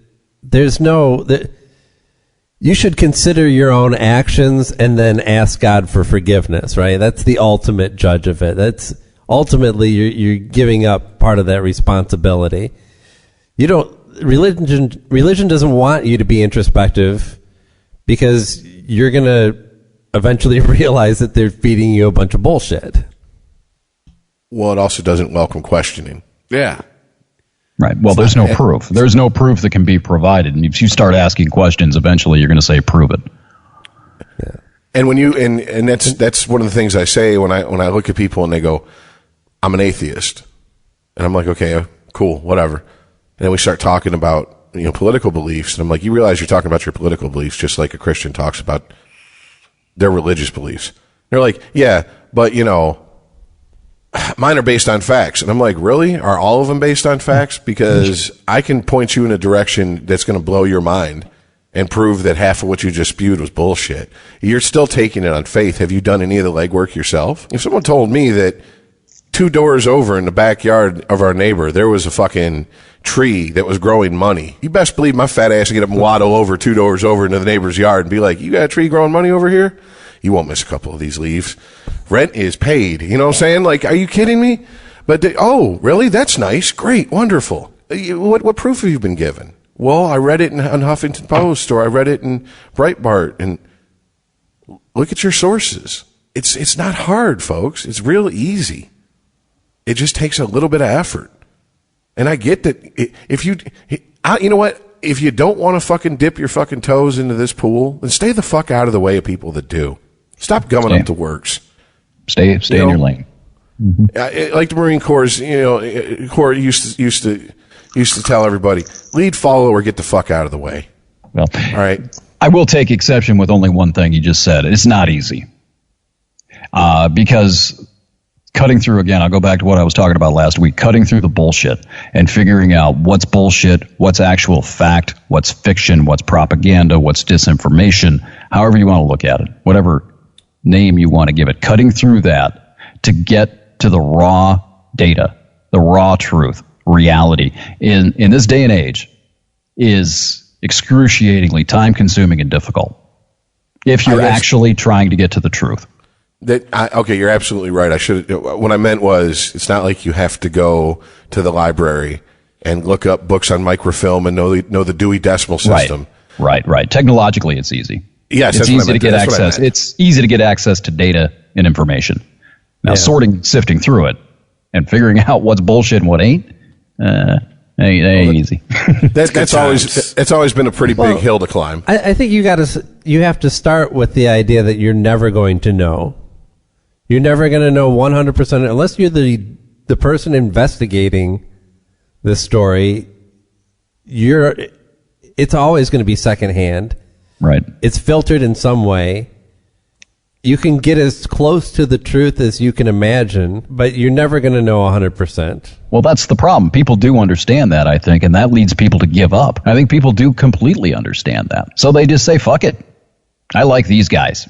you should consider your own actions and then ask God for forgiveness, right? That's the ultimate judge of it. That's ultimately you're giving up part of that responsibility. Religion doesn't want you to be introspective because you're going to eventually realize that they're feeding you a bunch of bullshit.
Well, it also doesn't welcome questioning.
Yeah.
Right. Well, there's no proof. There's no proof that can be provided. And if you start asking questions, eventually you're going to say, prove it.
Yeah. And when you, and that's one of the things I say when I look at people and they go, I'm an atheist. And I'm like, okay, cool, whatever. And then we start talking about, political beliefs. And I'm like, you realize you're talking about your political beliefs just like a Christian talks about their religious beliefs. They're like, yeah, but mine are based on facts. And I'm like, really? Are all of them based on facts? Because I can point you in a direction that's going to blow your mind and prove that half of what you just spewed was bullshit. You're still taking it on faith. Have you done any of the legwork yourself? If someone told me that 2 doors over in the backyard of our neighbor, there was a fucking tree that was growing money, you best believe my fat ass would get up and waddle over 2 doors over into the neighbor's yard and be like, you got a tree growing money over here? You won't miss a couple of these leaves. Rent is paid. You know what I'm saying? Like, are you kidding me? But oh, really? That's nice. Great. Wonderful. What proof have you been given? Well, I read it on Huffington Post, or I read it in Breitbart. And look at your sources. It's not hard, folks. It's real easy. It just takes a little bit of effort. And I get that you know what? If you don't want to fucking dip your fucking toes into this pool, then stay the fuck out of the way of people that do. Stop gumming up the works.
Stay in your lane. Mm-hmm.
Like the Marine Corps, Corps used to tell everybody, lead, follow, or get the fuck out of the way.
Well,
all right.
I will take exception with only one thing you just said. It's not easy. Because cutting through, again, I'll go back to what I was talking about last week, cutting through the bullshit and figuring out what's bullshit, what's actual fact, what's fiction, what's propaganda, what's disinformation, however you want to look at it, whatever name you want to give it, cutting through that to get to the raw data, the raw truth, reality in this day and age is excruciatingly time-consuming and difficult if you're actually trying to get to the truth.
Okay, you're absolutely right. What I meant was, it's not like you have to go to the library and look up books on microfilm and know the Dewey Decimal System.
Right. Technologically, it's easy.
Yes,
it's easy to get access. It's easy to get access to data and information. Now, sifting through it, and figuring out what's bullshit and what ain't ain't easy.
That's always been a pretty big hill to climb.
I think you have to start with the idea that you're never going to know. You're never going to know 100% unless you're the person investigating this story. It's always going to be secondhand.
Right.
It's filtered in some way. You can get as close to the truth as you can imagine, but you're never going to know 100%.
Well, that's the problem. People do understand that, I think, and that leads people to give up. I think people do completely understand that. So they just say, fuck it. I like these guys.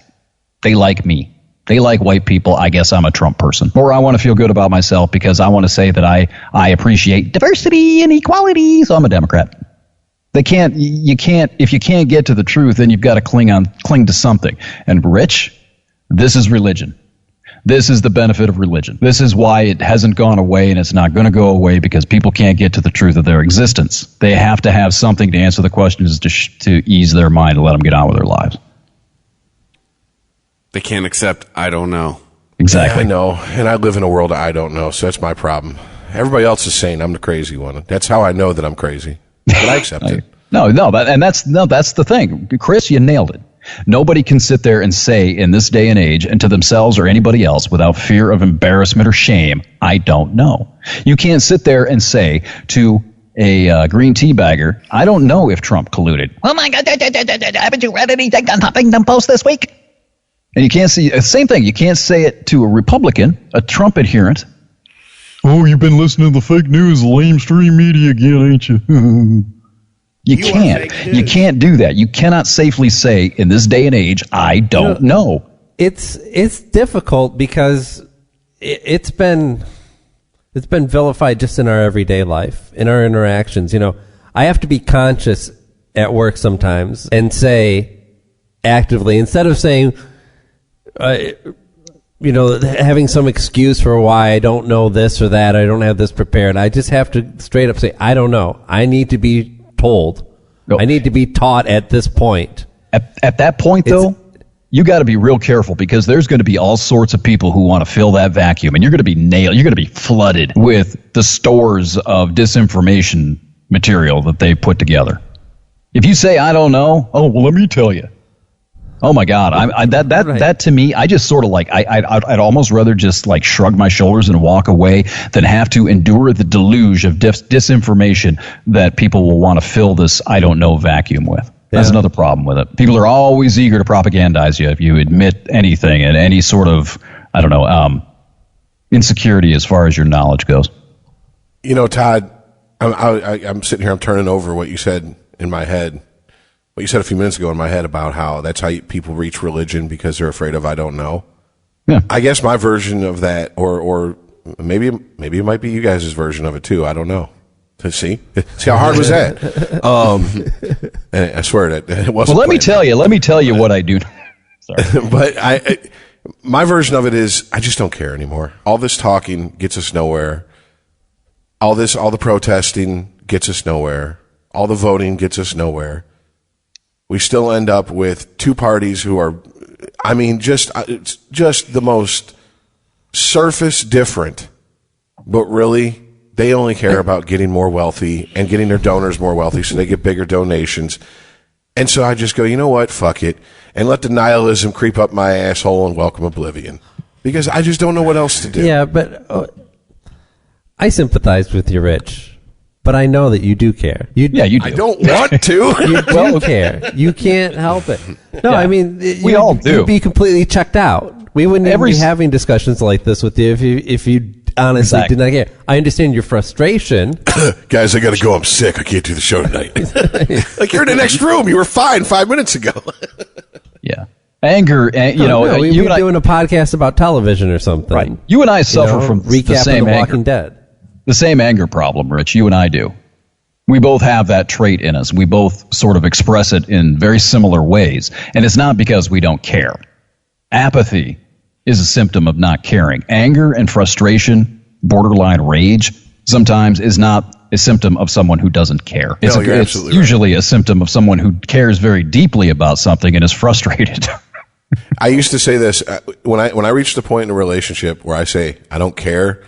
They like me. They like white people. I guess I'm a Trump person. Or I want to feel good about myself because I want to say that I appreciate diversity and equality, so I'm a Democrat. If you can't get to the truth, then you've got to cling to something. And Rich, this is religion. This is the benefit of religion. This is why it hasn't gone away, and it's not going to go away, because people can't get to the truth of their existence. They have to have something to answer the questions to ease their mind and let them get on with their lives.
They can't accept, I don't know.
Exactly.
Yeah, I know, and I live in a world I don't know, so that's my problem. Everybody else is saying I'm the crazy one. That's how I know that I'm crazy. But I accept it.
That's the thing. Chris, you nailed it. Nobody can sit there and say in this day and age, and to themselves or anybody else, without fear of embarrassment or shame, I don't know. You can't sit there and say to a green tea bagger, I don't know if Trump colluded. Oh my God, haven't you read anything on Huffington Post this week? And you can't see, same thing, you can't say it to a Republican, a Trump adherent. Oh, you've been listening to the fake news, lamestream media again, ain't you? You can't do that. You cannot safely say in this day and age, I don't know.
It's difficult because it's been vilified just in our everyday life, in our interactions. I have to be conscious at work sometimes and say actively, instead of saying, having some excuse for why I don't know this or that, I don't have this prepared. I just have to straight up say, I don't know. I need to be told. I need to be taught at this point.
At that point, though, you got to be real careful, because there's going to be all sorts of people who want to fill that vacuum, and you're going to be nailed. You're going to be flooded with the stores of disinformation material that they put together. If you say, I don't know, let me tell you. Oh my God! That to me, I just sort of I'd almost rather just shrug my shoulders and walk away than have to endure the deluge of disinformation that people will want to fill this I don't know vacuum with. That's another problem with it. People are always eager to propagandize you if you admit anything and any sort of insecurity as far as your knowledge goes.
Todd, I'm sitting here. I'm turning over what you said in my head. What you said a few minutes ago in my head about how that's how people reach religion, because they're afraid of I don't know.
Yeah.
I guess my version of that, or maybe it might be you guys' version of it too. I don't know. See how hard was that? And I swear it wasn't.
Well, let me tell you what I do. Sorry.
But my version of it is I just don't care anymore. All this talking gets us nowhere. All the protesting gets us nowhere. All the voting gets us nowhere. We still end up with two parties who are, just the most surface different, but really they only care about getting more wealthy and getting their donors more wealthy so they get bigger donations. And so I just go, you know what, fuck it, and let the nihilism creep up my asshole and welcome oblivion, because I just don't know what else to do.
Yeah, but I sympathize with you, Rich. But I know that you do care.
You do.
I don't want to.
You do care. You can't help it. No,
we all do.
You'd be completely checked out. We wouldn't even be having discussions like this with you if you honestly did not care. I understand your frustration.
Guys, I got to go. I'm sick. I can't do the show tonight. You're in the next room. You were fine 5 minutes ago.
Yeah. Anger, we'd
be doing a podcast about television or something.
Right. You and I suffer from the same
The
anger.
Walking Dead.
The same anger problem, Rich. You and I do. We both have that trait in us. We both sort of express it in very similar ways. And it's not because we don't care. Apathy is a symptom of not caring. Anger and frustration, borderline rage, sometimes is not a symptom of someone who doesn't care. It's,
No, you're
it's
absolutely
usually a symptom of someone who cares very deeply about something and is frustrated.
I used to say this when I reach the point in a relationship where I say I don't care,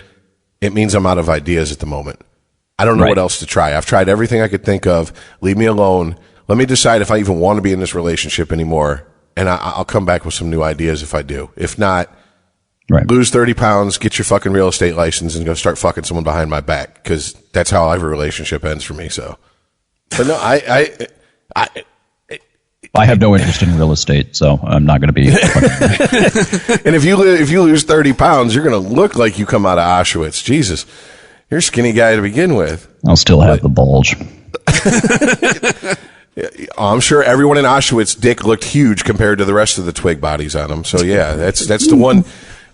it means I'm out of ideas at the moment. I don't know what else to try. I've tried everything I could think of. Leave me alone. Let me decide if I even want to be in this relationship anymore, and I'll come back with some new ideas if I do. If not, lose 30 pounds, get your fucking real estate license, and go start fucking someone behind my back, because that's how every relationship ends for me. So, but no,
I have no interest in real estate, so I'm not going to be.
And if you lose 30 pounds, you're going to look like you come out of Auschwitz. Jesus, you're a skinny guy to begin with.
I'll still have the bulge.
I'm sure everyone in Auschwitz' dick looked huge compared to the rest of the twig bodies on them. So yeah, that's the one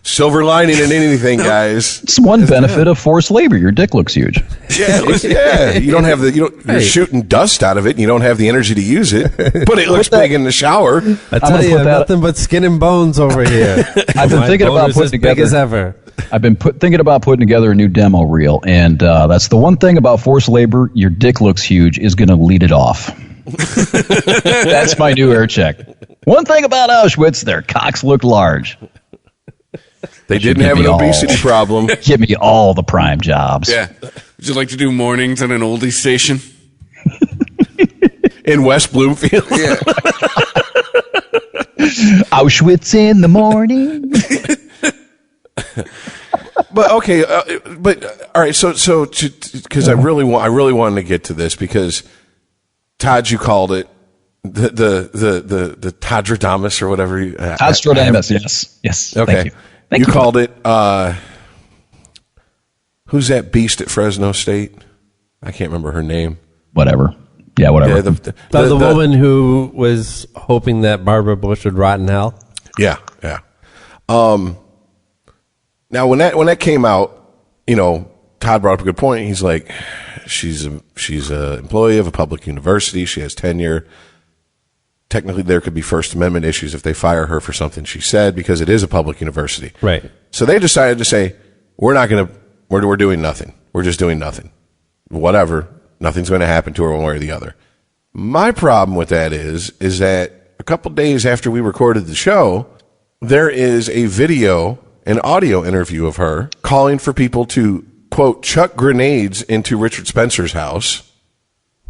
silver lining in anything, guys.
It's one benefit of forced labor. Your dick looks huge.
Yeah. You don't have you're shooting dust out of it, and you don't have the energy to use it, but it looks big in the shower.
I tell you, nothing but skin and bones over here.
I've been thinking about putting together.
Big as ever.
I've been thinking about putting together a new demo reel, and that's the one thing about forced labor. Your dick looks huge is going to lead it off. That's my new air check. One thing about Auschwitz, their cocks looked large.
They didn't have an obesity problem.
Give me all the prime jobs.
Yeah. Would you like to do mornings at an oldie station?
In West Bloomfield?
Yeah.
Auschwitz in the morning.
But okay, all right. So because I really wanted to get to this, because Todd, you called it the Todrodamus or whatever.
Todrodamus, yes.
Okay,
Thank you.
Called it. Who's that beast at Fresno State? I can't remember her name.
Whatever. Yeah, whatever.
Yeah, the woman who was hoping that Barbara Bush would rot in hell.
Yeah. Now, when that came out, Todd brought up a good point. He's like, she's a employee of a public university. She has tenure. Technically, there could be First Amendment issues if they fire her for something she said, because it is a public university.
Right.
So they decided to say, we're doing nothing. We're just doing nothing. Whatever. Nothing's going to happen to her one way or the other. My problem with that is that a couple days after we recorded the show, there is a video, an audio interview of her calling for people to, quote, chuck grenades into Richard Spencer's house,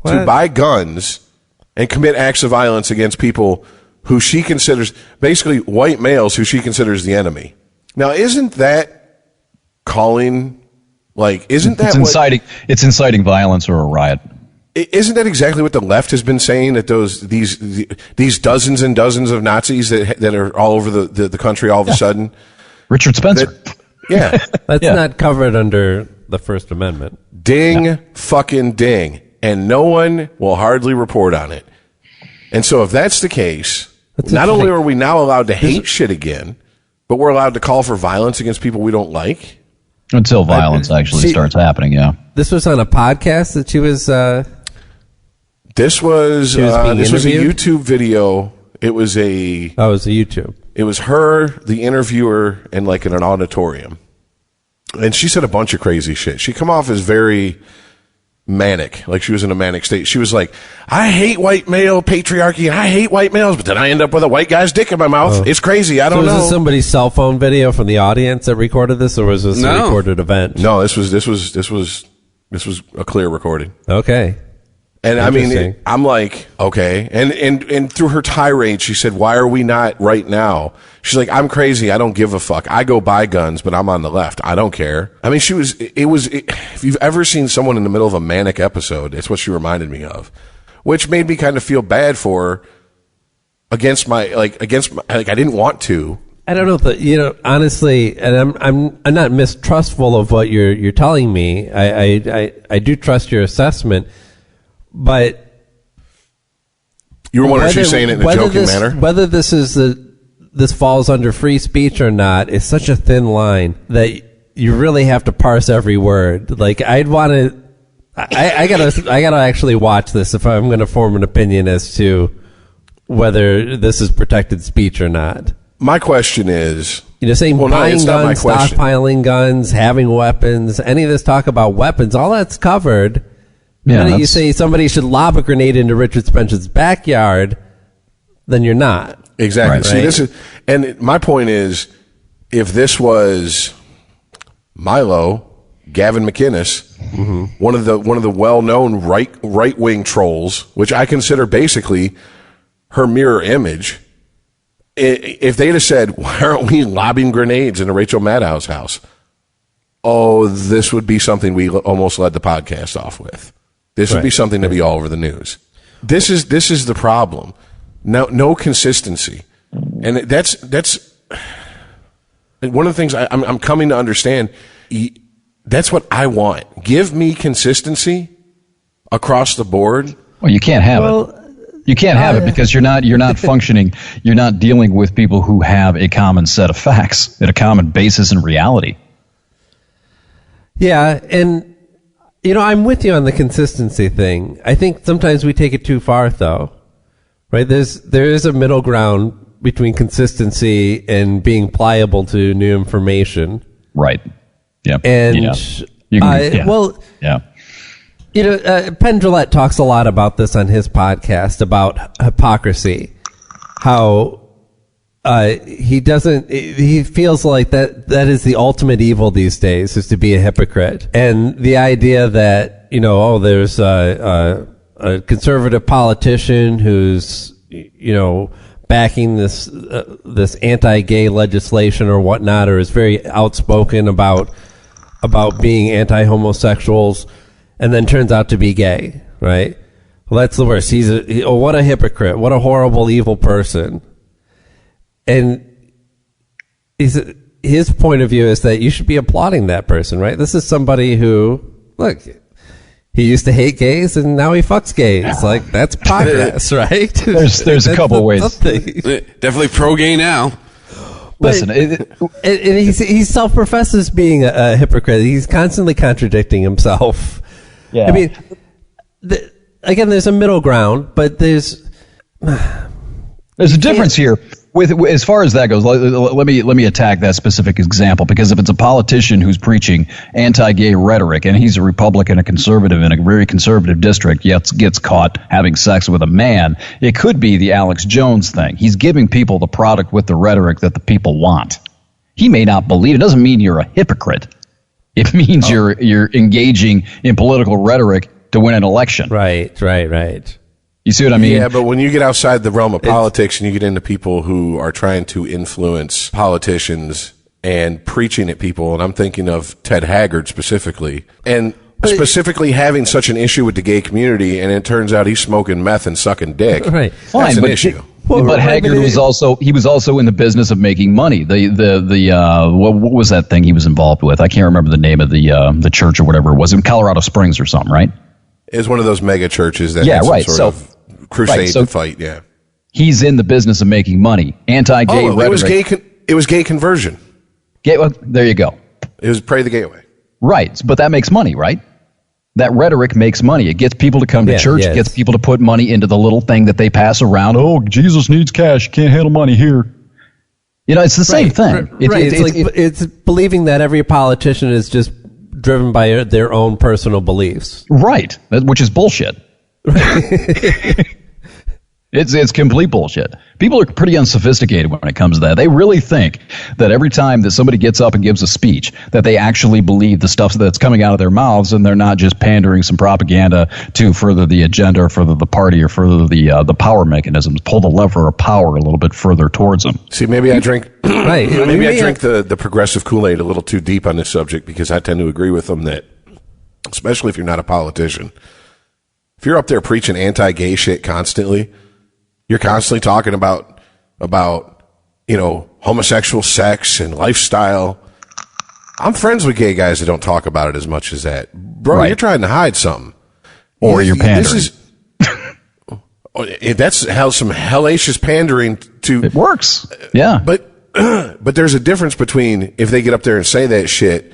to buy guns and commit acts of violence against people who she considers, basically white males who she considers the enemy. Now, isn't that calling, isn't that
it's inciting violence or a riot.
Isn't that exactly what the left has been saying, that these dozens and dozens of Nazis that are all over the country all of a sudden?
Richard Spencer.
That's not covered under the First Amendment.
Ding, fucking ding. And no one will hardly report on it. And so if that's the case, not only are we now allowed to hate shit again, but we're allowed to call for violence against people we don't like.
Until violence actually starts happening, yeah.
This was on a podcast that she was...
This was a YouTube video. It was a...
Oh, it was a YouTube.
It was her, the interviewer, and in an auditorium. And she said a bunch of crazy shit. She come off as very manic, like she was in a manic state. She was like, I hate white male patriarchy, and I hate white males, but then I end up with a white guy's dick in my mouth. It's crazy. I don't know.
Was this somebody's cell phone video from the audience that recorded this, or was this a recorded event?
No, this was a clear recording.
Okay.
And I mean, I'm like, okay. And through her tirade, she said, why are we not right now? She's like, I'm crazy. I don't give a fuck. I go buy guns, but I'm on the left. I don't care. I mean, if you've ever seen someone in the middle of a manic episode, it's what she reminded me of, which made me kind of feel bad for her against my, I didn't want to.
I don't know if honestly, and I'm not mistrustful of what you're telling me. I do trust your assessment. But
you were wondering if she's saying it in a joking manner?
Whether this falls under free speech or not is such a thin line that you really have to parse every word. Like, I'd want to... I gotta actually watch this if I'm going to form an opinion as to whether this is protected speech or not.
My question is...
saying buying guns, stockpiling guns, having weapons, any of this talk about weapons, all that's covered... The minute you say somebody should lob a grenade into Richard Spencer's backyard, then you're not.
Exactly. Right. See, this is, and my point is, if this was Milo, Gavin McInnes, one of the well-known right wing trolls, which I consider basically her mirror image, if they'd have said, "Why aren't we lobbing grenades into Rachel Maddow's house?" Oh, this would be something we almost led the podcast off with. This would be something to be all over the news. This is the problem. No consistency, and that's one of the things I'm coming to understand. That's what I want. Give me consistency across the board.
Well, you can't have it. You can't have it because you're not functioning. You're not dealing with people who have a common set of facts and a common basis in reality.
Yeah, and I'm with you on the consistency thing. I think sometimes we take it too far, though. Right? There is a middle ground between consistency and being pliable to new information.
Right. Yeah.
And Penn Jillette talks a lot about this on his podcast about hypocrisy. How he feels like that is the ultimate evil these days, is to be a hypocrite. And the idea that, there's a conservative politician who's, backing this anti-gay legislation or whatnot, or is very outspoken about being anti-homosexuals, and then turns out to be gay, right? Well, that's the worst. What a hypocrite. What a horrible, evil person. And his point of view is that you should be applauding that person, right? This is somebody who, look, he used to hate gays and now he fucks gays. Like, that's progress, right?
There's a couple ways.
Definitely pro-gay now.
Listen, and he self-professes being a hypocrite. He's constantly contradicting himself.
Yeah.
I mean, again, there's a middle ground, but there's
a difference here. With as far as that goes, let me attack that specific example, because if it's a politician who's preaching anti-gay rhetoric and he's a Republican, a conservative in a very conservative district, yet gets caught having sex with a man, it could be the Alex Jones thing. He's giving people the product with the rhetoric that the people want. He may not believe it. Doesn't mean you're a hypocrite. It means you're engaging in political rhetoric to win an election.
Right.
You see what I mean?
Yeah, but when you get outside the realm of politics and you get into people who are trying to influence politicians and preaching at people, and I'm thinking of Ted Haggard specifically, and specifically having such an issue with the gay community, and it turns out he's smoking meth and sucking dick.
Right.
That's an issue.
But Haggard was also in the business of making money. What was that thing he was involved with? I can't remember the name of the church or whatever it was, in Colorado Springs or something, right?
It was one of those mega churches that had some sort of crusade to fight. Yeah,
he's in the business of making money. Anti-gay rhetoric.
It was gay conversion.
There you go.
It was pray the gay away.
Right, but that makes money, right? That rhetoric makes money. It gets people to come to church. It gets people to put money into the little thing that they pass around. Oh, Jesus needs cash. You can't handle money here. It's the same thing.
It's believing that every politician is just driven by their own personal beliefs.
Right, which is bullshit. It's complete bullshit. People are pretty unsophisticated when it comes to that. They really think that every time that somebody gets up and gives a speech, that they actually believe the stuff that's coming out of their mouths, and they're not just pandering some propaganda to further the agenda or further the party or further the power mechanisms, pull the lever of power a little bit further towards them.
See, maybe I drink maybe I drink the progressive Kool-Aid a little too deep on this subject, because I tend to agree with them that, especially if you're not a politician, if you're up there preaching anti-gay shit constantly, you're constantly talking about homosexual sex and lifestyle. I'm friends with gay guys that don't talk about it as much as that. Bro, You're trying to hide something.
Or you're pandering.
That's some hellacious pandering to...
It works. Yeah.
But there's a difference between if they get up there and say that shit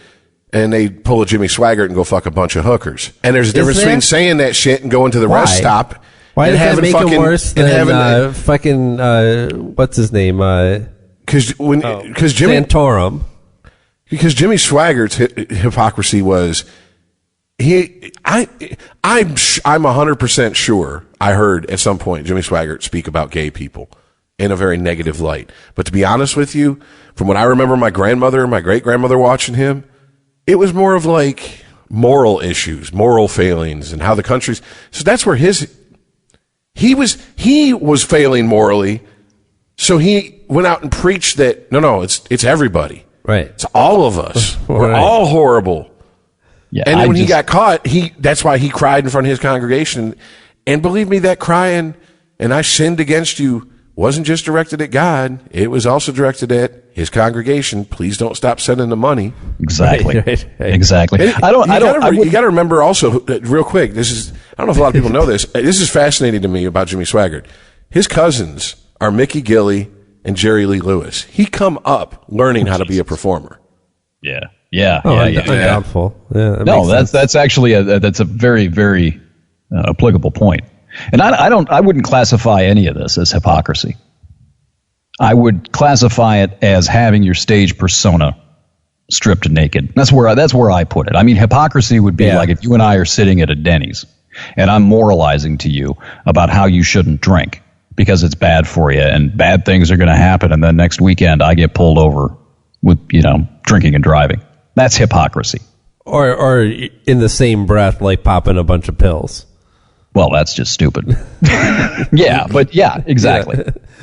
and they pull a Jimmy Swaggart and go fuck a bunch of hookers. And there's a difference between saying that shit and going to the rest stop.
Why does that make it worse than fucking what's his name?
Because Jimmy
Santorum.
Because Jimmy Swaggart's hypocrisy was I'm 100% sure I heard at some point Jimmy Swaggart speak about gay people in a very negative light. But to be honest with you, from what I remember my grandmother and my great-grandmother watching him, it was more of like moral issues, moral failings, and how the country's. So that's where he was failing morally. So he went out and preached that no, it's everybody.
Right.
It's all of us. We're all horrible. Yeah, and then when he got caught, that's why he cried in front of his congregation. And believe me, that crying, and I sinned against you, wasn't just directed at God. It was also directed at his congregation. Please don't stop sending the money.
Exactly. Right. Exactly.
You got to remember also, real quick, I don't know if a lot of people know this. This is fascinating to me about Jimmy Swaggart. His cousins are Mickey Gilley and Jerry Lee Lewis. He come up learning how to be a performer.
Yeah.
Doubtful. Yeah,
no, that's actually that's a very, very applicable point. And I wouldn't classify any of this as hypocrisy. I would classify it as having your stage persona stripped naked. That's where I put it. I mean, hypocrisy would be like if you and I are sitting at a Denny's and I'm moralizing to you about how you shouldn't drink because it's bad for you and bad things are going to happen, and then next weekend I get pulled over with drinking and driving. That's hypocrisy.
Or in the same breath, like popping a bunch of pills.
Well, that's just stupid. Exactly. Yeah.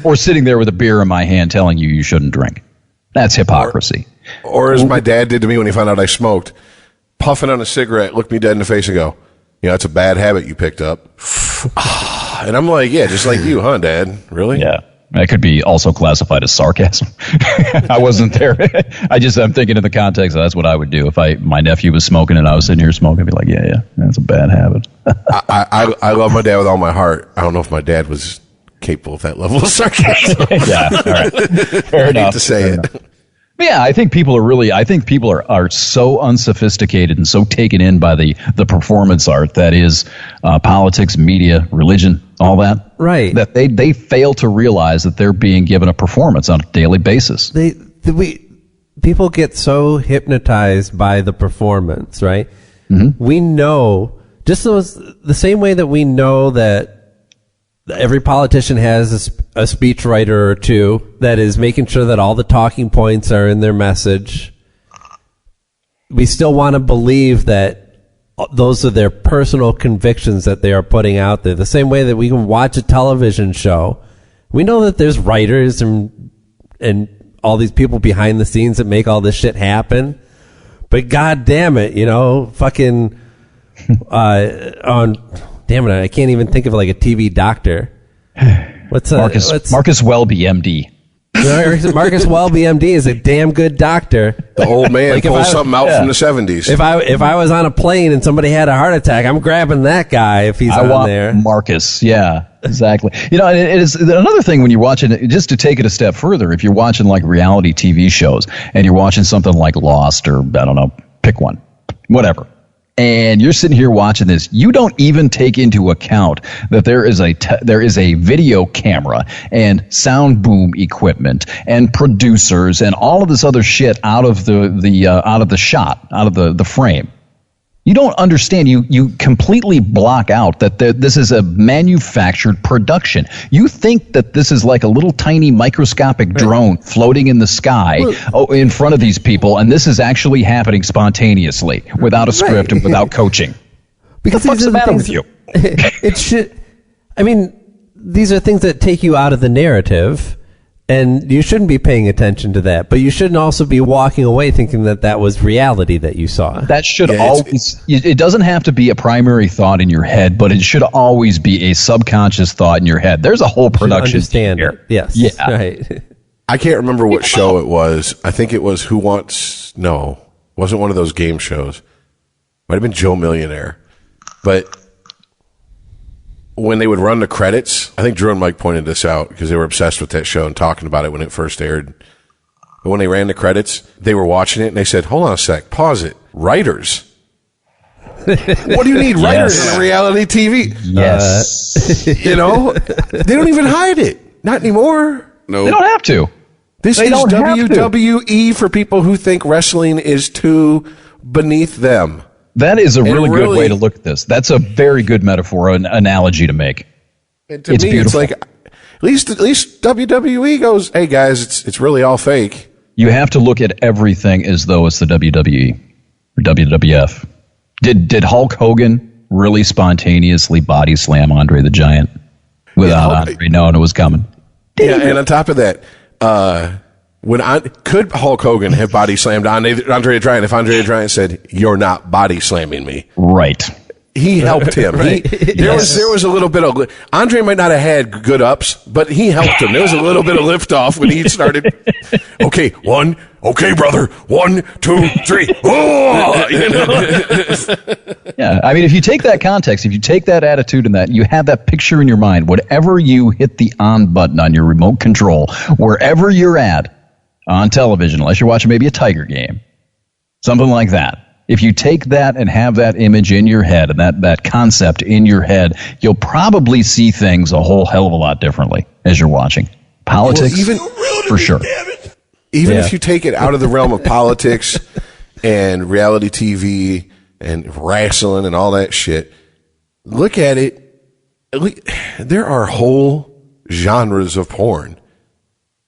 Or sitting there with a beer in my hand telling you shouldn't drink. That's hypocrisy.
Or as my dad did to me when he found out I smoked, puffing on a cigarette, look me dead in the face and go, it's a bad habit you picked up. And I'm like, yeah, just like you, huh, Dad? Really?
Yeah. That could be also classified as sarcasm. I wasn't there. I'm thinking in the context that's what I would do if my nephew was smoking and I was sitting here smoking. I'd be like, yeah, that's a bad habit.
I love my dad with all my heart. I don't know if my dad was capable of that level of sarcasm.
Yeah, all right. Fair enough.
I hate to say it.
But yeah, I think people are so unsophisticated and so taken in by the performance art that is politics, media, religion, all that.
Right.
That they fail to realize that they're being given a performance on a daily basis.
People get so hypnotized by the performance, right? Mm-hmm. We know, just the same way that we know that every politician has a speechwriter or two that is making sure that all the talking points are in their message. We still want to believe that those are their personal convictions that they are putting out there. The same way that we can watch a television show. We know that there's writers and all these people behind the scenes that make all this shit happen. But God damn it, fucking damn it, I can't even think of like a TV doctor.
Marcus Welby, MD.
Marcus Welby, MD is a damn good doctor.
The old man pulls something out from the 70s.
If I was on a plane and somebody had a heart attack, I'm grabbing that guy if he's on there.
Marcus, yeah, exactly. It is another thing when you're watching, just to take it a step further, if you're watching like reality TV shows and you're watching something like Lost or, I don't know, pick one, whatever. And you're sitting here watching this. You don't even take into account that there is a video camera and sound boom equipment and producers and all of this other shit out of the shot, out of the frame. You don't understand. You completely block out that this is a manufactured production. You think that this is like a little tiny microscopic drone floating in the sky in front of these people, and this is actually happening spontaneously without a script and without coaching.
Because
what's the matter with you?
It should. I mean, these are things that take you out of the narrative. And you shouldn't be paying attention to that, but you shouldn't also be walking away thinking that was reality that you saw.
That should always, it doesn't have to be a primary thought in your head, but it should always be a subconscious thought in your head. There's a whole production
understand
here.
It. Yes.
Yeah.
Right.
I can't remember what show it was. I think it was it wasn't one of those game shows. Might have been Joe Millionaire. But when they would run the credits, I think Drew and Mike pointed this out because they were obsessed with that show and talking about it when it first aired. But when they ran the credits, they were watching it and they said, hold on a sec, pause it. Writers. What do you need writers in reality TV?
Yes.
They don't even hide it. Not anymore.
No. They don't have to.
This is WWE for people who think wrestling is too beneath them.
That is a really good way to look at this. That's a very good metaphor, an analogy to make.
And to me, it's like, at least WWE goes, hey guys, it's really all fake.
You have to look at everything as though it's the WWE or WWF. Did Hulk Hogan really spontaneously body slam Andre the Giant without Andre knowing it was coming?
Yeah, and on top of that, could Hulk Hogan have body slammed Andre the Giant if Andre the Giant said, "You're not body slamming me"?
Right.
He helped him.
Right.
There was a little bit of Andre might not have had good ups, but he helped him. There was a little bit of lift off when he started. Okay, brother, 1, 2, 3. Oh,
Yeah, I mean, if you take that context, if you take that attitude and that, you have that picture in your mind. Whatever you hit the on button on your remote control, wherever you're at on television, unless you're watching maybe a Tiger game, something like that. If you take that and have that image in your head and that concept in your head, you'll probably see things a whole hell of a lot differently as you're watching. Politics, for sure.
Even if you take it out of the realm of politics and reality TV and wrestling and all that shit, look at it. There are whole genres of porn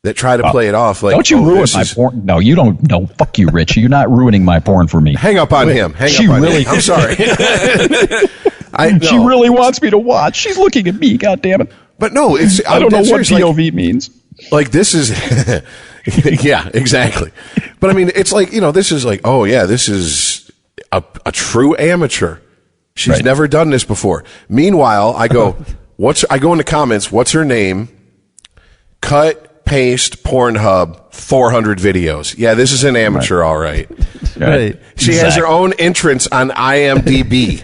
that try to play it off like,
don't you ruin my porn? No, you don't. No, fuck you, Rich. You're not ruining my porn for me.
Hang up on him. I'm sorry.
She really wants me to watch. She's looking at me. God damn it.
But no,
I don't know what POV means.
Like this is, yeah, exactly. But I mean, it's like, this is like, oh yeah, this is a true amateur. She's never done this before. Meanwhile, I go in the comments. What's her name? Cut. Paste Pornhub 400 videos. Yeah, this is an amateur, all right.
Right.
She has her own entrance on IMDb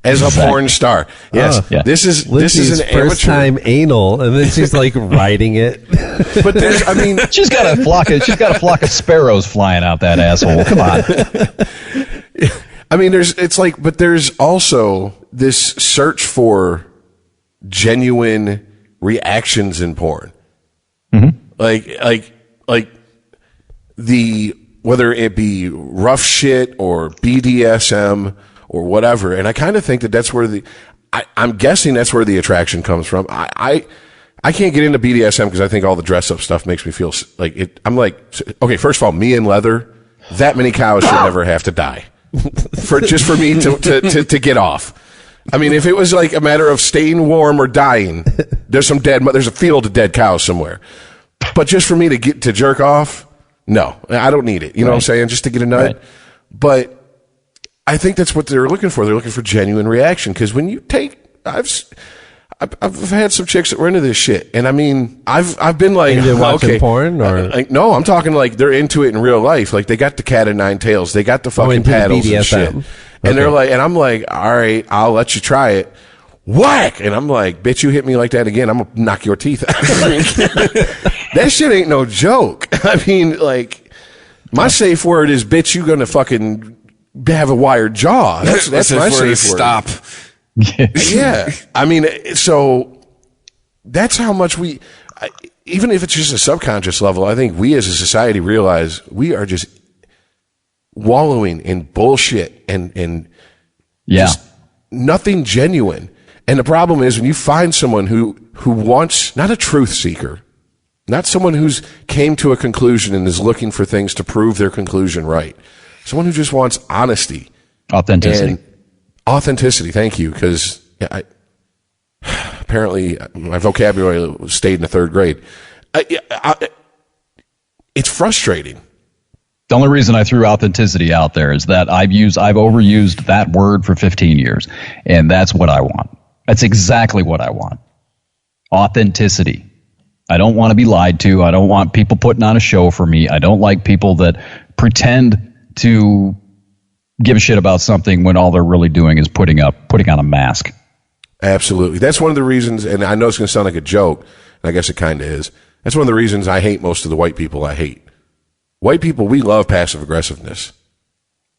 as a porn star. Yes, this is an amateur.
First time anal, and then she's like writing it.
But
she's got a flock of sparrows flying out that asshole. Come on.
I mean, but there's also this search for genuine reactions in porn.
Mm-hmm.
Like whether it be rough shit or BDSM or whatever. And I kind of think that's where I'm guessing that's where the attraction comes from. I can't get into BDSM because I think all the dress up stuff makes me feel like it. I'm like, okay, first of all, me and leather, that many cows should never have to die for me to get off. I mean, if it was like a matter of staying warm or dying, there's a field of dead cows somewhere. But just for me to jerk off, no, I don't need it. You know what I'm saying? Just to get a nut. Right. But I think that's what they're looking for. They're looking for genuine reaction. Because when you I've had some chicks that were into this shit, and I mean, I've been like,
watching porn, or
no, I'm talking like they're into it in real life. Like they got the cat of nine tails, they got the fucking paddles and shit, and they're like, and I'm like, all right, I'll let you try it. Whack! And I'm like, bitch, you hit me like that again, I'm gonna knock your teeth out. That shit ain't no joke. I mean, like, my safe word is, bitch, you gonna fucking have a wired jaw. That's my safe word.
Stop.
Yeah. I mean, so that's how much even if it's just a subconscious level, I think we as a society realize we are just wallowing in bullshit and just nothing genuine. And the problem is when you find someone who wants, not a truth seeker, not someone who's came to a conclusion and is looking for things to prove their conclusion right. Someone who just wants honesty. Authenticity, thank you, because apparently my vocabulary stayed in the third grade. It's frustrating.
The only reason I threw authenticity out there is that I've overused that word for 15 years, and that's what I want. That's exactly what I want. Authenticity. I don't want to be lied to. I don't want people putting on a show for me. I don't like people that pretend to give a shit about something when all they're really doing is putting on a mask.
Absolutely. That's one of the reasons, and I know it's going to sound like a joke, and I guess it kind of is. That's one of the reasons I hate most of the white people I hate. White people, we love passive aggressiveness.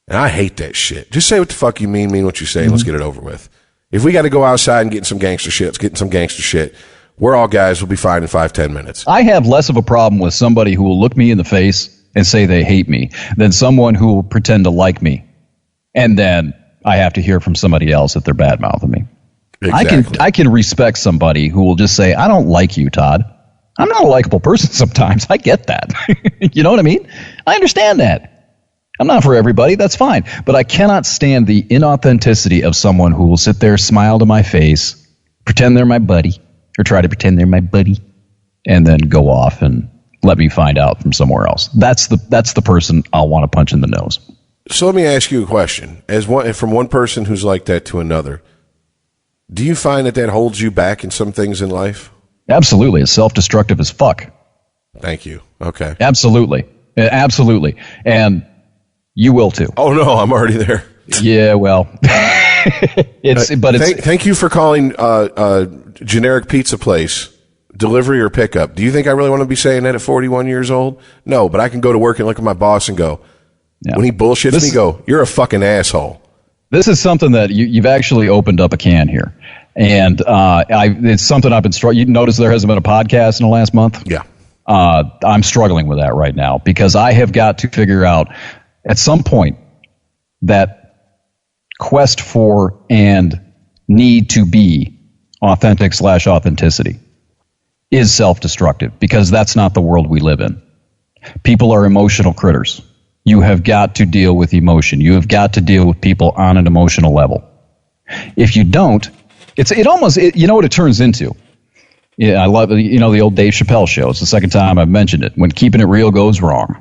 And I hate that shit. Just say what the fuck you mean what you say, and let's get it over with. If we got to go outside and get in some gangster shit, let's get in some gangster shit. We're all guys, we'll be fine in 5-10 minutes.
I have less of a problem with somebody who will look me in the face and say they hate me than someone who will pretend to like me and then I have to hear from somebody else that they're bad-mouthing me.
Exactly.
I can respect somebody who will just say, I don't like you, Todd. I'm not a likable person sometimes. I get that. You know what I mean? I understand that. I'm not for everybody. That's fine. But I cannot stand the inauthenticity of someone who will sit there, smile to my face, pretend they're my buddy, or try to pretend they're my buddy, and then go off and let me find out from somewhere else. That's the person I'll want to punch in the nose.
So let me ask you a question. From one person who's like that to another, do you find that holds you back in some things in life?
Absolutely. It's self-destructive as fuck.
Thank you. Okay.
Absolutely. Absolutely. And you will too.
Oh, no, I'm already there.
Yeah, well.
Thank you for calling generic pizza place delivery or pickup. Do you think I really want to be saying that at 41 years old? No, but I can go to work and look at my boss and go, when he bullshits me, go, you're a fucking asshole.
This is something that you've actually opened up a can here. And it's something I've been struggling. You notice there hasn't been a podcast in the last month?
Yeah.
I'm struggling with that right now because I have got to figure out at some point that quest for and need to be authentic/authenticity is self-destructive because that's not the world we live in. People are emotional critters. You have got to deal with emotion. You have got to deal with people on an emotional level. If you don't, you know what it turns into? Yeah, I love, the old Dave Chappelle show. It's the second time I've mentioned it. When keeping it real goes wrong.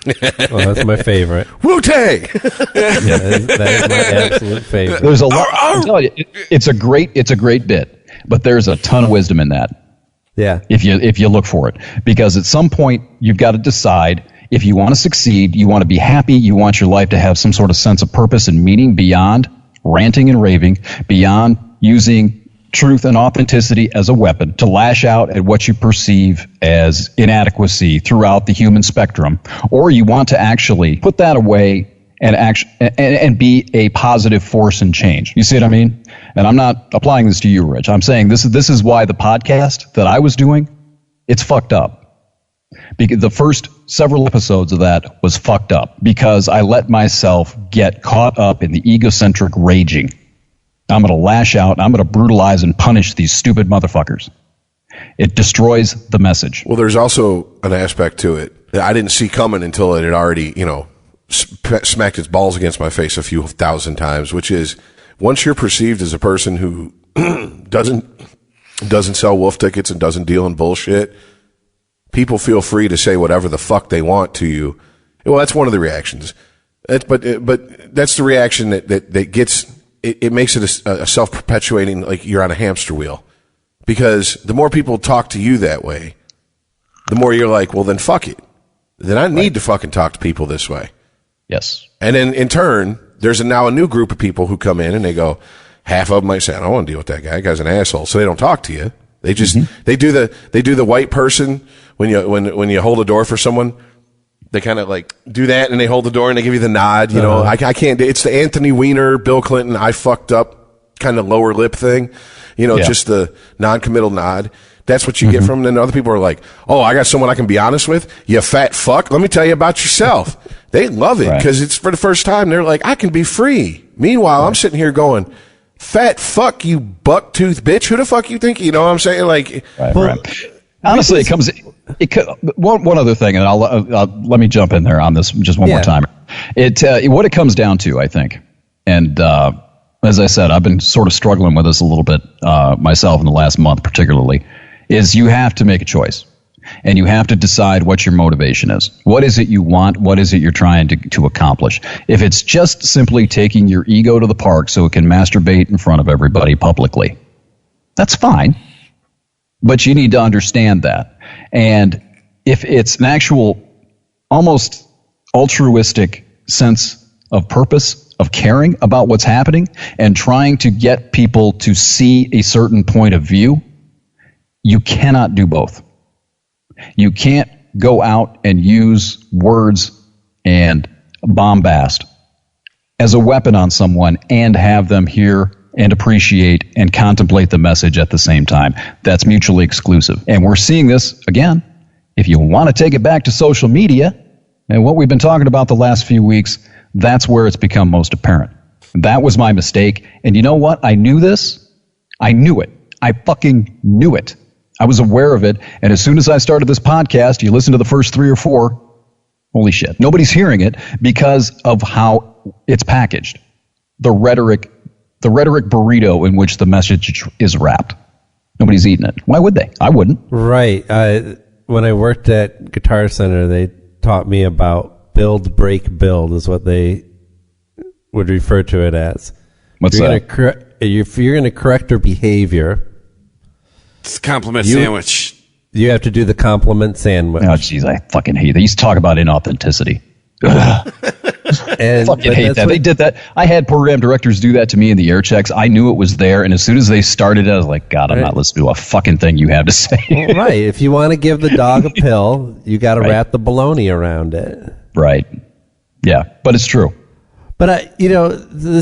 Well, that's my favorite.
Wu-Tang!
That is my absolute favorite.
There's a lot. I'm telling you, it's a great bit, but there's a ton of wisdom in that.
Yeah.
If you look for it, because at some point you've got to decide if you want to succeed, you want to be happy, you want your life to have some sort of sense of purpose and meaning beyond ranting and raving, beyond using truth and authenticity as a weapon to lash out at what you perceive as inadequacy throughout the human spectrum, or you want to actually put that away and be a positive force in change. You see what I mean? And I'm not applying this to you, Rich. I'm saying this is why the podcast that I was doing, it's fucked up. Because the first several episodes of that was fucked up because I let myself get caught up in the egocentric raging. I'm going to lash out. I'm going to brutalize and punish these stupid motherfuckers. It destroys the message.
Well, there's also an aspect to it that I didn't see coming until it had already, smacked its balls against my face a few thousand times, which is once you're perceived as a person who doesn't sell wolf tickets and doesn't deal in bullshit, people feel free to say whatever the fuck they want to you. Well, that's one of the reactions. But that's the reaction that gets it makes it a self-perpetuating, like you're on a hamster wheel. Because the more people talk to you that way, the more you're like, well, then fuck it. Then I need to fucking talk to people this way.
Yes. And
then in turn, there's now a new group of people who come in and they go, half of them might say, I don't want to deal with that guy. That guy's an asshole. So they don't talk to you. They just, they do the white person when you hold a door for someone. They kind of like do that and they hold the door and they give you the nod. You know, I can't, it's the Anthony Weiner, Bill Clinton, I fucked up kind of lower lip thing. Just the non-committal nod. That's what you get from them. And other people are like, oh, I got someone I can be honest with. You fat fuck. Let me tell you about yourself. They love it because it's for the first time. They're like, I can be free. Meanwhile, I'm sitting here going, fat fuck, you buck-toothed bitch. Who the fuck you think? You know what I'm saying? Like,
honestly, one other thing, and I'll let me jump in there on this just one more time. What it comes down to, I think, and as I said, I've been sort of struggling with this a little bit myself in the last month, particularly, is you have to make a choice. And you have to decide what your motivation is. What is it you want? What is it you're trying to accomplish? If it's just simply taking your ego to the park so it can masturbate in front of everybody publicly, that's fine. But you need to understand that. And if it's an actual, almost altruistic sense of purpose, of caring about what's happening, and trying to get people to see a certain point of view, you cannot do both. You can't go out and use words and bombast as a weapon on someone and have them hear and appreciate and contemplate the message at the same time. That's mutually exclusive. And we're seeing this, again, if you want to take it back to social media and what we've been talking about the last few weeks, that's where it's become most apparent. That was my mistake. And you know what? I knew this. I knew it. I fucking knew it. I was aware of it. And as soon as I started this podcast, you listen to the first 3 or 4, holy shit. Nobody's hearing it because of how it's packaged. The rhetoric burrito in which the message is wrapped. Nobody's eating it. Why would they? I wouldn't.
Right. When I worked at Guitar Center, they taught me about build, break, build is what they would refer to it as.
What's that?
If you're going to correct their behavior,
it's a compliment sandwich.
You have to do the compliment sandwich.
Oh, jeez, I fucking hate that. They used to talk about inauthenticity.
And
fucking hate that. They did that. I had program directors do that to me in the air checks. I knew it was there, and as soon as they started it, I was like, God, I'm not listening to a fucking thing you have to say.
Right. If you want to give the dog a pill, you got to wrap the baloney around it.
Right. Yeah, but it's true.
But,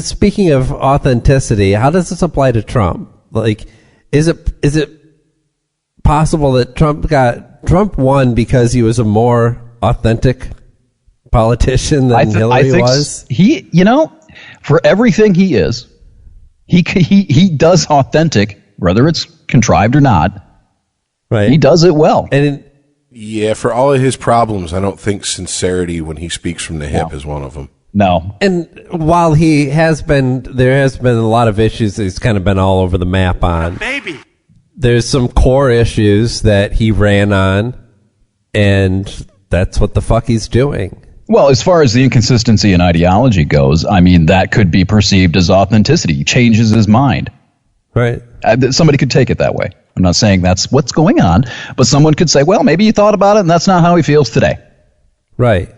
speaking of authenticity, how does this apply to Trump? Like, is it possible that Trump won because he was a more authentic politician than Hillary was?
He, for everything he is, he does authentic, whether it's contrived or not.
Right.
He does it well.
And
yeah, for all of his problems, I don't think sincerity when he speaks from the hip is one of them.
No.
And while there has been a lot of issues that he's kind of been all over the map on. Baby. There's some core issues that he ran on, and that's what the fuck he's doing.
Well, as far as the inconsistency in ideology goes, I mean, that could be perceived as authenticity. He changes his mind.
Right.
Somebody could take it that way. I'm not saying that's what's going on, but someone could say, well, maybe he thought about it, and that's not how he feels today.
Right.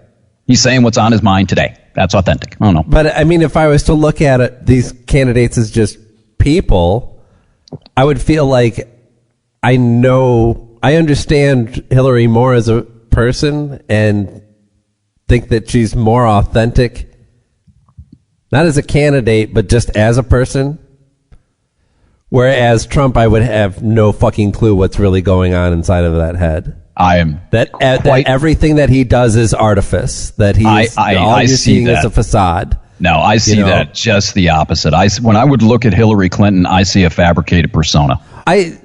He's saying what's on his mind today. That's authentic. I don't know.
But, I mean, if I was to look at it, these candidates as just people, I would feel like I understand Hillary more as a person and think that she's more authentic, not as a candidate, but just as a person. Whereas Trump, I would have no fucking clue what's really going on inside of that head. That everything that he does is artifice. That all you're seeing is a facade.
No, I see that just the opposite. When I would look at Hillary Clinton, I see a fabricated persona.
I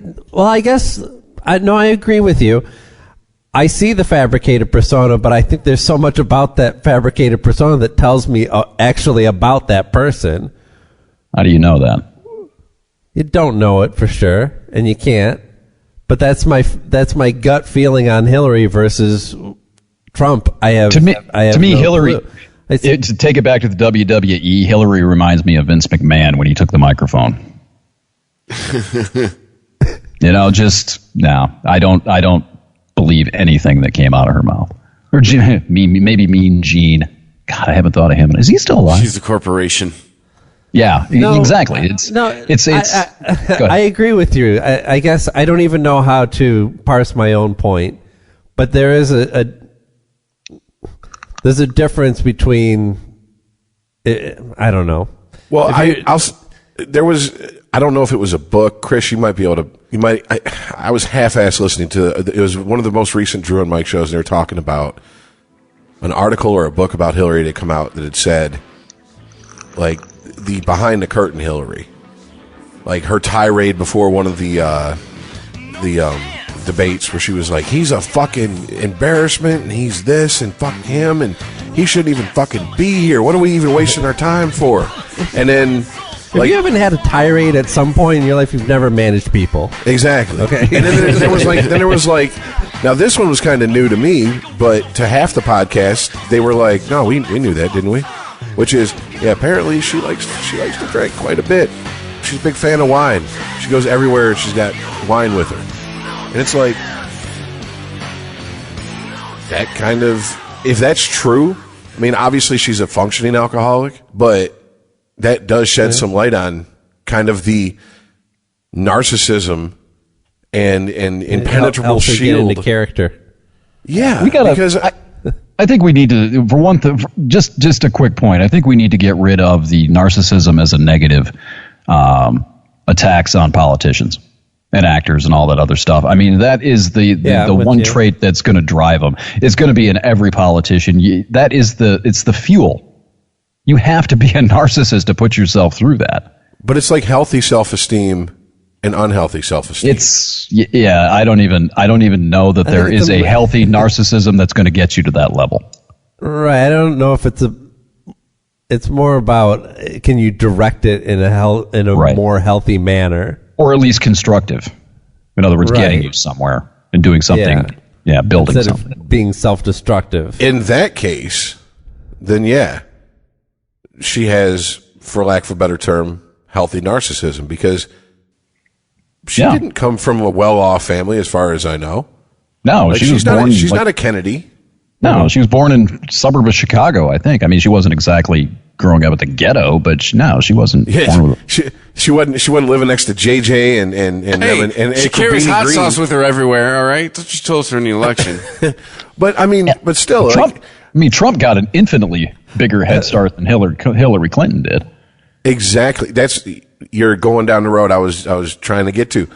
agree with you. I see the fabricated persona, but I think there's so much about that fabricated persona that tells me actually about that person.
How do you know that?
You don't know it for sure, and you can't. But that's my gut feeling on Hillary versus Trump. To me, Hillary. To
take it back to the WWE, Hillary reminds me of Vince McMahon when he took the microphone. I don't believe anything that came out of her mouth. Or maybe Mean Gene. God, I haven't thought of him. Is he still alive?
She's the corporation.
Yeah, exactly.
I agree with you. I guess I don't even know how to parse my own point, but there is there's a difference between. I don't know.
Well, I don't know if it was a book, Chris. You might be able to. I was half-assed listening to. It was one of the most recent Drew and Mike shows, and they were talking about an article or a book about Hillary that had come out that had said, like, the behind the curtain Hillary, like her tirade before one of the debates where she was like, he's a fucking embarrassment and he's this and fuck him and he shouldn't even fucking be here. What are we even wasting our time for? And then,
if you haven't had a tirade at some point in your life, you've never managed people.
Exactly.
Okay.
And then there was like, now this one was kind of new to me, but to half the podcast, they were like, no, we knew that, didn't we? Which is, yeah, apparently she likes to drink quite a bit. She's a big fan of wine. She goes everywhere and she's got wine with her. And it's like, that kind of, if that's true, I mean, obviously she's a functioning alcoholic, but that does shed some light on kind of the narcissism and impenetrable shield.
Get into character.
Yeah,
because I think we need to, for one thing, just a quick point. I think we need to get rid of the narcissism as a negative attacks on politicians and actors and all that other stuff. I mean, that is the one trait that's going to drive them. It's going to be in every politician. It's the fuel. You have to be a narcissist to put yourself through that.
But it's like healthy self-esteem and unhealthy self-esteem.
I don't even know that there is a healthy narcissism that's going to get you to that level.
Right. I don't know if it's more about, can you direct it in a more healthy manner,
or at least constructive. In other words, getting you somewhere and doing something. Yeah, building
instead
something.
of being self-destructive.
In that case, then she has, for lack of a better term, healthy narcissism, because she didn't come from a well-off family, as far as I know.
No,
she's not a Kennedy.
No, she was born in a suburb of Chicago, I think. I mean, she wasn't exactly growing up at the ghetto, but she wasn't. Born with
she wasn't living next to JJ and
she carries hot sauce with her everywhere. All right, that's what she told us during the election.
but still,
Trump got an infinitely bigger head start than Hillary Clinton did.
Exactly. You're going down the road I was trying to get to.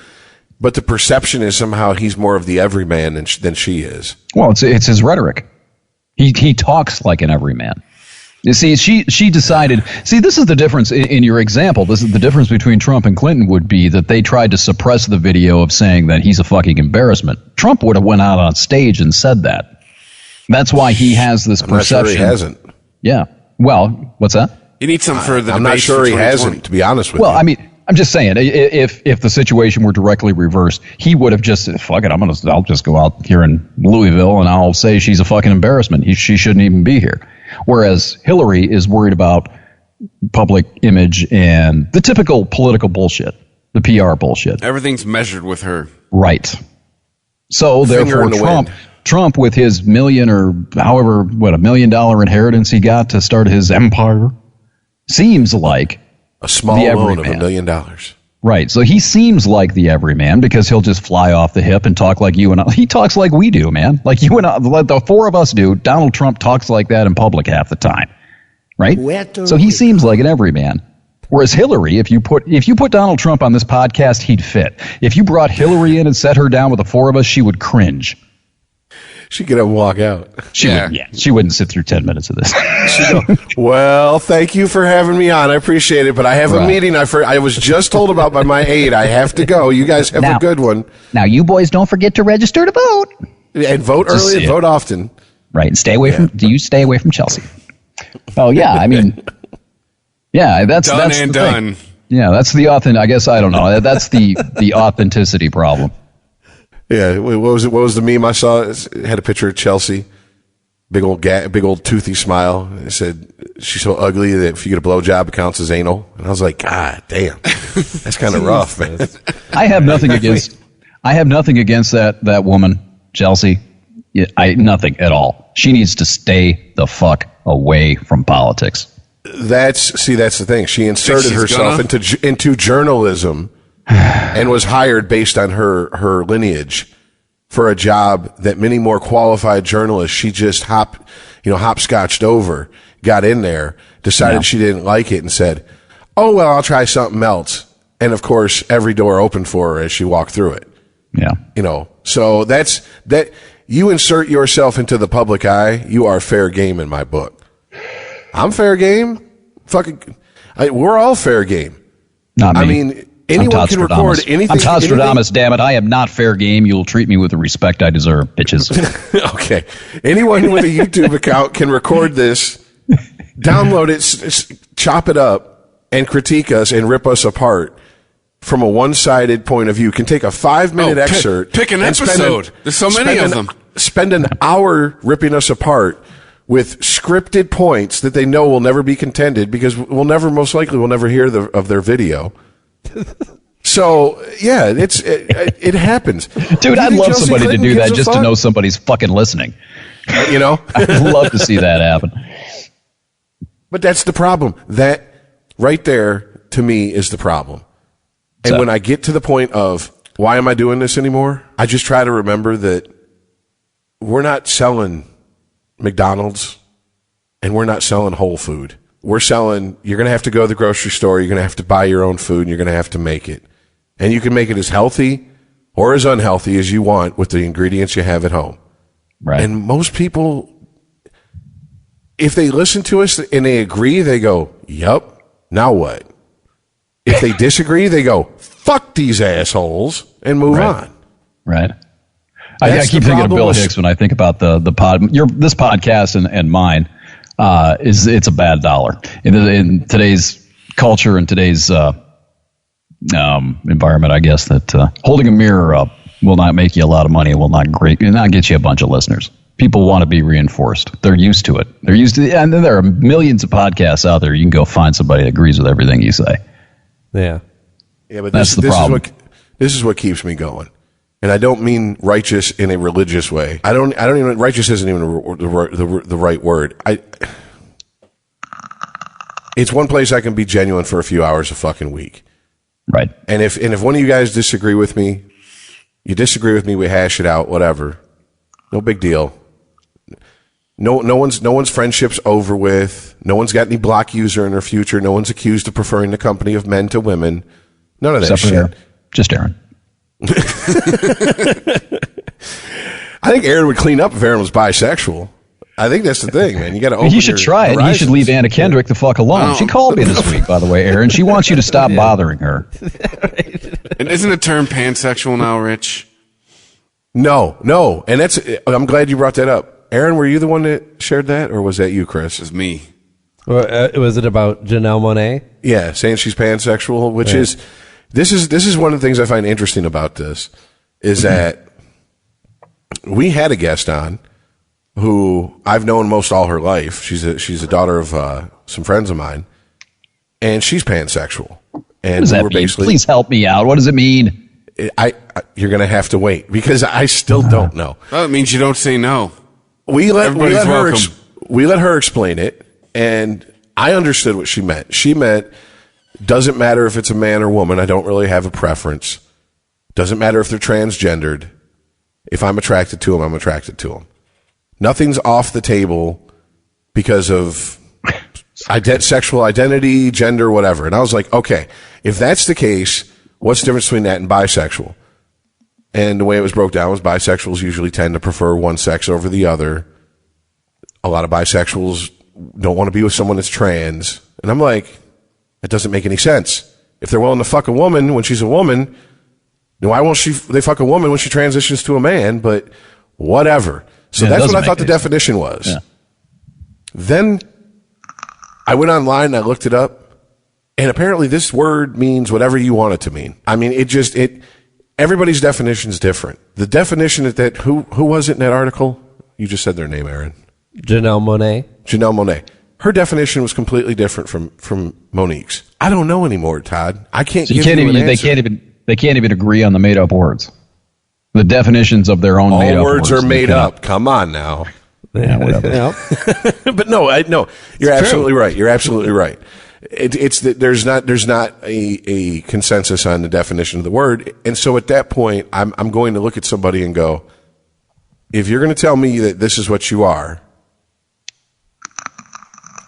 But the perception is somehow he's more of the everyman than she is.
Well, it's his rhetoric. He talks like an everyman. You see, she decided. See, this is the difference in your example. This is the difference between Trump and Clinton would be that they tried to suppress the video of saying that he's a fucking embarrassment. Trump would have went out on stage and said that. That's why he has this perception.
I'm not sure he hasn't.
Yeah. Well, what's that?
You need some for the.
I'm not sure he hasn't, to be honest with you.
Well, I mean, I'm just saying, if the situation were directly reversed, he would have just said, "Fuck it, I'll just go out here in Louisville and I'll say she's a fucking embarrassment. She shouldn't even be here." Whereas Hillary is worried about public image and the typical political bullshit, the PR bullshit.
Everything's measured with her,
right? So therefore, Trump with his $1 million or however $1 million inheritance he got to start his empire seems like
a small loan of $1 million.
Right. So he seems like the everyman because he'll just fly off the hip and talk like you and I. He talks like we do, man. Like you and I, the four of us do. Donald Trump talks like that in public half the time. Right? So he seems like an everyman. Whereas Hillary, if you put Donald Trump on this podcast, he'd fit. If you brought Hillary in and set her down with the four of us, she would cringe.
She'd get up and walk out.
She wouldn't sit through 10 minutes of this.
She'd go, well, thank you for having me on. I appreciate it, but I have a meeting I was just told about by my aide. I have to go. You guys have a good one.
Now, you boys don't forget to register to vote.
And vote early and vote often.
Right, and stay away from Chelsea. Oh, yeah, I mean, yeah, that's
done.
Yeah, that's the I guess, I don't know. That's the authenticity problem.
Yeah, what was the meme I saw? It had a picture of Chelsea, big old toothy smile. It said she's so ugly that if you get a blowjob, it counts as anal. And I was like, God damn, that's kind of rough, man.
I have nothing against that woman, Chelsea. Nothing at all. She needs to stay the fuck away from politics.
That's the thing. She inserted herself into journalism. And was hired based on her lineage for a job that many more qualified journalists, she just hopscotched over, got in there, decided she didn't like it and said, oh, well, I'll try something else. And of course, every door opened for her as she walked through it.
Yeah.
So that you insert yourself into the public eye, you are fair game in my book. I'm fair game. We're all fair game.
Not me.
I mean, anyone can record anything.
I'm Todd Stradamus, damn it. I am not fair game. You'll treat me with the respect I deserve, bitches.
Okay. Anyone with a YouTube account can record this, download it, chop it up, and critique us and rip us apart from a one-sided point of view. Can take a 5-minute excerpt.
Pick an episode. There's so many of them.
Spend an hour ripping us apart with scripted points that they know will never be contended because we'll never hear of their video. So yeah, it happens.
Dude, I'd love somebody to do that just to know somebody's fucking listening.
You know,
I'd love to see that happen.
But that's the problem. That right there to me is the problem. And when I get to the point of why am I doing this anymore, I just try to remember that we're not selling McDonald's and we're not selling Whole Food. We're selling, you're going to have to go to the grocery store, you're going to have to buy your own food, and you're going to have to make it. And you can make it as healthy or as unhealthy as you want with the ingredients you have at home.
Right.
And most people, if they listen to us and they agree, they go, yup, now what? If they disagree, they go, fuck these assholes, and move on.
Right. I keep thinking of Bill Hicks when I think about the pod. This podcast and mine it's a bad dollar in today's culture and today's environment. I guess that holding a mirror up will not make you a lot of money. It will not get you a bunch of listeners. People want to be reinforced. They're used to it. And then there are millions of podcasts out there. You can go find somebody that agrees with everything you say.
Yeah.
Yeah, but this is what keeps me going. And I don't mean righteous in a religious way. I don't even, righteous isn't even the right word. It's one place I can be genuine for a few hours a fucking week.
Right.
And if one of you guys disagree with me, we hash it out, whatever. No big deal. No one's friendship's over with. No one's got any block user in their future. No one's accused of preferring the company of men to women. None of that
Except
shit.
Aaron. Just Aaron.
I think Aaron would clean up if Aaron was bisexual. I think that's the thing, man. You got to open.
You should try it. You should leave Anna Kendrick the fuck alone. She called me this week, by the way, Aaron. She wants you to stop bothering her.
And isn't the term pansexual now, Rich?
No, and I'm glad you brought that up. Aaron, were you the one that shared that, or was that you, Chris?
It was me.
Was it about Janelle Monáe?
Yeah, saying she's pansexual, which is this is one of the things I find interesting about this is that we had a guest on who I've known most all her life. She's a daughter of some friends of mine, and she's pansexual. And
what does that mean? Please help me out. What does it mean?
You're going to have to wait because I still don't know.
Well, it means you don't say no.
We let her explain it, and I understood what she meant. She meant, doesn't matter if it's a man or woman. I don't really have a preference. Doesn't matter if they're transgendered. If I'm attracted to them, I'm attracted to them. Nothing's off the table because of sexual identity, gender, whatever. And I was like, okay, if that's the case, what's the difference between that and bisexual? And the way it was broke down was bisexuals usually tend to prefer one sex over the other. A lot of bisexuals don't want to be with someone that's trans. And I'm like, that doesn't make any sense. If they're willing to fuck a woman when she's a woman, then why won't they fuck a woman when she transitions to a man? But whatever. So that's what I thought the definition was. Yeah. Then I went online and I looked it up, and apparently this word means whatever you want it to mean. I mean, everybody's definition is different. The definition who was it in that article? You just said their name, Aaron.
Janelle
Monáe. Her definition was completely different from Monique's. I don't know anymore, Todd. I can't.
So
give you an answer.
They can't even agree on the made up words. The definitions of their own made up words.
All words are made up. Come on now.
Yeah, whatever.
But no. You're absolutely right. You're absolutely right. It's that there's not a consensus on the definition of the word, and so at that point, I'm going to look at somebody and go, if you're going to tell me that this is what you are,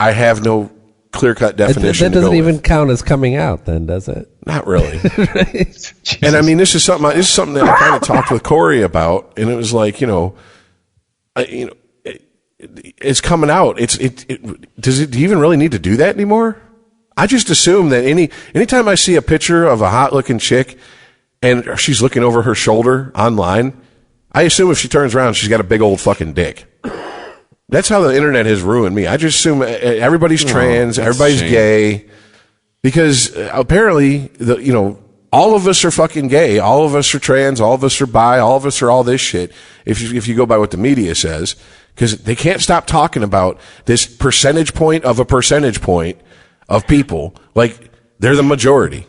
I have no clear-cut definition.
That doesn't even count as coming out, then, does it?
Not really. Right. And I mean, this is something that I kind of talked with Corey about, and it was like, it's coming out. Do you even really need to do that anymore? I just assume that anytime I see a picture of a hot-looking chick and she's looking over her shoulder online, I assume if she turns around, she's got a big old fucking dick. That's how the internet has ruined me. I just assume everybody's trans, everybody's gay, because apparently all of us are fucking gay, all of us are trans, all of us are bi, all of us are all this shit. If you go by what the media says, because they can't stop talking about this percentage point of people, like they're the majority.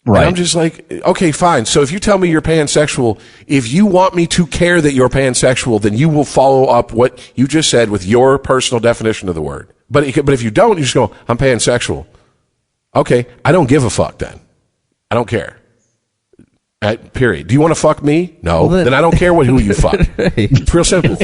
Right. And I'm just like, okay, fine. So if you tell me you're pansexual, if you want me to care that you're pansexual, then you will follow up what you just said with your personal definition of the word. But if you don't, you just go, I'm pansexual. Okay, I don't give a fuck then. I don't care. Period. Do you want to fuck me? No. Well, then I don't care who you fuck. Right. It's real simple.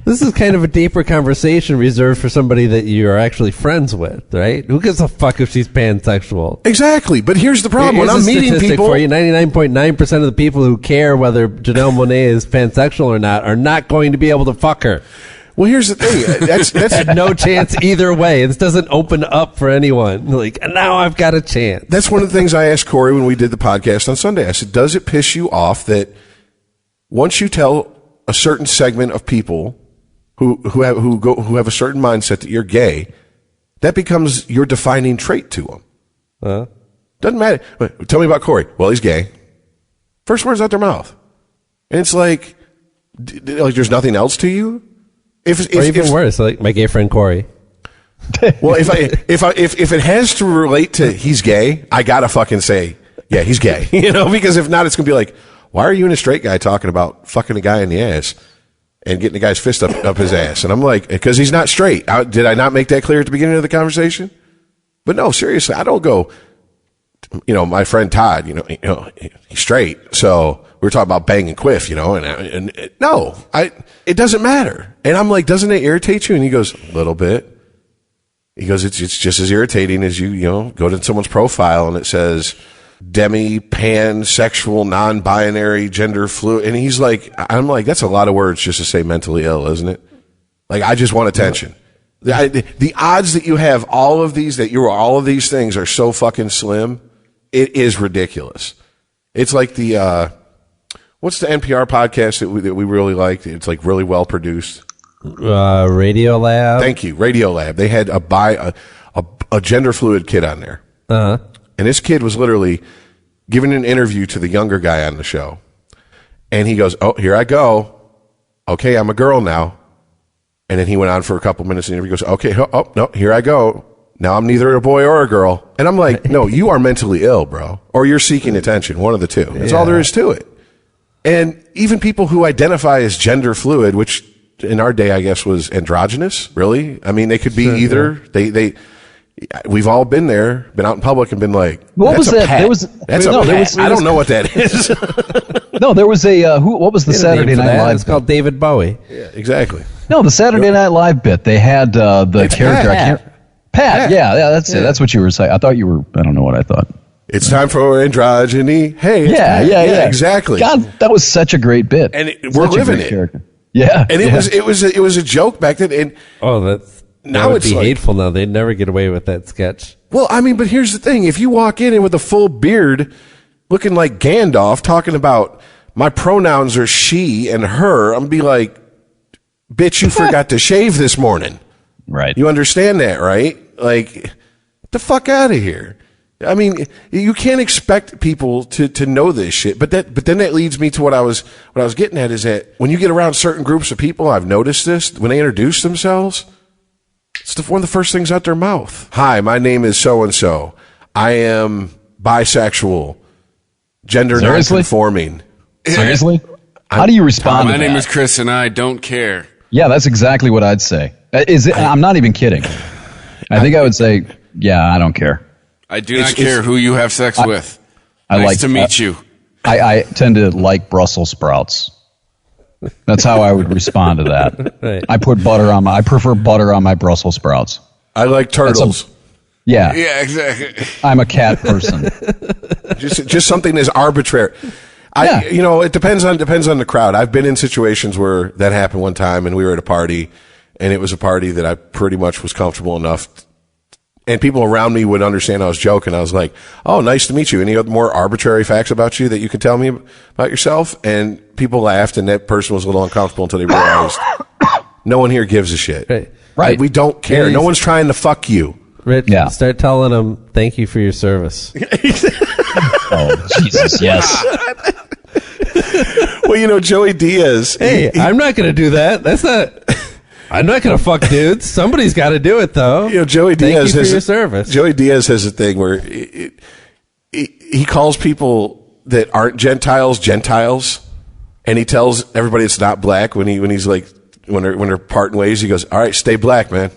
This is kind of a deeper conversation reserved for somebody that you're actually friends with, right? Who gives a fuck if she's pansexual?
Exactly. But here's the problem. When I'm meeting people,
for you, 99.9% of the people who care whether Janelle Monáe is pansexual or not are not going to be able to fuck her.
Well, here's the thing. That's
had no chance either way. This doesn't open up for anyone. Like, now I've got a chance.
That's one of the things I asked Corey when we did the podcast on Sunday. I said, does it piss you off that once you tell a certain segment of people who have a certain mindset that you're gay, that becomes your defining trait to them? Doesn't matter. Tell me about Corey. Well, he's gay. First words out their mouth. And it's like there's nothing else to you?
Or even worse, like my gay friend Corey.
Well, if it has to relate to he's gay, I gotta fucking say, yeah, he's gay. Because if not, it's gonna be like, why are you and a straight guy talking about fucking a guy in the ass and getting a guy's fist up his ass? And I'm like, because he's not straight. Did I not make that clear at the beginning of the conversation? But no, seriously, I don't go, my friend Todd, he's straight. So we were talking about banging Quiff, and no, it doesn't matter. And I'm like, doesn't it irritate you? And he goes, a little bit. He goes, it's just as irritating as you go to someone's profile and it says pansexual, non-binary, gender fluid. And he's like, I'm like, that's a lot of words just to say mentally ill, isn't it? Like, I just want attention. The odds that you have all of these things are so fucking slim. It is ridiculous. It's like what's the NPR podcast that we really liked? It's like really well produced.
Radio Lab.
Thank you, Radio Lab. They had a gender fluid kid on there, and this kid was literally giving an interview to the younger guy on the show, and he goes, "Oh, here I go. Okay, I'm a girl now." And then he went on for a couple minutes, and he goes, "Okay, oh no, here I go. Now I'm neither a boy or a girl." And I'm like, "No, you are mentally ill, bro, or you're seeking attention. One of the two. That's all there is to it." And even people who identify as gender fluid, which in our day, I guess, was androgynous, really. I mean, they could be either. Yeah. We've all been there, been out in public and been like,
what was that?
Pet. I don't know what that is.
No, there was what was the Saturday Night Live?
It's called David Bowie.
Yeah, exactly.
No, the Saturday Night Live bit. They had the character. Pat. Yeah, that's it. That's what you were saying. I thought you were, I don't know what I thought.
It's time for androgyny. Hey,
yeah,
exactly.
God, that was such a great bit.
And we're living it.
Character. Yeah.
And it was a joke back then. And
that would be hateful now. They'd never get away with that sketch.
Well, I mean, but here's the thing. If you walk in with a full beard looking like Gandalf talking about my pronouns are she and her, I'm going to be like, bitch, you forgot to shave this morning.
Right.
You understand that, right? Like, get the fuck out of here. I mean, you can't expect people to know this shit. But then that leads me to what I was getting at is that when you get around certain groups of people, I've noticed this, when they introduce themselves, it's one of the first things out their mouth. Hi, my name is so-and-so. I am bisexual, gender non-conforming.
Seriously? How do you respond to that?
My name is Chris and I don't care.
Yeah, that's exactly what I'd say. I'm not even kidding. I think I would say, yeah, I don't care.
I do not care who you have sex with. Nice to meet you.
I tend to like Brussels sprouts. That's how I would respond to that. Right. I prefer butter on my Brussels sprouts.
I like turtles.
Yeah,
exactly.
I'm a cat person.
just something as arbitrary. It depends on the crowd. I've been in situations where that happened one time, and we were at a party, and it was a party that I pretty much was comfortable enough. And people around me would understand I was joking. I was like, "Oh, nice to meet you. Any other more arbitrary facts about you that you can tell me about yourself?" And people laughed, and that person was a little uncomfortable until they realized no one here gives a shit.
Right.
Like, we don't care. No one's trying to fuck you.
Rich, start telling them, "Thank you for your service."
Oh, Jesus, yes.
Well, Joey Diaz.
Hey, I'm not going to do that. That's not... I'm not going to fuck dudes. Somebody's got to do it, though.
Joey Diaz
has your service.
Joey Diaz has a thing where he calls people that aren't Gentiles, and he tells everybody it's not black when he's like when they're parting ways. He goes, "All right, stay black, man."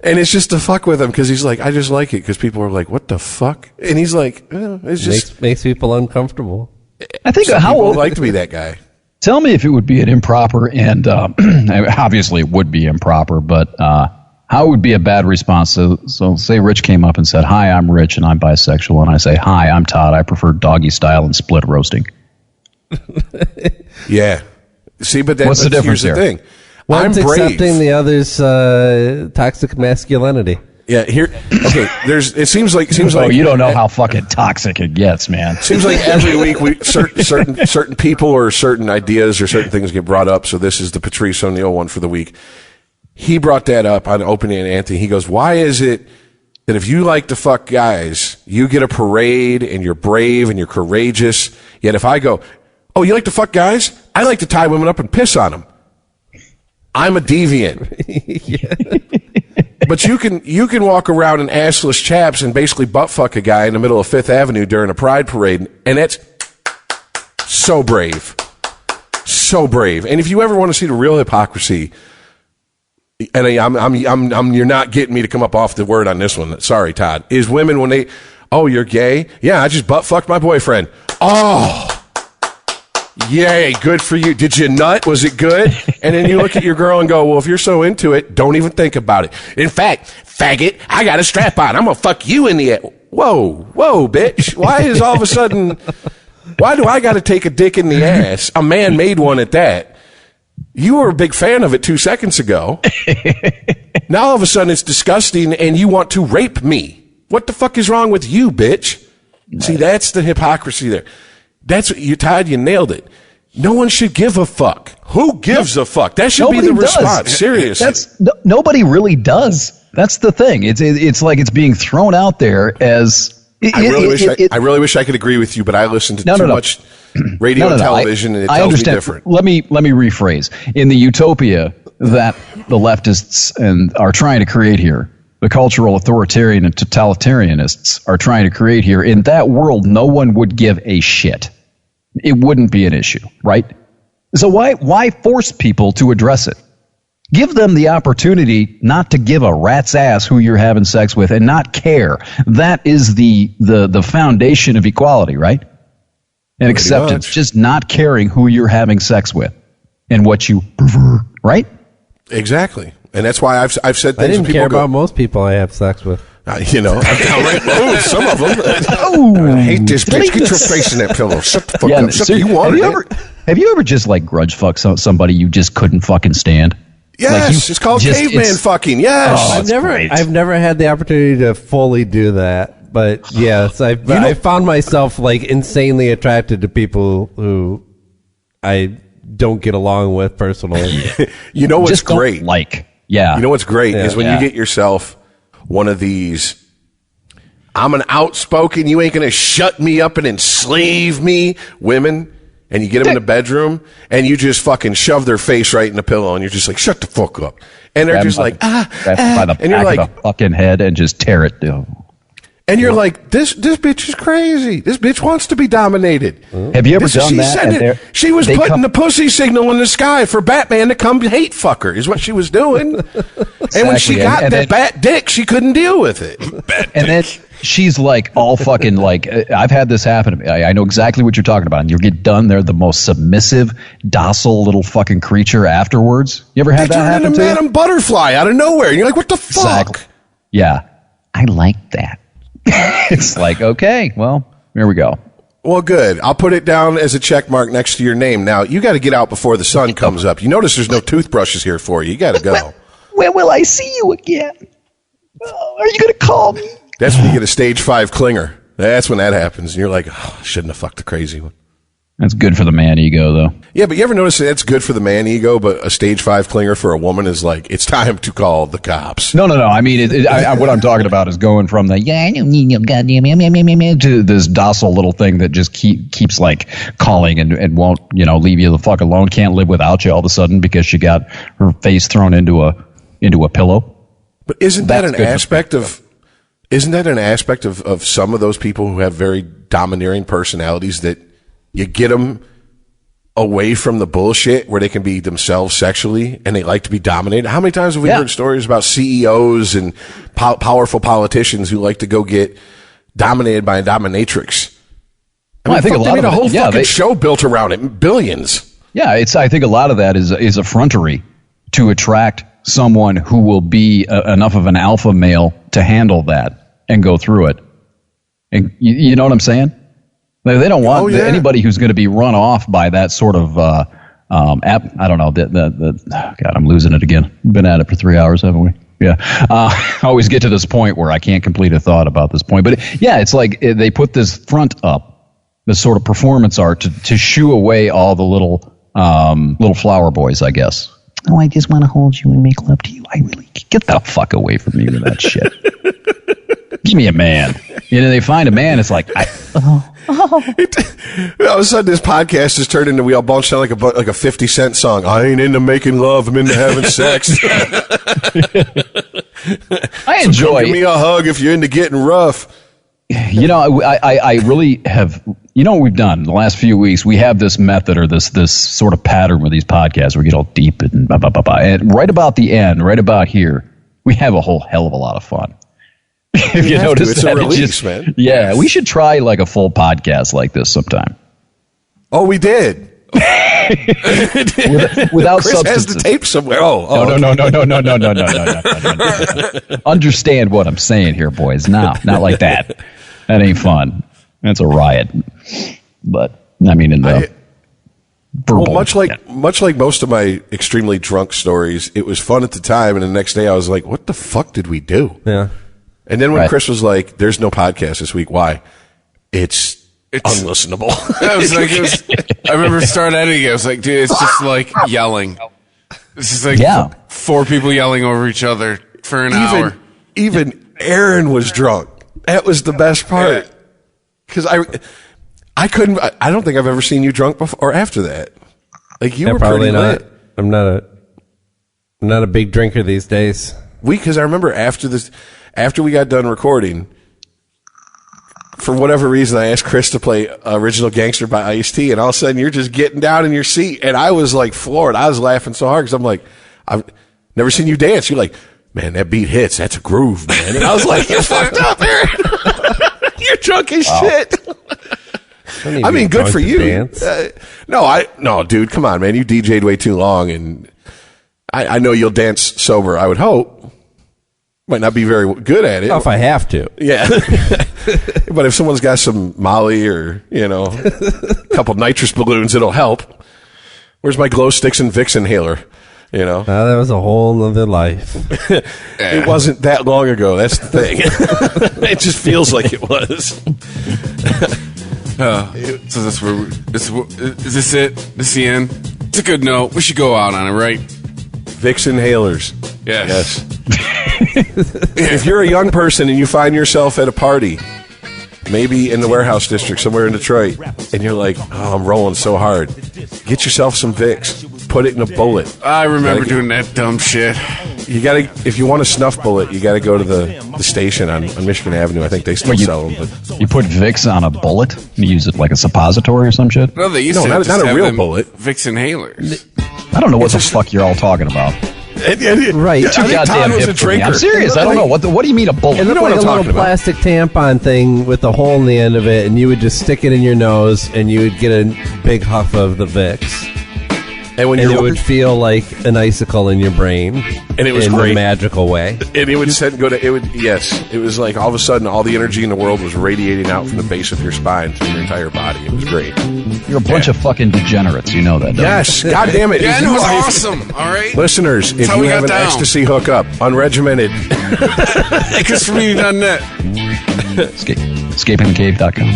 And it's just to fuck with him because he's like, I just like it because people are like, "What the fuck?" And he's like, "It's just
makes people uncomfortable."
I think
how people would like to be that guy.
Tell me if it would be an improper, and obviously it would be improper, but how it would be a bad response. So say Rich came up and said, "Hi, I'm Rich and I'm bisexual," and I say, "Hi, I'm Todd. I prefer doggy style and split roasting."
Yeah. See, but
what's the difference
here's the thing.
One's accepting, the other's toxic masculinity.
Yeah, here. Okay, it seems like
you don't know how fucking toxic it gets, man.
Seems like every week certain people or certain ideas or certain things get brought up. So this is the Patrice O'Neill one for the week. He brought that up on Opening and Anthony. He goes, "Why is it that if you like to fuck guys, you get a parade and you're brave and you're courageous? Yet if I go, oh, you like to fuck guys? I like to tie women up and piss on them. I'm a deviant." But you can walk around in assless chaps and basically butt fuck a guy in the middle of Fifth Avenue during a pride parade, and that's so brave. So brave. And if you ever want to see the real hypocrisy, and you're not getting me to come up off the word on this one. Sorry, Todd. Is women when they, oh, you're gay? Yeah, I just butt fucked my boyfriend. Oh, yay, good for you. Did you nut? Was it good? And then you look at your girl and go, well, if you're so into it, don't even think about it. In fact, faggot, I got a strap on. I'm going to fuck you in the ass. Whoa, bitch. Why is all of a sudden, why do I got to take a dick in the ass? A man made one at that. You were a big fan of it 2 seconds ago. Now all of a sudden it's disgusting and you want to rape me. What the fuck is wrong with you, bitch? See, that's the hypocrisy there. That's what you, Todd, you nailed it. No one should give a fuck. Who gives a fuck? That should be the response. Seriously.
Nobody really does. That's the thing. It's like it's being thrown out there as.
I really wish I could agree with you, but I listen to too much radio and television, and it tells me different.
Let me rephrase. In the utopia that the leftists are trying to create here, the cultural authoritarian and totalitarianists are trying to create here, in that world, no one would give a shit. It wouldn't be an issue, right? So why force people to address it? Give them the opportunity not to give a rat's ass who you're having sex with and not care. That is the foundation of equality, right? And acceptance, just not caring who you're having sex with and what you prefer, right?
Exactly. And that's why I've said things.
I didn't care about most people I have sex with.
I'm downright some of them. I hate this bitch. Get your face in that pillow. Shut the fuck up.
Have you ever just like grudge fuck somebody you just couldn't fucking stand?
Yes, it's called caveman fucking. Yes.
I've never had the opportunity to fully do that, but yes, I found myself like insanely attracted to people who I don't get along with personally.
You know what's great?
You
know what's great is when you get yourself one of these, I'm an outspoken, you ain't going to shut me up and enslave me women, and you get them in the bedroom and you just fucking shove their face right in the pillow and you're just like, shut the fuck up. And they're just like,
by the
and you're
back
like,
of the fucking head and just tear it down.
And you're like, this bitch is crazy. This bitch wants to be dominated.
Have you ever done that?
She was putting the pussy signal in the sky for Batman to come hate fuck her, is what she was doing. Exactly. And when she got that bat dick, she couldn't deal with it.
And then she's like all fucking like, I've had this happen to me. I know exactly what you're talking about. And you get done, they're the most submissive, docile little fucking creature afterwards. You ever had that happen to you?
Madam Butterfly out of nowhere. And you're like, what the fuck?
Exactly. Yeah. I like that. It's like, okay, well, here we go.
Well, good. I'll put it down as a check mark next to your name. Now, you got to get out before the sun comes up. You notice there's no toothbrushes here for you. You got to go.
When will I see you again? Are you going to call me?
That's when you get a stage 5 clinger. That's when that happens. And you're like, oh, I shouldn't have fucked the crazy one.
That's good for the man ego, though.
Yeah, but you ever notice that's good for the man ego, but a stage 5 clinger for a woman is like, it's time to call the cops.
No. I mean, what I'm talking about is going from the, I don't need no goddamn, to this docile little thing that just keeps like calling and won't, leave you the fuck alone, can't live without you all of a sudden because she got her face thrown into a pillow.
But isn't that an aspect of some of those people who have very domineering personalities that you get them away from the bullshit where they can be themselves sexually and they like to be dominated? How many times have we heard stories about CEOs and powerful politicians who like to go get dominated by a dominatrix? I think a lot of a whole fucking show built around it, billions.
Yeah, I think a lot of that is effrontery to attract someone who will be enough of an alpha male to handle that and go through it. And you know what I'm saying? They don't want anybody who's going to be run off by that sort of app. I don't know. God, I'm losing it again. We've been at it for 3 hours, haven't we? Yeah. I always get to this point where I can't complete a thought about this point. But yeah, it's like they put this front up, this sort of performance art to shoo away all the little flower boys, I guess. Oh, I just want to hold you and make love to you. I really get the fuck away from me with that shit. Give me a man. They find a man. It's like,
all of a sudden, this podcast has turned into we all both sound like a 50 Cent song. I ain't into making love. I'm into having sex.
I enjoy.
Give me a hug if you're into getting rough.
I really have. You know what we've done the last few weeks? We have this method or this sort of pattern with these podcasts where we get all deep and blah, blah, blah, blah. And right about the end, right about here, we have a whole hell of a lot of fun. If you notice
it's
that,
a release, man.
Yeah, we should try like a full podcast like this sometime.
Oh, we did.
Without
Chris
substances.
has the tape somewhere.
No. Understand what I'm saying here, boys. No, not like that. That ain't fun. That's a riot. But I mean, in the verbal,
much like most of my extremely drunk stories, it was fun at the time, and the next day I was like, "What the fuck did we do?"
Yeah.
And then when Chris was like, "There's no podcast this week," why? It's unlistenable.
I remember starting editing it. I was like, dude, it's just like yelling. This is like 4 people yelling over each other for an hour.
Even Aaron was drunk. That was the best part. Because I couldn't. I don't think I've ever seen you drunk before or after that. Like you were
probably
pretty
not.
lit.
I'm not a big drinker these days.
Because I remember after we got done recording, for whatever reason, I asked Chris to play Original Gangster by Ice-T, and all of a sudden you're just getting down in your seat, and I was like floored. I was laughing so hard because I'm like, I've never seen you dance. You're like, man, that beat hits. That's a groove, man. And I was like, you're fucked up, Aaron. You're drunk as shit. I mean, good for you. No, dude, come on, man. You DJ'd way too long, and I know you'll dance sober, I would hope. Might not be very good at it.
Not if I have to.
Yeah. But if someone's got some Molly or, a couple nitrous balloons, it'll help. Where's my glow sticks and Vicks inhaler?
That was a whole other life.
It wasn't that long ago. That's the thing. It just feels like it was.
So is this it? This is the end? It's a good note. We should go out on it, right?
Vicks inhalers.
Yes.
If you're a young person and you find yourself at a party, maybe in the warehouse district somewhere in Detroit, and you're like, oh, I'm rolling so hard, get yourself some Vicks. Put it in a bullet.
I remember doing that dumb shit.
You gotta, if you want a snuff bullet, you gotta go to the station on Michigan Avenue. I think they still sell them. But
you put Vicks on a bullet? You use it like a suppository or some shit?
No, they used to
not a real bullet.
Vicks inhalers.
I don't know what the fuck you're all talking about.
Right.
You're too goddamn hip for me. I'm serious. I don't know. What do you mean a bullet?
It looked like a little plastic tampon thing with a hole in the end of it, and you would just stick it in your nose, and you would get a big huff of the Vicks. And it would feel like an icicle in your brain,
and it was
in
great.
A magical way.
And it would it was like all of a sudden all the energy in the world was radiating out from the base of your spine through your entire body. It was great.
You're a bunch of fucking degeneraries. You know that, don't
Yes. God damn it.
Yeah, it was awesome. All right.
Listeners, if you have an ecstasy hookup, unregimented,
ChristopherMedia.net.
Escapingthecave.com.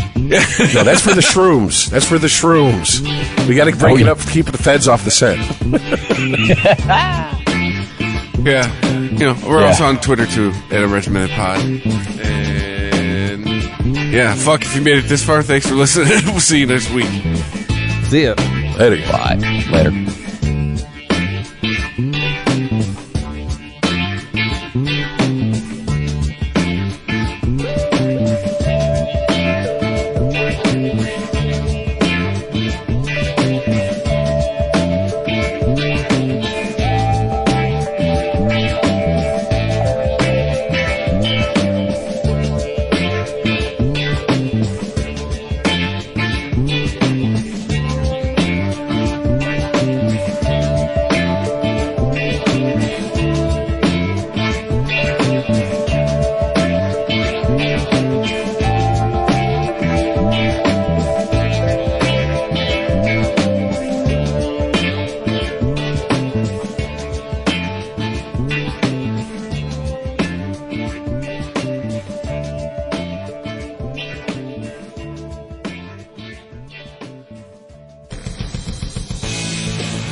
No, that's for the shrooms. That's for the shrooms. We got to break it up to keep the feds off the scent.
Yeah. We're also on Twitter, too, at @RegimentedPod. And, fuck, if you made it this far, thanks for listening. We'll see you next week.
See ya.
Later.
Bye. Later.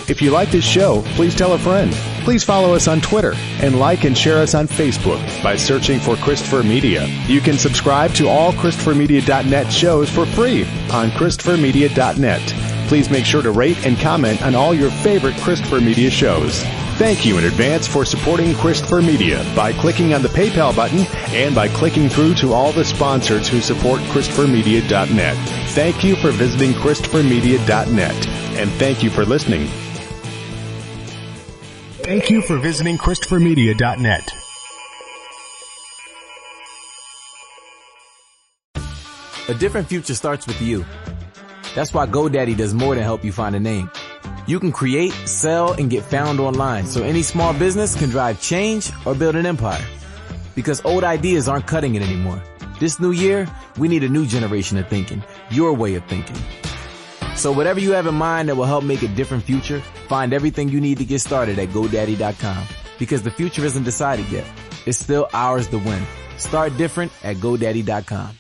If you like this show, please tell a friend. Please follow us on Twitter and like and share us on Facebook by searching for Christopher Media. You can subscribe to all ChristopherMedia.net shows for free on ChristopherMedia.net. Please make sure to rate and comment on all your favorite Christopher Media shows. Thank you in advance for supporting Christopher Media by clicking on the PayPal button and by clicking through to all the sponsors who support ChristopherMedia.net. Thank you for visiting ChristopherMedia.net, and thank you for listening. Thank you for visiting ChristopherMedia.net.
A different future starts with you. That's why GoDaddy does more than help you find a name. You can create, sell, and get found online so any small business can drive change or build an empire. Because old ideas aren't cutting it anymore. This new year, we need a new generation of thinking, your way of thinking. So whatever you have in mind that will help make a different future, find everything you need to get started at GoDaddy.com. Because the future isn't decided yet. It's still ours to win. Start different at GoDaddy.com.